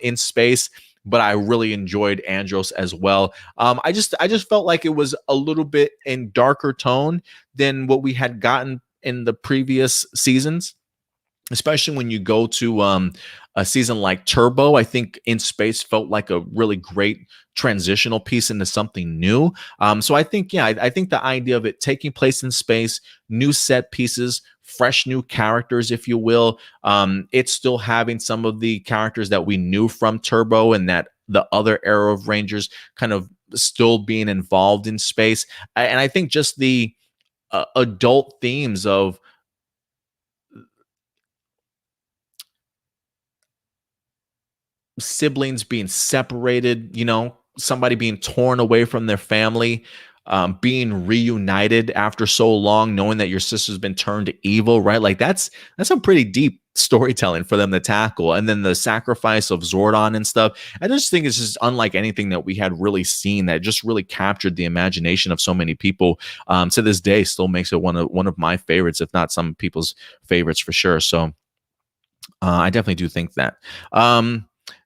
in Space, but I really enjoyed Andros as well. I just felt like it was a little bit in darker tone than what we had gotten in the previous seasons, especially when you go to a season like Turbo. I think In Space felt like a really great transitional piece into something new. So I think, I think the idea of it taking place in space, new set pieces, fresh new characters, if you will, it's still having some of the characters that we knew from Turbo and that the other era of Rangers kind of still being involved in space. And I think just the adult themes of siblings being separated, somebody being torn away from their family, being reunited after so long, knowing that your sister's been turned evil, right? Like that's a pretty deep storytelling for them to tackle. And then the sacrifice of Zordon and stuff. I just think it's just unlike anything that we had really seen, that just really captured the imagination of so many people. To this day, still makes it one of my favorites, if not some people's favorites for sure. So I definitely do think that.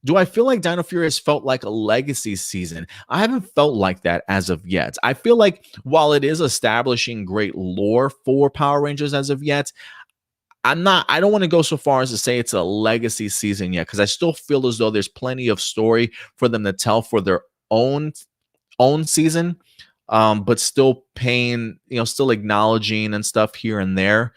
Do I feel like Dino Fury has felt like a legacy season? I haven't felt like that as of yet. I feel like while it is establishing great lore for Power Rangers as of yet, I don't want to go so far as to say it's a legacy season yet, because I still feel as though there's plenty of story for them to tell for their own season, but still paying, still acknowledging and stuff here and there.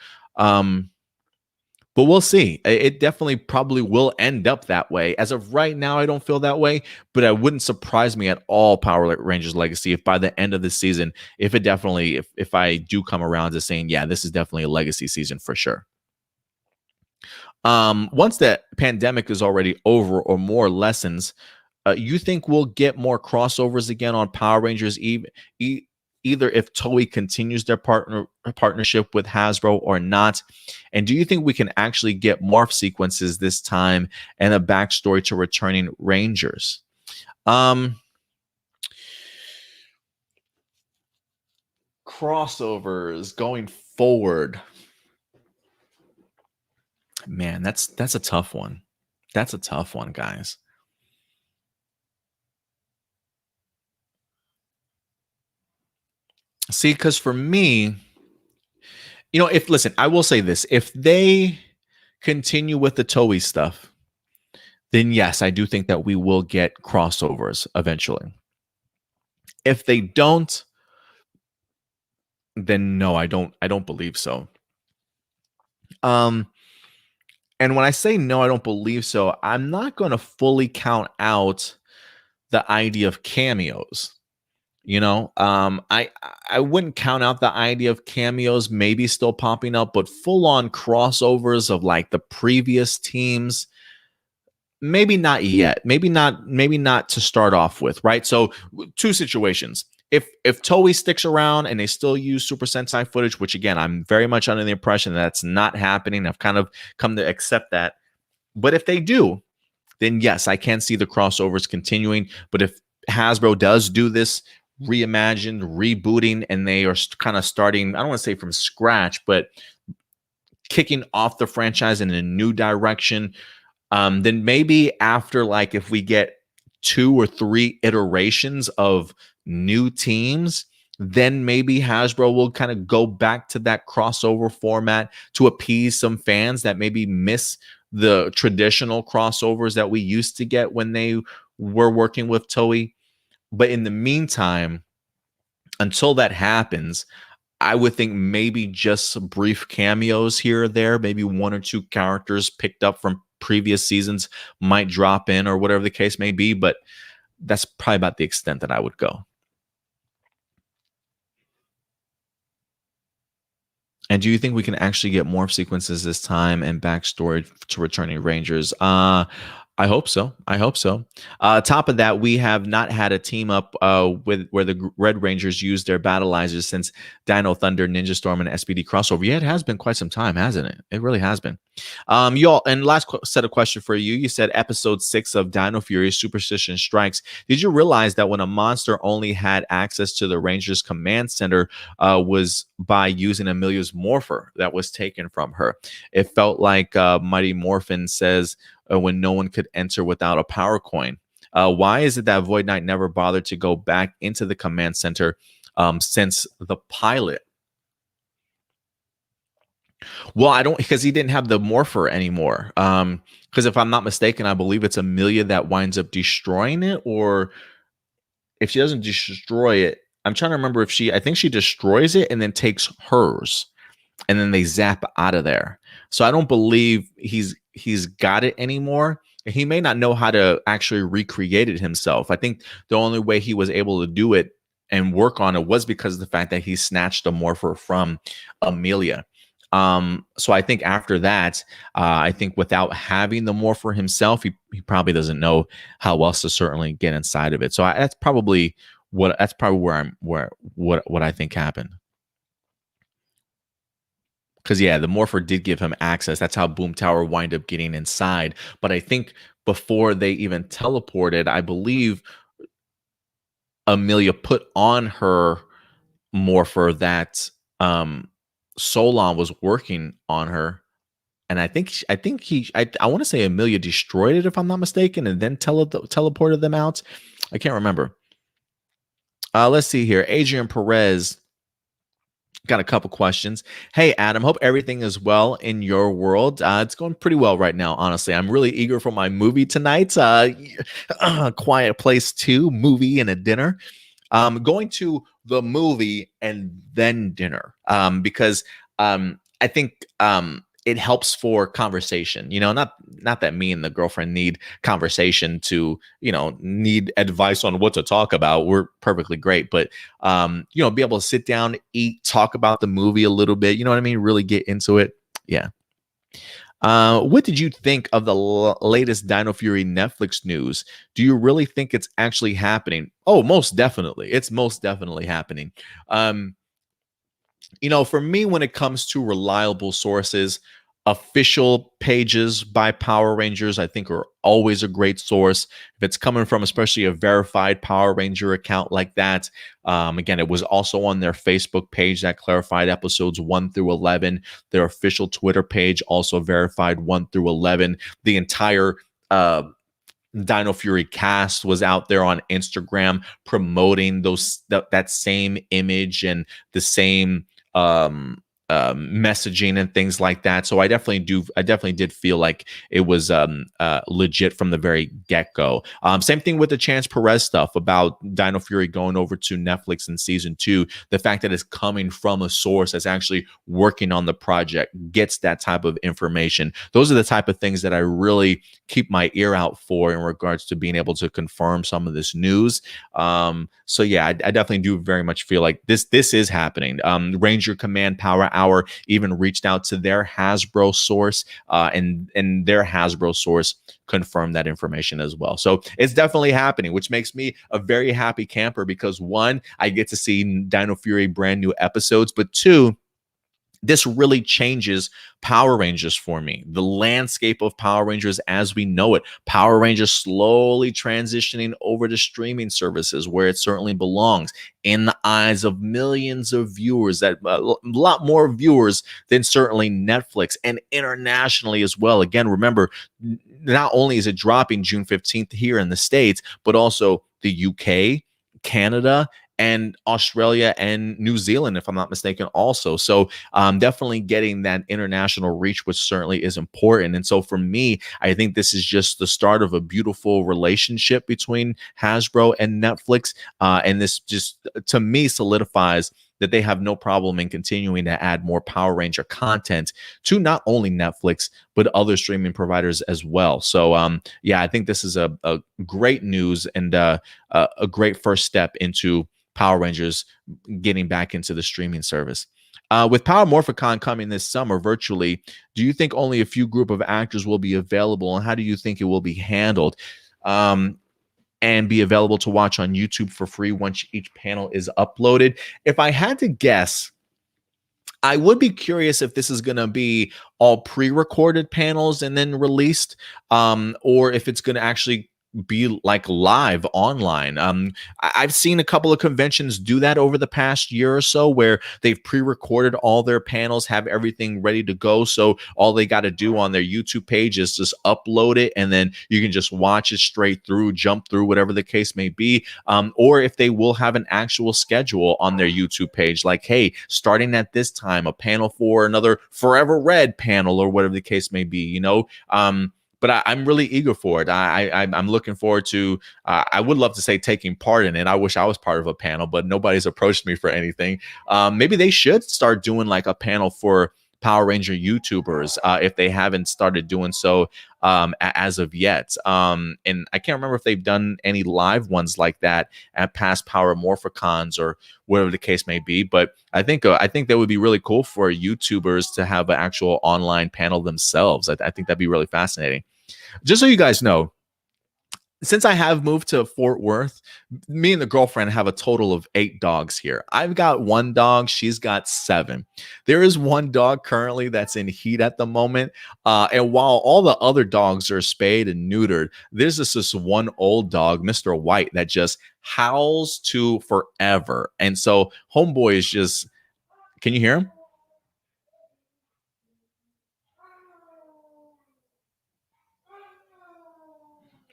But we'll see. It definitely probably will end up that way. As of right now, I don't feel that way, but it wouldn't surprise me at all, Power Rangers Legacy, if by the end of the season, if I do come around to saying, yeah, this is definitely a legacy season for sure. Once the pandemic is already over or more lessons, you think we'll get more crossovers again on Power Rangers, either if Toei continues their partnership with Hasbro or not? And do you think we can actually get morph sequences this time and a backstory to returning Rangers? Crossovers going forward. Man, that's a tough one. That's a tough one, guys. See, because for me, listen, I will say this. If they continue with the Toei stuff, then yes, I do think that we will get crossovers eventually. If they don't, then no, I don't believe so. And when I say no, I don't believe so, I'm not going to fully count out the idea of cameos. I wouldn't count out the idea of cameos maybe still popping up, but full on crossovers of like the previous teams, maybe not yet. Maybe not to start off with, right? So two situations. If Toei sticks around and they still use Super Sentai footage, which again, I'm very much under the impression that's not happening. I've kind of come to accept that. But if they do, then yes, I can see the crossovers continuing. But if Hasbro does do this reimagined, rebooting, and they are kind of starting, I don't want to say from scratch, but kicking off the franchise in a new direction, then maybe after, like, if we get 2 or 3 iterations of new teams, then maybe Hasbro will kind of go back to that crossover format to appease some fans that maybe miss the traditional crossovers that we used to get when they were working with Toei. But in the meantime, until that happens, I would think maybe just some brief cameos here or there, maybe 1 or 2 characters picked up from previous seasons might drop in or whatever the case may be, but that's probably about the extent that I would go. And do you think we can actually get morph sequences this time and backstory to returning Rangers? I hope so. Top of that, we have not had a team up with where the Red Rangers used their battleizers since Dino Thunder, Ninja Storm, and SPD crossover. Yeah, it has been quite some time, hasn't it? It really has been. Y'all, and last set of question for you. You said episode 6 of Dino Fury, Superstition Strikes. Did you realize that when a monster only had access to the Rangers command center was by using Amelia's morpher that was taken from her? It felt like Mighty Morphin says, when no one could enter without a power coin. Why is it that Void Knight never bothered to go back into the command center since the pilot? Well, I don't, because he didn't have the morpher anymore. Because if I'm not mistaken, I believe it's Amelia that winds up destroying it, or if she doesn't destroy it, I'm trying to remember if I think she destroys it and then takes hers, and then they zap out of there. So I don't believe he's got it anymore. He may not know how to actually recreate it himself. I think the only way he was able to do it and work on it was because of the fact that he snatched a morpher from Amelia. So I think after that, I think without having the morpher himself, he probably doesn't know how else to certainly get inside of it. So that's probably that's probably what I think happened. Because yeah, the Morpher did give him access. That's how Boom Tower wind up getting inside. But I think before they even teleported, I believe Amelia put on her Morpher that Solon was working on her. And I want to say Amelia destroyed it, if I'm not mistaken, and then teleported them out. I can't remember. Let's see here. Adrian Perez got a couple questions. Hey, Adam, hope everything is well in your world. It's going pretty well right now, honestly. I'm really eager for my movie tonight. Quiet Place 2 movie and a dinner. Going to the movie and then dinner because I think it helps for conversation. Not that me and the girlfriend need conversation to, need advice on what to talk about. We're perfectly great, but be able to sit down, eat, talk about the movie a little bit. You know what I mean? Really get into it. Yeah. What did you think of the latest Dino Fury Netflix news? Do you really think it's actually happening? Oh, most definitely. It's most definitely happening. For me, when it comes to reliable sources, official pages by Power Rangers, I think, are always a great source. If it's coming from especially a verified Power Ranger account like that, again, it was also on their Facebook page that clarified episodes 1 through 11. Their official Twitter page also verified 1 through 11. The entire Dino Fury cast was out there on Instagram promoting that same image and the same messaging and things like that. So I definitely did feel like it was legit from the very get-go. Same thing with the Chance Perez stuff about Dino Fury going over to Netflix in season 2. The fact that it's coming from a source that's actually working on the project gets that type of information. Those are the type of things that I really keep my ear out for in regards to being able to confirm some of this news. So yeah, I definitely do very much feel like this is happening. Ranger Command Power Hour even reached out to their Hasbro source, and their Hasbro source confirmed that information as well. So it's definitely happening, which makes me a very happy camper because one, I get to see Dino Fury brand new episodes, but two, this really changes Power Rangers for me. The landscape of Power Rangers as we know it. Power Rangers slowly transitioning over to streaming services where it certainly belongs in the eyes of millions of viewers, that a lot more viewers than certainly Netflix, and internationally as well. Again, remember, not only is it dropping June 15th here in the States, but also the UK, Canada, and Australia and New Zealand, if I'm not mistaken, also. So definitely getting that international reach, which certainly is important. And so for me, I think this is just the start of a beautiful relationship between Hasbro and Netflix. And this just, to me, solidifies that they have no problem in continuing to add more Power Ranger content to not only Netflix, but other streaming providers as well. So yeah, I think this is a great news and a great first step into Power Rangers getting back into the streaming service. With Power Morphicon coming this summer virtually, do you think only a few group of actors will be available, and how do you think it will be handled? And be available to watch on YouTube for free once each panel is uploaded? If I had to guess, I would be curious if this is going to be all pre-recorded panels and then released, or if it's going to actually be like live online. I've seen a couple of conventions do that over the past year or so, where they've pre-recorded all their panels, have everything ready to go. So all they got to do on their YouTube page is just upload it, and then you can just watch it straight through, jump through, whatever the case may be. Or if they will have an actual schedule on their YouTube page, like, hey, starting at this time, a panel for another Forever Red panel, or whatever the case may be, but I'm really eager for it. I'm looking forward to, I would love to say taking part in it. I wish I was part of a panel, but nobody's approached me for anything. Maybe they should start doing like a panel for Power Ranger YouTubers if they haven't started doing so as of yet. And I can't remember if they've done any live ones like that at past Power Morphicons or whatever the case may be. But I think that would be really cool for YouTubers to have an actual online panel themselves. I think that'd be really fascinating. Just so you guys know, since I have moved to Fort Worth, me and the girlfriend have a total of 8 dogs here. I've got one dog, she's got 7. There is one dog currently that's in heat at the moment. And while all the other dogs are spayed and neutered, there's this one old dog, Mr. White, that just howls to forever. And so Homeboy is just, can you hear him?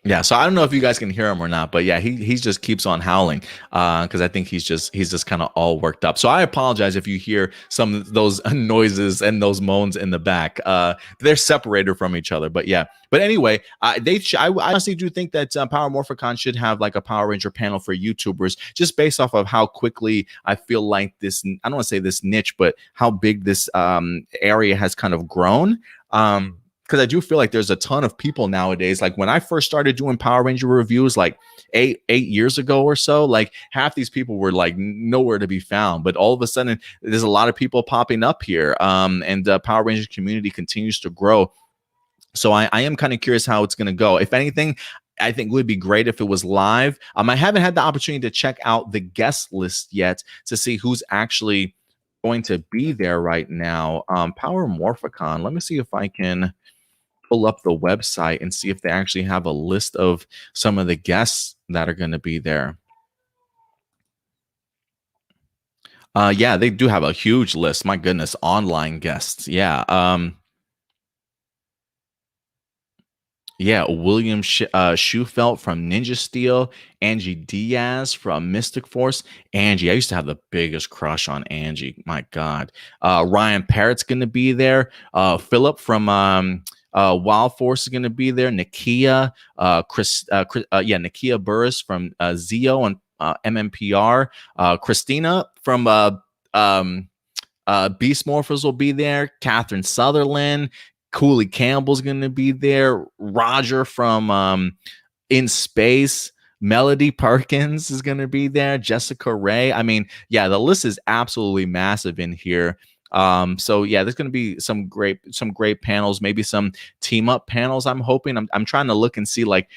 Yeah, so I don't know if you guys can hear him or not, but yeah, he just keeps on howling because I think he's just kind of all worked up. So I apologize if you hear some of those noises and those moans in the back. They're separated from each other, but yeah. But anyway, I honestly do think that Power Morphicon should have like a Power Ranger panel for YouTubers, just based off of how quickly I feel like this. I don't want to say this niche, but how big this area has kind of grown. Because I do feel like there's a ton of people nowadays. Like when I first started doing Power Ranger reviews, like eight years ago or so, like half these people were like nowhere to be found. But all of a sudden, there's a lot of people popping up here, and the Power Rangers community continues to grow. So I am kind of curious how it's going to go. If anything, I think it would be great if it was live. I haven't had the opportunity to check out the guest list yet to see who's actually going to be there right now. Power Morphicon. Let me see if I can pull up the website and see if they actually have a list of some of the guests that are going to be there. Yeah, they do have a huge list. My goodness, online guests. Yeah. Yeah, William Schufelt from Ninja Steel, Angie Diaz from Mystic Force. Angie, I used to have the biggest crush on Angie. My God. Ryan Parrott's going to be there. Philip from Wild Force is going to be there. Nakia, Nakia Burris from Zeo and MMPR. Christina from Beast Morphers will be there. Catherine Sutherland. Cooley Campbell's going to be there. Roger from In Space. Melody Perkins is going to be there. Jessica Ray. I mean, yeah, the list is absolutely massive in here. So yeah, there's going to be some great panels, maybe some team up panels. I'm hoping. I'm trying to look and see like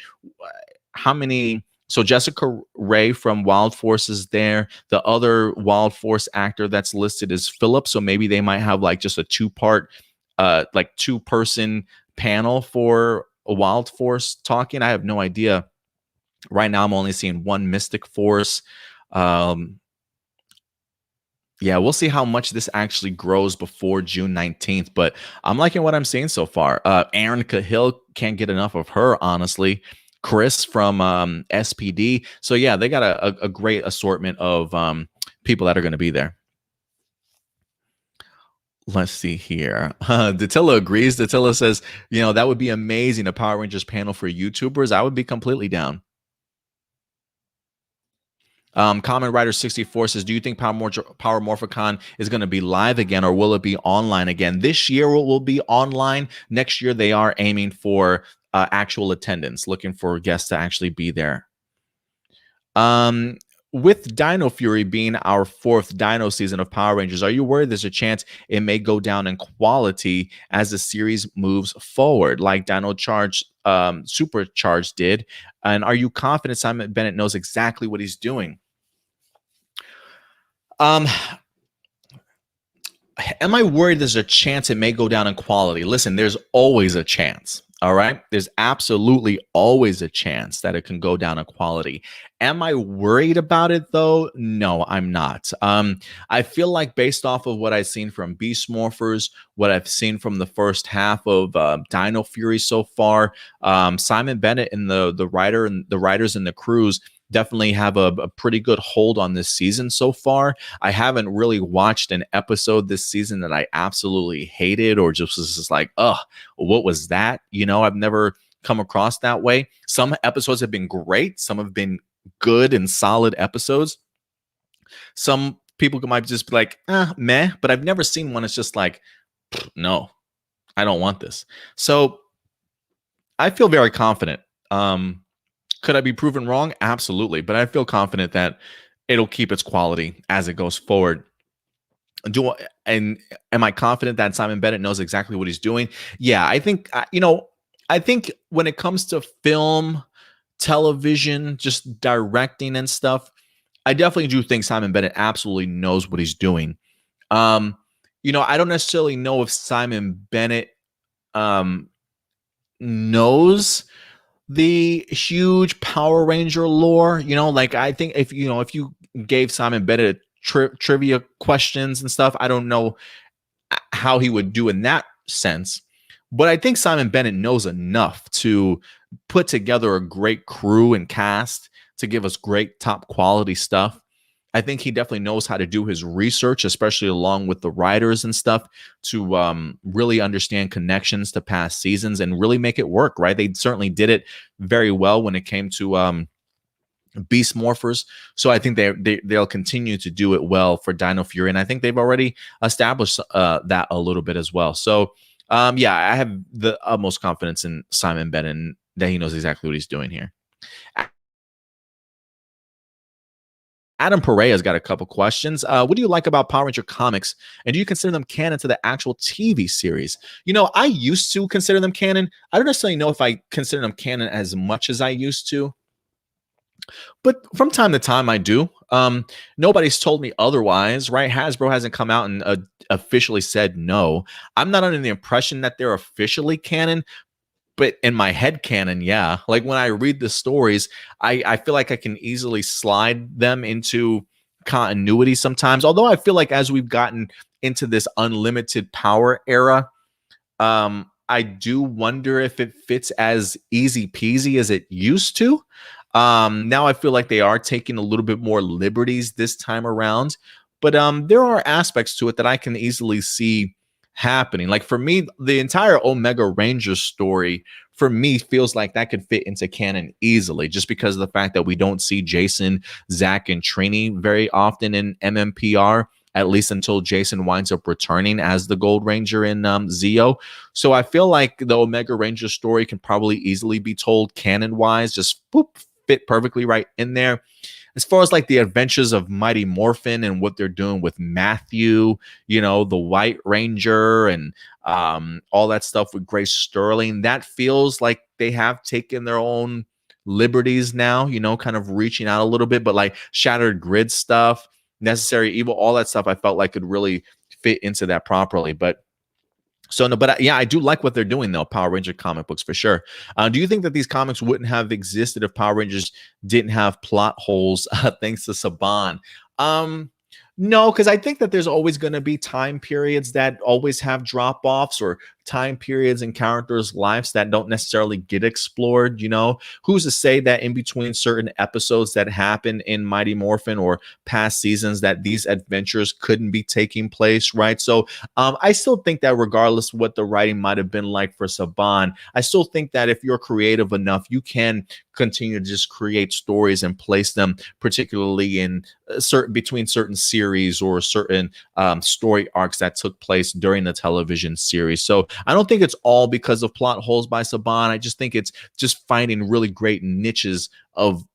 how many. So Jessica Ray from Wild Force is there. The other Wild Force actor that's listed is Philip. So maybe they might have like just a two-part like 2-person panel for a Wild Force talking. I have no idea. Right now, I'm only seeing one Mystic Force. Yeah, we'll see how much this actually grows before June 19th, but I'm liking what I'm seeing so far. Aaron Cahill, can't get enough of her, honestly. Chris from SPD. So yeah, they got a great assortment of people that are going to be there. Let's see here. Datilla agrees. Datilla says, that would be amazing. A Power Rangers panel for YouTubers. I would be completely down. Kamen Rider 64 says, do you think Power Morphicon is going to be live again, or will it be online again? This year it will be online. Next year they are aiming for actual attendance, looking for guests to actually be there. With Dino Fury being our 4th Dino season of Power Rangers, are you worried there's a chance it may go down in quality as the series moves forward, like Dino Charge Supercharged did? And are you confident Simon Bennett knows exactly what he's doing? Am I worried there's a chance it may go down in quality? Listen, there's always a chance. All right. There's absolutely always a chance that it can go down in quality. Am I worried about it, though? No, I'm not. I feel like based off of what I've seen from Beast Morphers, what I've seen from the first half of Dino Fury so far, Simon Bennett and the writers and the crews definitely have a pretty good hold on this season so far. I haven't really watched an episode this season that I absolutely hated or just was just like, what was that? I've never come across that way. Some episodes have been great. Some have been good and solid episodes. Some people might just be like, meh, but I've never seen one that's just like, no, I don't want this. So I feel very confident. Could I be proven wrong? Absolutely. But I feel confident that it'll keep its quality as it goes forward. And am I confident that Simon Bennett knows exactly what he's doing? Yeah, I think, I think when it comes to film, television, just directing and stuff, I definitely do think Simon Bennett absolutely knows what he's doing. Um, I don't necessarily know if Simon Bennett um, knows the huge Power Ranger lore. Like I think if you gave Simon Bennett trivia questions and stuff, I don't know how he would do in that sense. But I think Simon Bennett knows enough to put together a great crew and cast to give us great top quality stuff. I think he definitely knows how to do his research, especially along with the writers and stuff, to really understand connections to past seasons and really make it work, right? They certainly did it very well when it came to Beast Morphers. So I think they'll continue to do it well for Dino Fury. And I think they've already established that a little bit as well. So yeah, I have the utmost confidence in Simon Bennett and that he knows exactly what he's doing here. Adam Pereira's got a couple questions. What do you like about Power Ranger comics, and do you consider them canon to the actual TV series? I used to consider them canon. I don't necessarily know if I consider them canon as much as I used to, but from time to time I do. Nobody's told me otherwise, right? Hasbro hasn't come out and officially said no. I'm not under the impression that they're officially canon, but in my head canon, yeah. Like when I read the stories, I feel like I can easily slide them into continuity sometimes. Although I feel like as we've gotten into this unlimited power era, I do wonder if it fits as easy peasy as it used to. Now I feel like they are taking a little bit more liberties this time around, but there are aspects to it that I can easily see happening. Like for me, the entire Omega Rangers story for me feels like that could fit into canon easily, just because of the fact that we don't see Jason, Zach, and Trini very often in MMPR, at least until Jason winds up returning as the Gold Ranger in Zeo. So I feel like the Omega Ranger story can probably easily be told canon-wise, just boop, fit perfectly right in there. As far as like the adventures of Mighty Morphin and what they're doing with Matthew, the White Ranger and all that stuff with Grace Sterling, that feels like they have taken their own liberties now, kind of reaching out a little bit, but like Shattered Grid stuff, Necessary Evil, all that stuff I felt like could really fit into that properly. But yeah, I do like what they're doing though. Power Ranger comic books for sure. Do you think that these comics wouldn't have existed if Power Rangers didn't have plot holes thanks to Saban? No, because I think that there's always going to be time periods that always have drop-offs, or time periods in characters' lives that don't necessarily get explored. Who's to say that in between certain episodes that happen in Mighty Morphin or past seasons that these adventures couldn't be taking place, right? So I still think that regardless of what the writing might have been like for Saban, I still think that if you're creative enough, you can continue to just create stories and place them particularly in between certain series or certain story arcs that took place during the television series. So I don't think it's all because of plot holes by Saban. I just think it's just finding really great niches of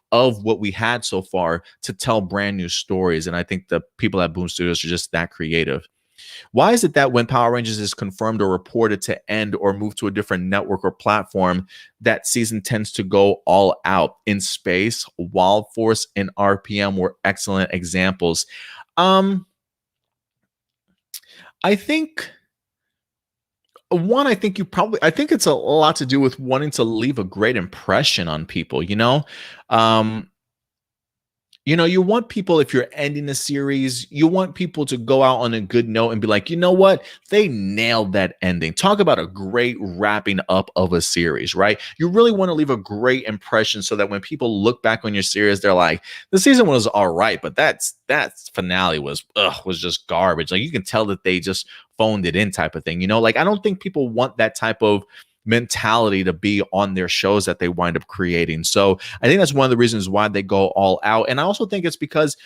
what we had so far to tell brand new stories. And I think the people at Boom Studios are just that creative. Why is it that when Power Rangers is confirmed or reported to end or move to a different network or platform, that season tends to go all out? In Space, Wild Force, and RPM were excellent examples. I think I think it's a lot to do with wanting to leave a great impression on people, you want people, if you're ending a series, you want people to go out on a good note and be like, you know what? They nailed that ending. Talk about a great wrapping up of a series, right? You really want to leave a great impression so that when people look back on your series, they're like, the season was all right, but that finale was just garbage. Like you can tell that they just phoned it in type of thing, Like I don't think people want that type of mentality to be on their shows that they wind up creating. So I think that's one of the reasons why they go all out. And I also think it's because,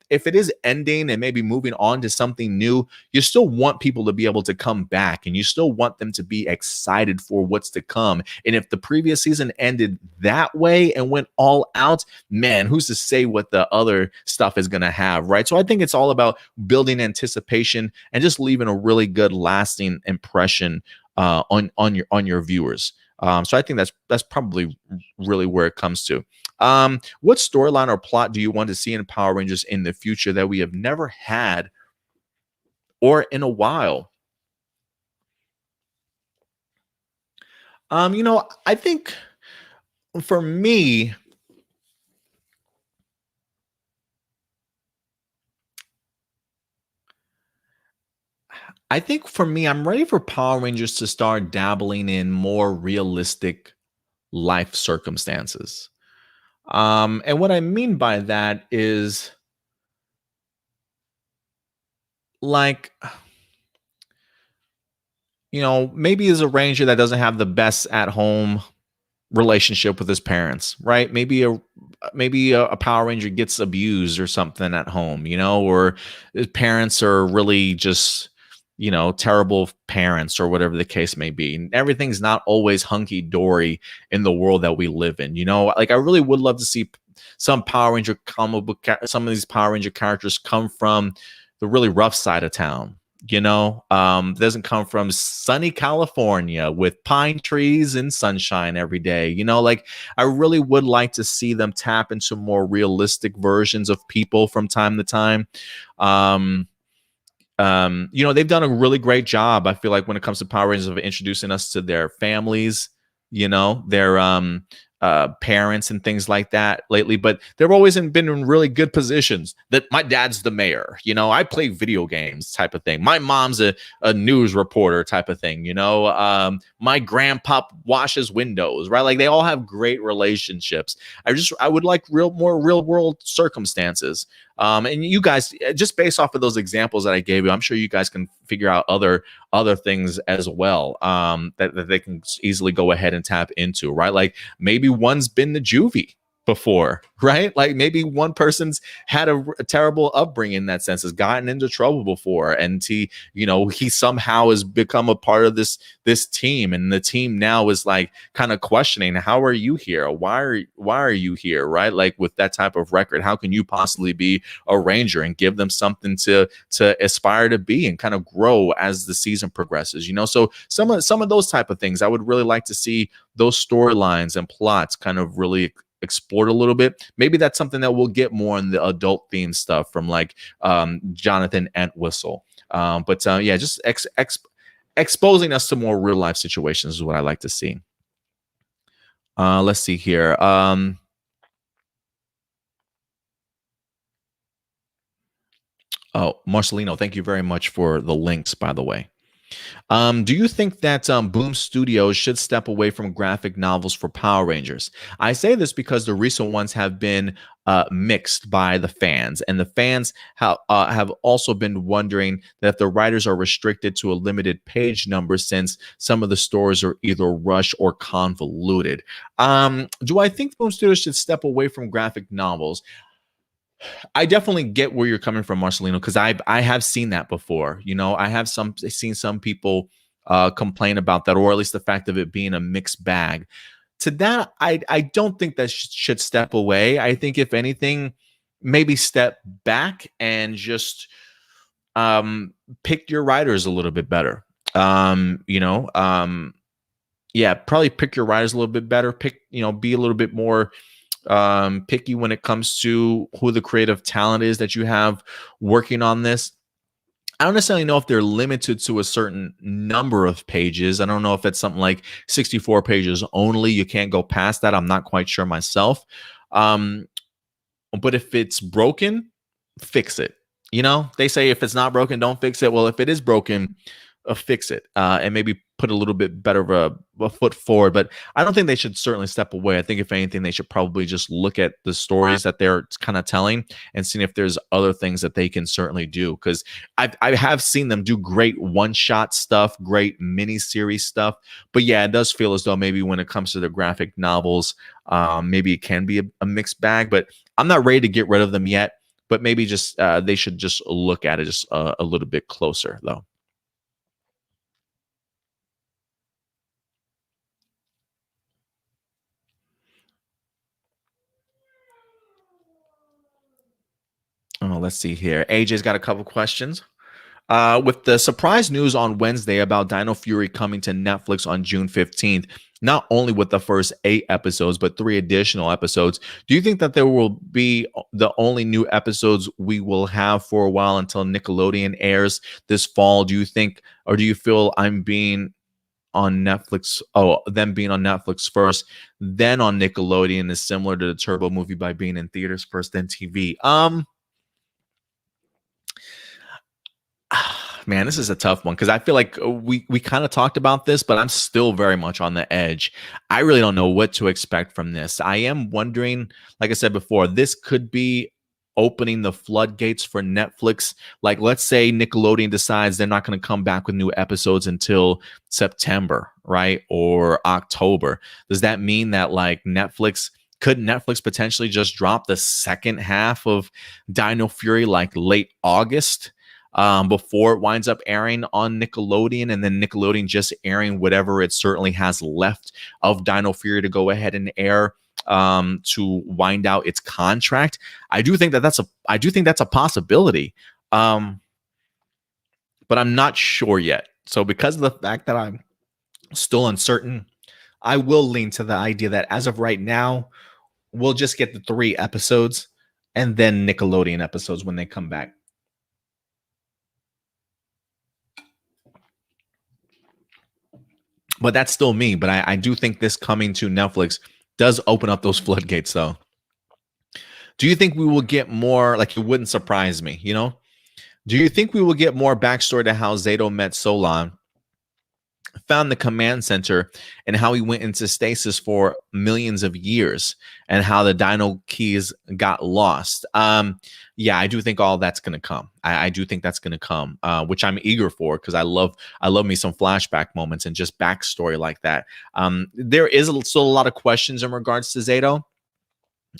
if it is ending and maybe moving on to something new, you still want people to be able to come back and you still want them to be excited for what's to come. And if the previous season ended that way and went all out, man, who's to say what the other stuff is going to have, right? So I think it's all about building anticipation and just leaving a really good lasting impression on your viewers. So I think that's probably really where it comes to. What storyline or plot do you want to see in Power Rangers in the future that we have never had or in a while? I think for me, I'm ready for Power Rangers to start dabbling in more realistic life circumstances. And what I mean by that is like, maybe as a ranger that doesn't have the best at home relationship with his parents, right? Maybe a Power Ranger gets abused or something at home, or his parents are really just, terrible parents or whatever the case may be. And everything's not always hunky dory in the world that we live in. Like I really would love to see some Power Ranger comic book, some of these Power Ranger characters come from the really rough side of town. Doesn't come from sunny California with pine trees and sunshine every day. Like I really would like to see them tap into more realistic versions of people from time to time. They've done a really great job, I feel like, when it comes to Power Rangers, of introducing us to their families, their parents and things like that lately. But they've always been in really good positions. That my dad's the mayor, I play video games type of thing. My mom's a news reporter type of thing, my grandpa washes windows, right? Like they all have great relationships. I would like more real world circumstances. And you guys, just based off of those examples that I gave you, I'm sure you guys can figure out other things as well, that they can easily go ahead and tap into, right? Like maybe one's been to juvie before, right? Like maybe one person's had a terrible upbringing in that sense, has gotten into trouble before, and he somehow has become a part of this team, and the team now is like kind of questioning, how are you here? Why are you here? Right? Like with that type of record, how can you possibly be a ranger? And give them something to aspire to be and kind of grow as the season progresses. So some of those type of things, I would really like to see those storylines and plots kind of really explored a little bit. Maybe that's something that we'll get more in the adult theme stuff from like Jonathan Entwistle. Yeah, just exposing us to more real life situations is what I like to see. Let's see here. Marcelino, thank you very much for the links, by the way. Do you think that Boom Studios should step away from graphic novels for Power Rangers? I say this because the recent ones have been mixed by the fans, and the fans have also been wondering that the writers are restricted to a limited page number, since some of the stories are either rushed or convoluted. Do I think Boom Studios should step away from graphic novels? I definitely get where you're coming from, Marcelino, because I have seen that before. I have seen some people complain about that, or at least the fact of it being a mixed bag. To that, I don't think that should step away. I think if anything, maybe step back and just pick your writers a little bit better. Yeah, probably pick your writers a little bit better. Be a little bit more picky when it comes to who the creative talent is that you have working on this. I don't necessarily know if they're limited to a certain number of pages. I don't know if it's something like 64 pages only. You can't go past that. I'm not quite sure myself. But if it's broken, fix it. They say if it's not broken, don't fix it. Well, if it is broken, fix it, and maybe put a little bit better of a foot forward. But I don't think they should certainly step away. I think if anything, they should probably just look at the stories that they're kind of telling and seeing if there's other things that they can certainly do. Because I have seen them do great one-shot stuff, great mini-series stuff. But yeah, it does feel as though maybe when it comes to the graphic novels, maybe it can be a mixed bag. But I'm not ready to get rid of them yet. But maybe just they should just look at it just a little bit closer, though. Oh, let's see here. AJ's got a couple questions. With the surprise news on Wednesday about Dino Fury coming to Netflix on June 15th, not only with the first 8 episodes, but 3 additional episodes. Do you think that there will be the only new episodes we will have for a while until Nickelodeon airs this fall? Do you think, or do you feel I'm being on Netflix? Oh, them being on Netflix first, then on Nickelodeon is similar to the Turbo movie by being in theaters first, then TV. Man, this is a tough one because I feel like we kind of talked about this, but I'm still very much on the edge. I really don't know what to expect from this. I am wondering, like I said before, this could be opening the floodgates for Netflix. Like, let's say Nickelodeon decides they're not going to come back with new episodes until September, right? Or October. Does that mean that like could Netflix potentially just drop the second half of Dino Fury like late August? Before it winds up airing on Nickelodeon, and then Nickelodeon just airing whatever it certainly has left of Dino Fury to go ahead and air to wind out its contract. I do think that's a possibility, but I'm not sure yet. So because of the fact that I'm still uncertain, I will lean to the idea that as of right now, we'll just get the 3 episodes and then Nickelodeon episodes when they come back. But that's still me. But I do think this coming to Netflix does open up those floodgates, though. Do you think we will get more? Like, it wouldn't surprise me, you know? Do you think we will get more backstory to how Zato met Solon, found the command center, and how he went into stasis for millions of years, and how the Dino keys got lost? Yeah, I do think all that's going to come. I do think that's going to come, which I'm eager for because I love me some flashback moments and just backstory like that. There is still a lot of questions in regards to Zato.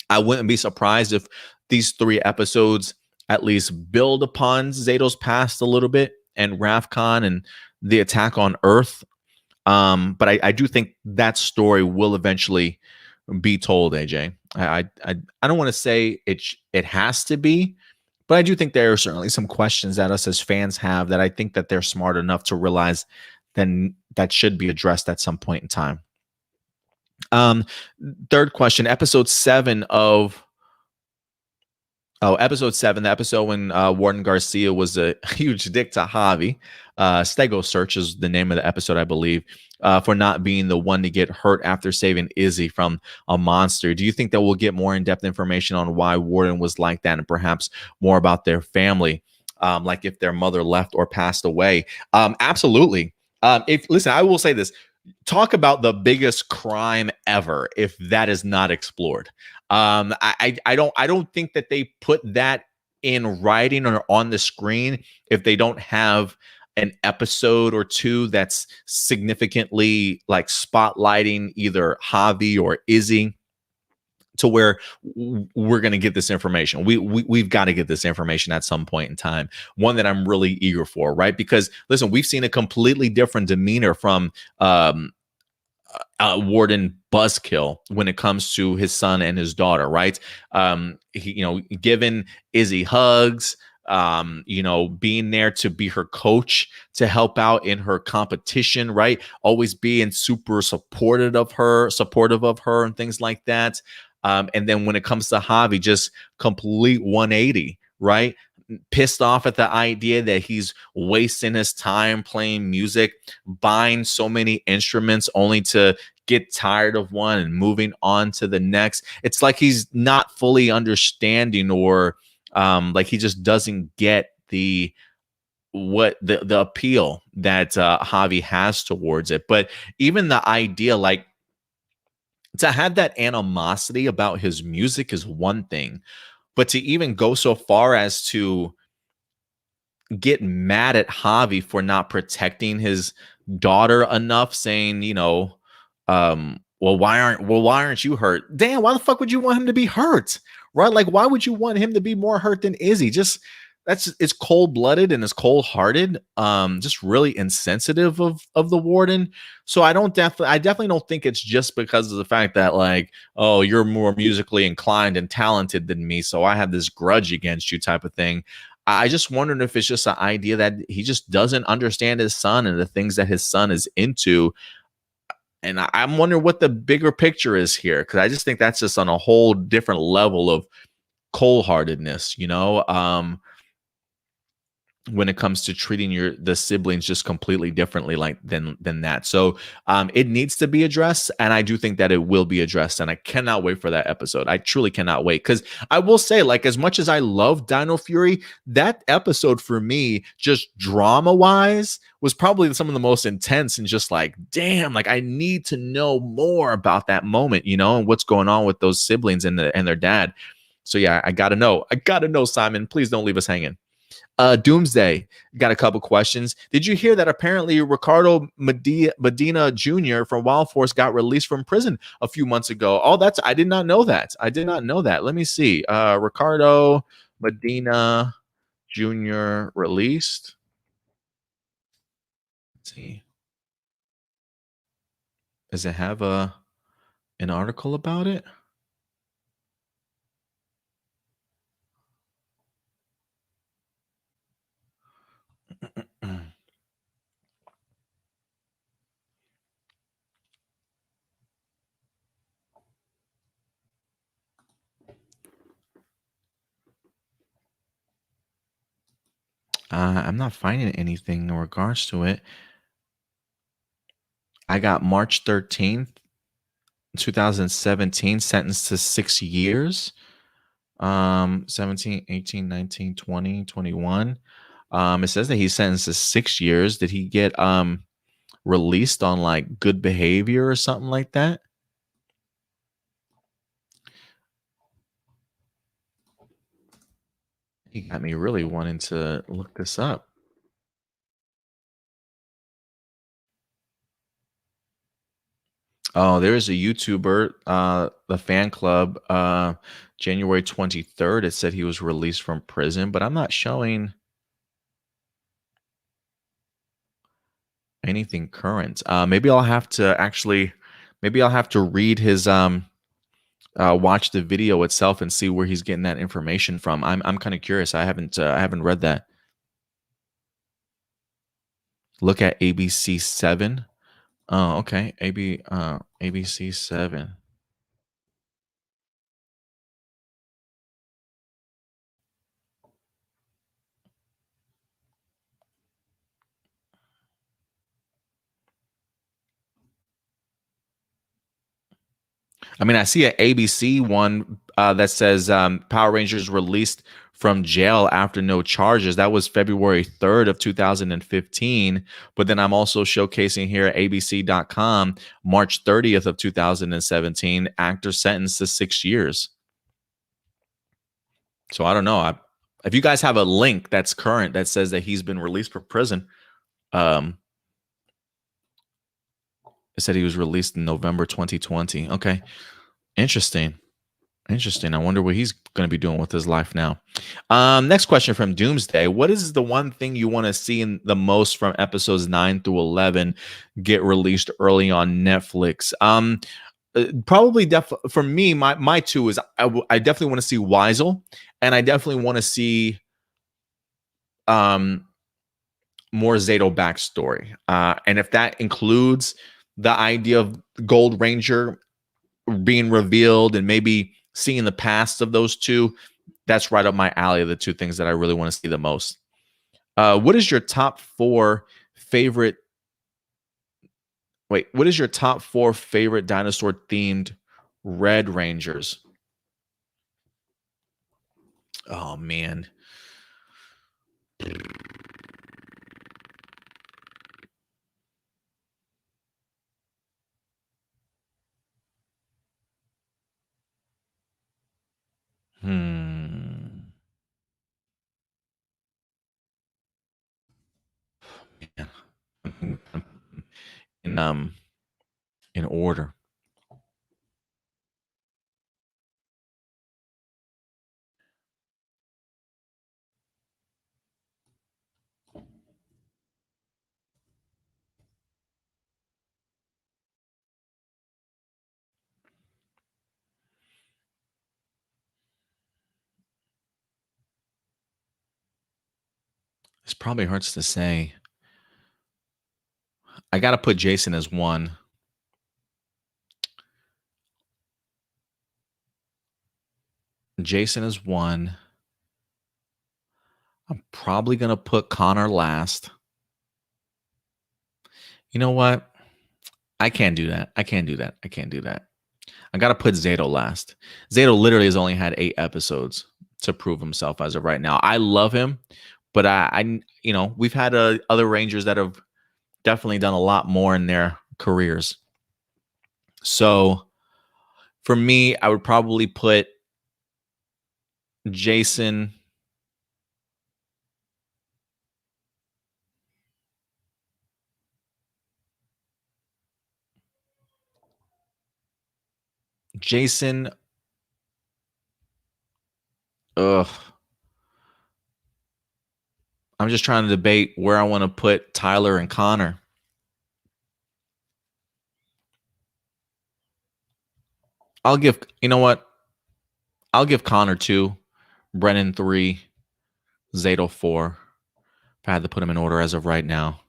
I wouldn't be surprised if these 3 episodes at least build upon Zato's past a little bit and Ravcon and the attack on Earth. But I do think that story will eventually be told, AJ. I don't want to say it has to be, but I do think there are certainly some questions that us as fans have that I think that they're smart enough to realize then that should be addressed at some point in time. Third question, episode 7, the episode when Warden Garcia was a huge dick to Javi. Stego Search is the name of the episode, I believe, for not being the one to get hurt after saving Izzy from a monster. Do you think that we'll get more in-depth information on why Warden was like that, and perhaps more about their family, like if their mother left or passed away? Absolutely. Listen, I will say this. Talk about the biggest crime ever if that is not explored. I don't think that they put that in writing or on the screen if they don't have an episode or 2 that's significantly like spotlighting either Javi or Izzy, to where we're going to get this information. We've got to get this information at some point in time. One that I'm really eager for, right? Because listen, we've seen a completely different demeanor from Warden Buzzkill when it comes to his son and his daughter, right? Giving Izzy hugs, being there to be her coach, to help out in her competition, right? Always being super supportive of her and things like that. And then when it comes to Javi, just complete 180, right? Pissed off at the idea that he's wasting his time playing music, buying so many instruments only to get tired of one and moving on to the next. It's like he's not fully understanding, or like he just doesn't get the appeal that Javi has towards it. But even the idea, like, to have that animosity about his music is one thing, but to even go so far as to get mad at Javi for not protecting his daughter enough, saying, why aren't you hurt? Damn, why the fuck would you want him to be hurt? Right? Like, why would you want him to be more hurt than Izzy? It's cold-blooded and it's cold-hearted. Just really insensitive of the Warden. So I definitely don't think it's just because of the fact that, like, oh, you're more musically inclined and talented than me, so I have this grudge against you type of thing. I just wondered if it's just an idea that he just doesn't understand his son and the things that his son is into. And I'm wondering what the bigger picture is here, because I just think that's just on a whole different level of cold-heartedness, when it comes to treating the siblings just completely differently like than that. So it needs to be addressed, and I do think that it will be addressed, and I cannot wait for that episode. I truly cannot wait, because I will say, like, as much as I love Dino Fury, that episode for me, just drama wise, was probably some of the most intense, and just like, damn, like I need to know more about that moment, and what's going on with those siblings and their dad. So yeah, I gotta know, Simon, please don't leave us hanging. Doomsday got a couple questions. Did you hear that apparently Ricardo Medina Jr. from Wild Force got released from prison a few months ago? Oh, I did not know that. I did not know that. Let me see. Ricardo Medina Jr. released. Let's see. Does it have an article about it? I'm not finding anything in regards to it. I got March 13th, 2017, sentenced to 6 years. 17, 18, 19, 20, 21. It says that he's sentenced to 6 years. Did he get released on like good behavior or something like that? He got me really wanting to look this up. Oh, there is a YouTuber, the fan club, January 23rd. It said he was released from prison, but I'm not showing anything current. Maybe I'll have to read his watch the video itself and see where he's getting that information from. I'm kind of curious. I haven't read that. Look at ABC 7. Oh, okay. ABC 7. I mean, I see an ABC one that says Power Rangers released from jail after no charges. That was February 3rd of 2015. But then I'm also showcasing here at abc.com, March 30th of 2017, actor sentenced to 6 years. So I don't know. If you guys have a link that's current that says that he's been released from prison, it said he was released in November 2020. Okay. Interesting. I wonder what he's going to be doing with his life now. Next question from Doomsday. What is the one thing you want to see in the most from episodes 9 through 11 get released early on Netflix? Probably for me, my two is I definitely want to see Weisel, and I definitely want to see more Zato backstory. And if that includes the idea of Gold Ranger being revealed and maybe seeing the past of those two, that's right up my alley of the two things that I really want to see the most. What is your top four favorite dinosaur themed Red Rangers? Oh man. Man. In order. This probably hurts to say. I got to put Jason as one. Jason is 1. I'm probably going to put Connor last. You know what? I can't do that. I can't do that. I can't do that. I got to put Zato last. Zato literally has only had 8 episodes to prove himself as of right now. I love him, but you know, we've had other Rangers that have definitely done a lot more in their careers. So for me, I would probably put Jason. Jason. Ugh. I'm just trying to debate where I want to put Tyler and Connor. I'll give, you know what? I'll give Connor 2, Brennan 3, Zato 4. If I had to put them in order as of right now.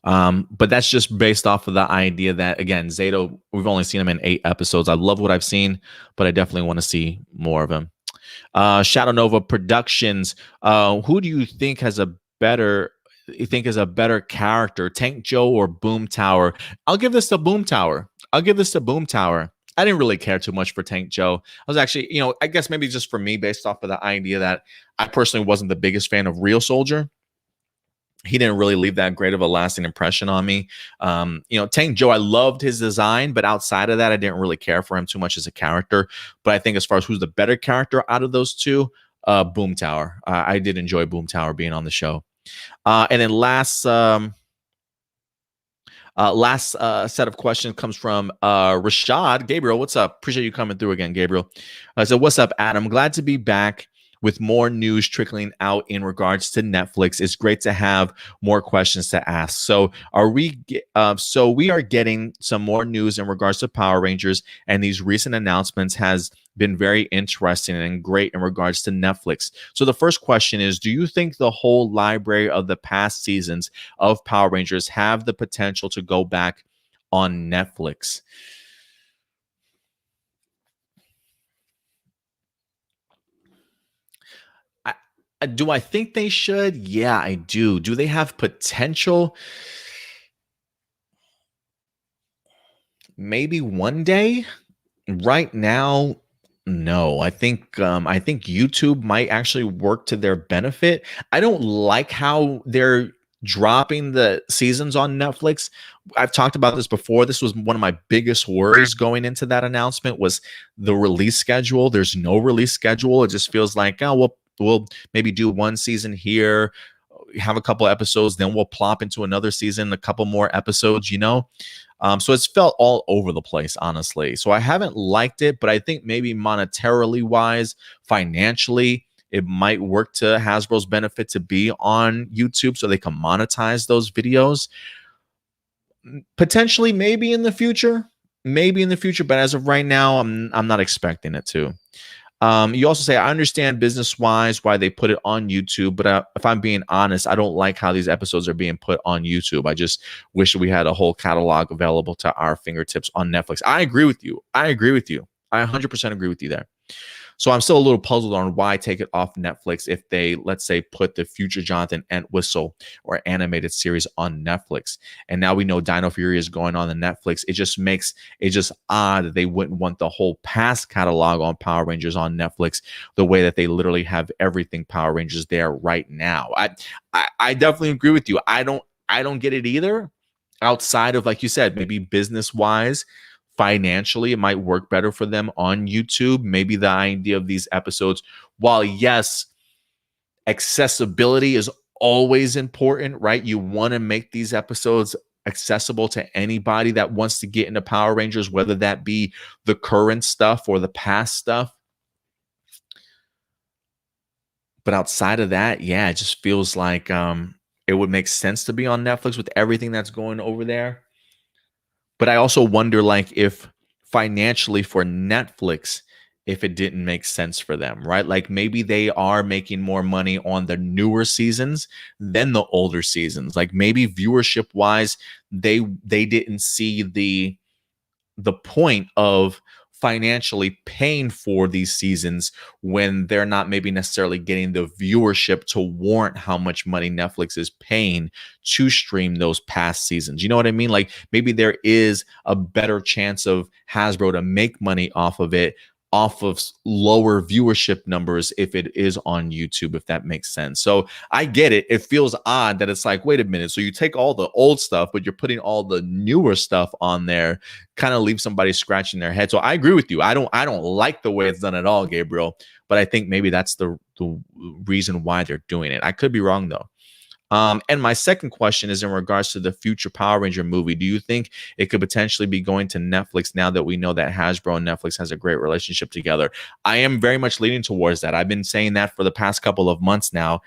But that's just based off of the idea that, again, Zato, we've only seen him in 8 episodes. I love what I've seen, but I definitely want to see more of him. Shadow Nova Productions. Who do you think has a better? You think is a better character, Tank Joe or Boom Tower? I'll give this to Boom Tower. I'll give this to Boom Tower. I didn't really care too much for Tank Joe. I was actually, you know, I guess maybe just for me, based off of the idea that I personally wasn't the biggest fan of Real Soldier. He didn't really leave that great of a lasting impression on me. You know, Tank Joe, I loved his design, but outside of that, I didn't really care for him too much as a character. But I think as far as who's the better character out of those two, Boom Tower. I did enjoy Boom Tower being on the show. And then last set of questions comes from Rashad. Gabriel, what's up? Appreciate you coming through again, Gabriel. So what's up, Adam? Glad to be back with more news trickling out in regards to Netflix. It's great to have more questions to ask. So we are getting some more news in regards to Power Rangers, and these recent announcements has been very interesting and great in regards to Netflix. So the first question is, do you think the whole library of the past seasons of Power Rangers have the potential to go back on Netflix? Do I think they should? Yeah, I do. Do they have potential? Maybe one day. Right now, no. I think YouTube might actually work to their benefit. I don't like how they're dropping the seasons on Netflix. I've talked about this before. This was one of my biggest worries going into that announcement was the release schedule. There's no release schedule. It just feels like, oh, we'll maybe do one season here, have a couple episodes, then we'll plop into another season, a couple more episodes, you know? So it's felt all over the place, honestly. So I haven't liked it, but I think maybe monetarily wise, financially, it might work to Hasbro's benefit to be on YouTube so they can monetize those videos. Potentially, maybe in the future, but as of right now, I'm not expecting it to. You also say, I understand business wise why they put it on YouTube, but if I'm being honest, I don't like how these episodes are being put on YouTube. I just wish we had a whole catalog available to our fingertips on Netflix. I agree with you. I 100% agree with you there. So I'm still a little puzzled on why take it off Netflix if they, let's say, put the future Jonathan Entwistle or animated series on Netflix. And now we know Dino Fury is going on the Netflix. It just makes it just odd that they wouldn't want the whole past catalog on Power Rangers on Netflix the way that they literally have everything Power Rangers there right now. I definitely agree with you. I don't get it either. Outside of, like you said, maybe business wise, financially, it might work better for them on YouTube. Maybe the idea of these episodes, while yes, accessibility is always important, right? You want to make these episodes accessible to anybody that wants to get into Power Rangers, whether that be the current stuff or the past stuff. But outside of that, yeah, it just feels like it would make sense to be on Netflix with everything that's going over there. But I also wonder, like, if financially for Netflix, if it didn't make sense for them, right? Like maybe they are making more money on the newer seasons than the older seasons. Like maybe viewership wise, they didn't see the point of financially paying for these seasons when they're not maybe necessarily getting the viewership to warrant how much money Netflix is paying to stream those past seasons. You know what I mean? Like maybe there is a better chance of Hasbro to make money off of it, off of lower viewership numbers if it is on YouTube, if that makes sense. So I get it. It feels odd that it's like, wait a minute. So you take all the old stuff, but you're putting all the newer stuff on there, kind of leave somebody scratching their head. So I agree with you. I don't like the way it's done at all, Gabriel, but I think maybe that's the reason why they're doing it. I could be wrong though. And my second question is in regards to the future Power Ranger movie. Do you think it could potentially be going to Netflix now that we know that Hasbro and Netflix has a great relationship together? I am very much leaning towards that. I've been saying that for the past couple of months now,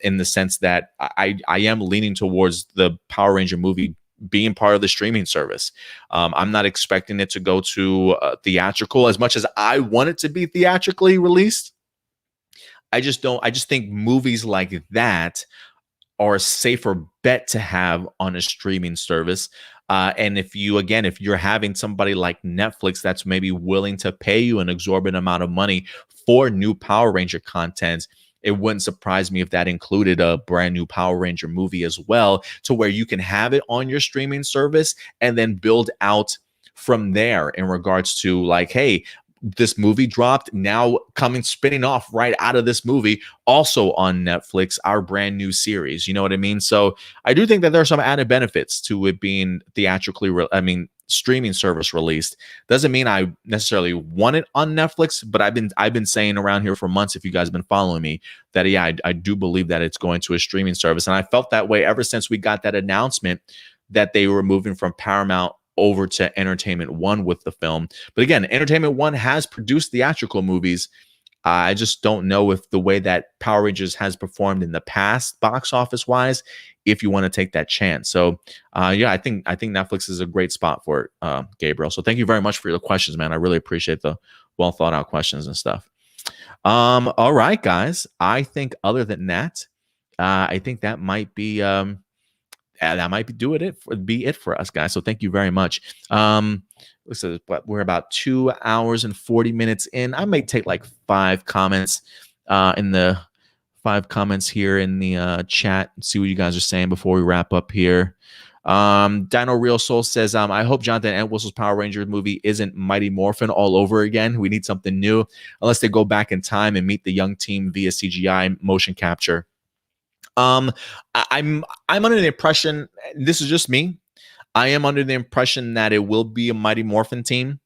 in the sense that I am leaning towards the Power Ranger movie being part of the streaming service. I'm not expecting it to go to theatrical as much as I want it to be theatrically released. I just think movies like that are a safer bet to have on a streaming service. And if you're having somebody like Netflix that's maybe willing to pay you an exorbitant amount of money for new Power Ranger content, it wouldn't surprise me if that included a brand new Power Ranger movie as well, to where you can have it on your streaming service and then build out from there in regards to like, hey, this movie dropped, now spinning off right out of this movie, also on Netflix, our brand new series. You know what I mean? So I do think that there are some added benefits to it being streaming service released. Doesn't mean I necessarily want it on Netflix, but I've been saying around here for months, if you guys have been following me, that yeah, I do believe that it's going to a streaming service. And I felt that way ever since we got that announcement that they were moving from Paramount over to Entertainment One with the film. But again, Entertainment One has produced theatrical movies. I just don't know if the way that Power Rangers has performed in the past, box office wise, if you want to take that chance. So yeah, I think Netflix is a great spot for it, Gabriel. So thank you very much for your questions, man. I really appreciate the well thought out questions and stuff. All right, guys. I think other than that, I think that might be be it for us, guys. So thank you very much. So we're about 2 hours and 40 minutes in. I may take like 5 comments here in the chat and see what you guys are saying before we wrap up here. Dino Real Soul says, I hope Jonathan Entwistle's Power Rangers movie isn't Mighty Morphin all over again. We need something new, unless they go back in time and meet the young team via CGI motion capture. I'm under the impression, this is just me, I am under the impression that it will be a Mighty Morphin team.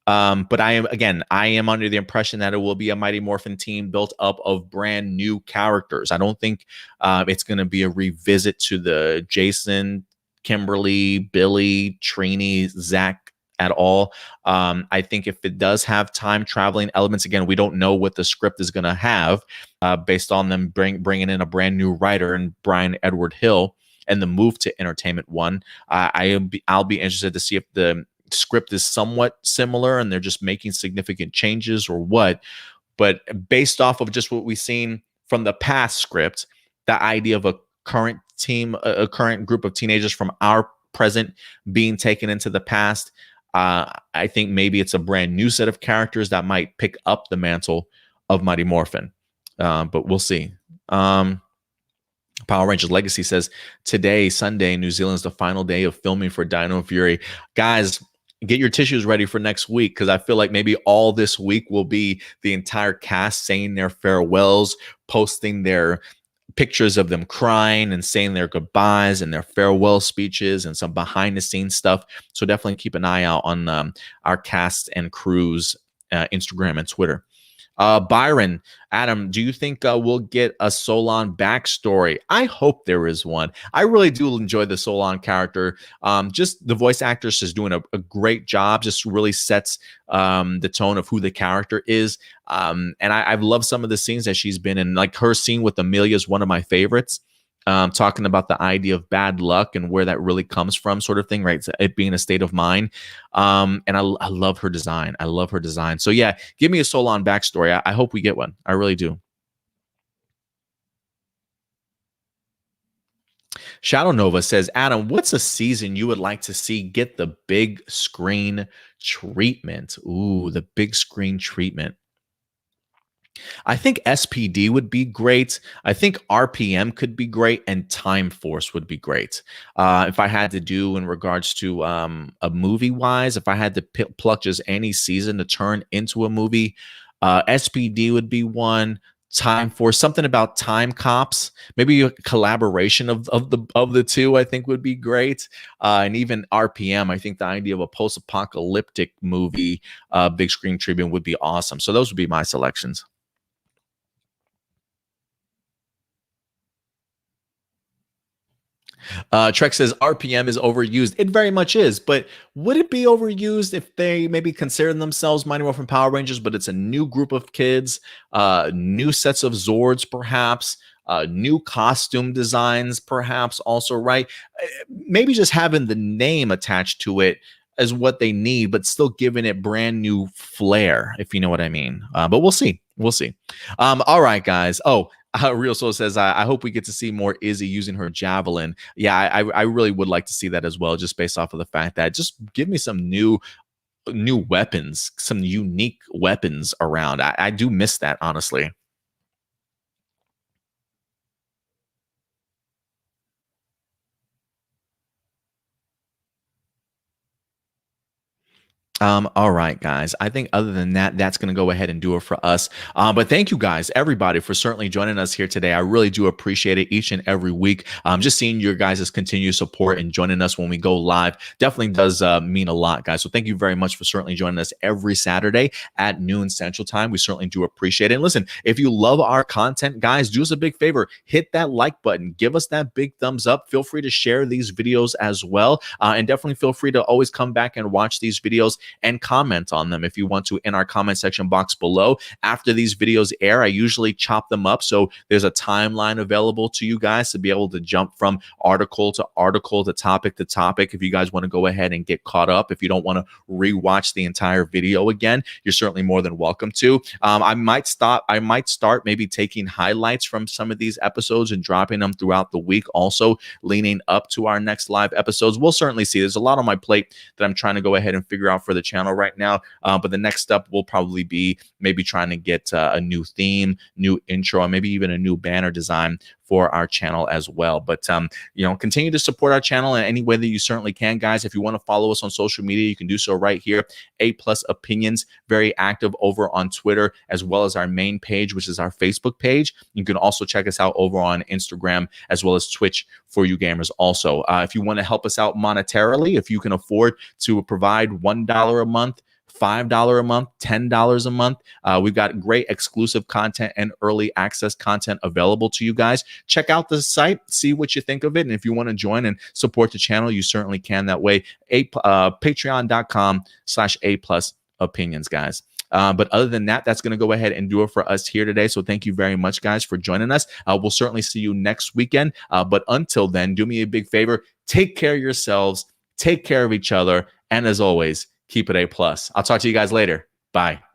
But I am under the impression that it will be a Mighty Morphin team built up of brand new characters. I don't think it's going to be a revisit to the Jason, Kimberly, Billy, Trini, Zach at all. I think if it does have time traveling elements, again, we don't know what the script is going to have based on them bringing in a brand new writer and Brian Edward Hill and the move to Entertainment One. I'll be interested to see if the script is somewhat similar and they're just making significant changes or what. But based off of just what we've seen from the past script, the idea of a current team, a current group of teenagers from our present being taken into the past, I think maybe it's a brand new set of characters that might pick up the mantle of Mighty Morphin. But we'll see. Power Rangers Legacy says, today, Sunday, New Zealand's the final day of filming for Dino Fury. Guys, get your tissues ready for next week, because I feel like maybe all this week will be the entire cast saying their farewells, posting their pictures of them crying and saying their goodbyes and their farewell speeches and some behind the scenes stuff. So definitely keep an eye out on our cast and crew's Instagram and Twitter. Byron, Adam, do you think we'll get a Solon backstory? I hope there is one. I really do enjoy the Solon character. Just the voice actress is doing a great job. Just really sets the tone of who the character is. And I've loved some of the scenes that she's been in. Like her scene with Amelia is one of my favorites. Talking about the idea of bad luck and where that really comes from, sort of thing, right? It being a state of mind. And I love her design. I love her design. So yeah, give me a Solon backstory. I hope we get one. I really do. Shadow Nova says, Adam, what's a season you would like to see get the big screen treatment? Ooh, the big screen treatment. I think SPD would be great. I think RPM could be great, and Time Force would be great. If I had to do in regards to a movie wise, if I had to pluck just any season to turn into a movie, SPD would be one. Time Force, something about Time Cops, maybe a collaboration of the two, I think would be great. And even RPM, I think the idea of a post-apocalyptic movie, big screen treatment would be awesome. So those would be my selections. Trek says RPM is overused. It very much is, but would it be overused if they maybe consider themselves Mighty Morphin Power Rangers, but it's a new group of kids, new sets of Zords, perhaps, new costume designs, perhaps also, right? Maybe just having the name attached to it is what they need, but still giving it brand new flair, if you know what I mean. But we'll see. We'll see. All right, guys. Oh, Real Soul says, I hope we get to see more Izzy using her javelin. Yeah, I really would like to see that as well, just based off of the fact that just give me some new weapons, some unique weapons around. I do miss that, honestly. All right, guys. I think other than that, that's going to go ahead and do it for us. But thank you guys, everybody, for certainly joining us here today. I really do appreciate it each and every week. Just seeing your guys' continued support and joining us when we go live definitely does mean a lot, guys. So thank you very much for certainly joining us every Saturday at noon Central Time. We certainly do appreciate it. And listen, if you love our content, guys, do us a big favor. Hit that like button. Give us that big thumbs up. Feel free to share these videos as well. And definitely feel free to always come back and watch these videos and comment on them if you want to in our comment section box below. After these videos air, I usually chop them up, so there's a timeline available to you guys to be able to jump from article to article to topic if you guys want to go ahead and get caught up. If you don't want to rewatch the entire video again, you're certainly more than welcome to. I might start maybe taking highlights from some of these episodes and dropping them throughout the week, also leaning up to our next live episodes. We'll certainly see. There's a lot on my plate that I'm trying to go ahead and figure out for the channel right now, but the next step will probably be maybe trying to get a new theme, new intro, and maybe even a new banner design for our channel as well. But continue to support our channel in any way that you certainly can, guys. If you want to follow us on social media, you can do so right here. A+ Opinions, very active over on Twitter, as well as our main page, which is our Facebook page. You can also check us out over on Instagram as well as Twitch for you gamers also. If you want to help us out monetarily, if you can afford to provide $1 a month, $5 a month, $10 a month. We've got great exclusive content and early access content available to you guys. Check out the site, see what you think of it. And if you want to join and support the channel, you certainly can that way. Patreon.com/A+ Opinions, guys. But other than that, that's going to go ahead and do it for us here today. So thank you very much, guys, for joining us. We'll certainly see you next weekend. But until then, do me a big favor. Take care of yourselves. Take care of each other. And as always, keep it A+. I'll talk to you guys later. Bye.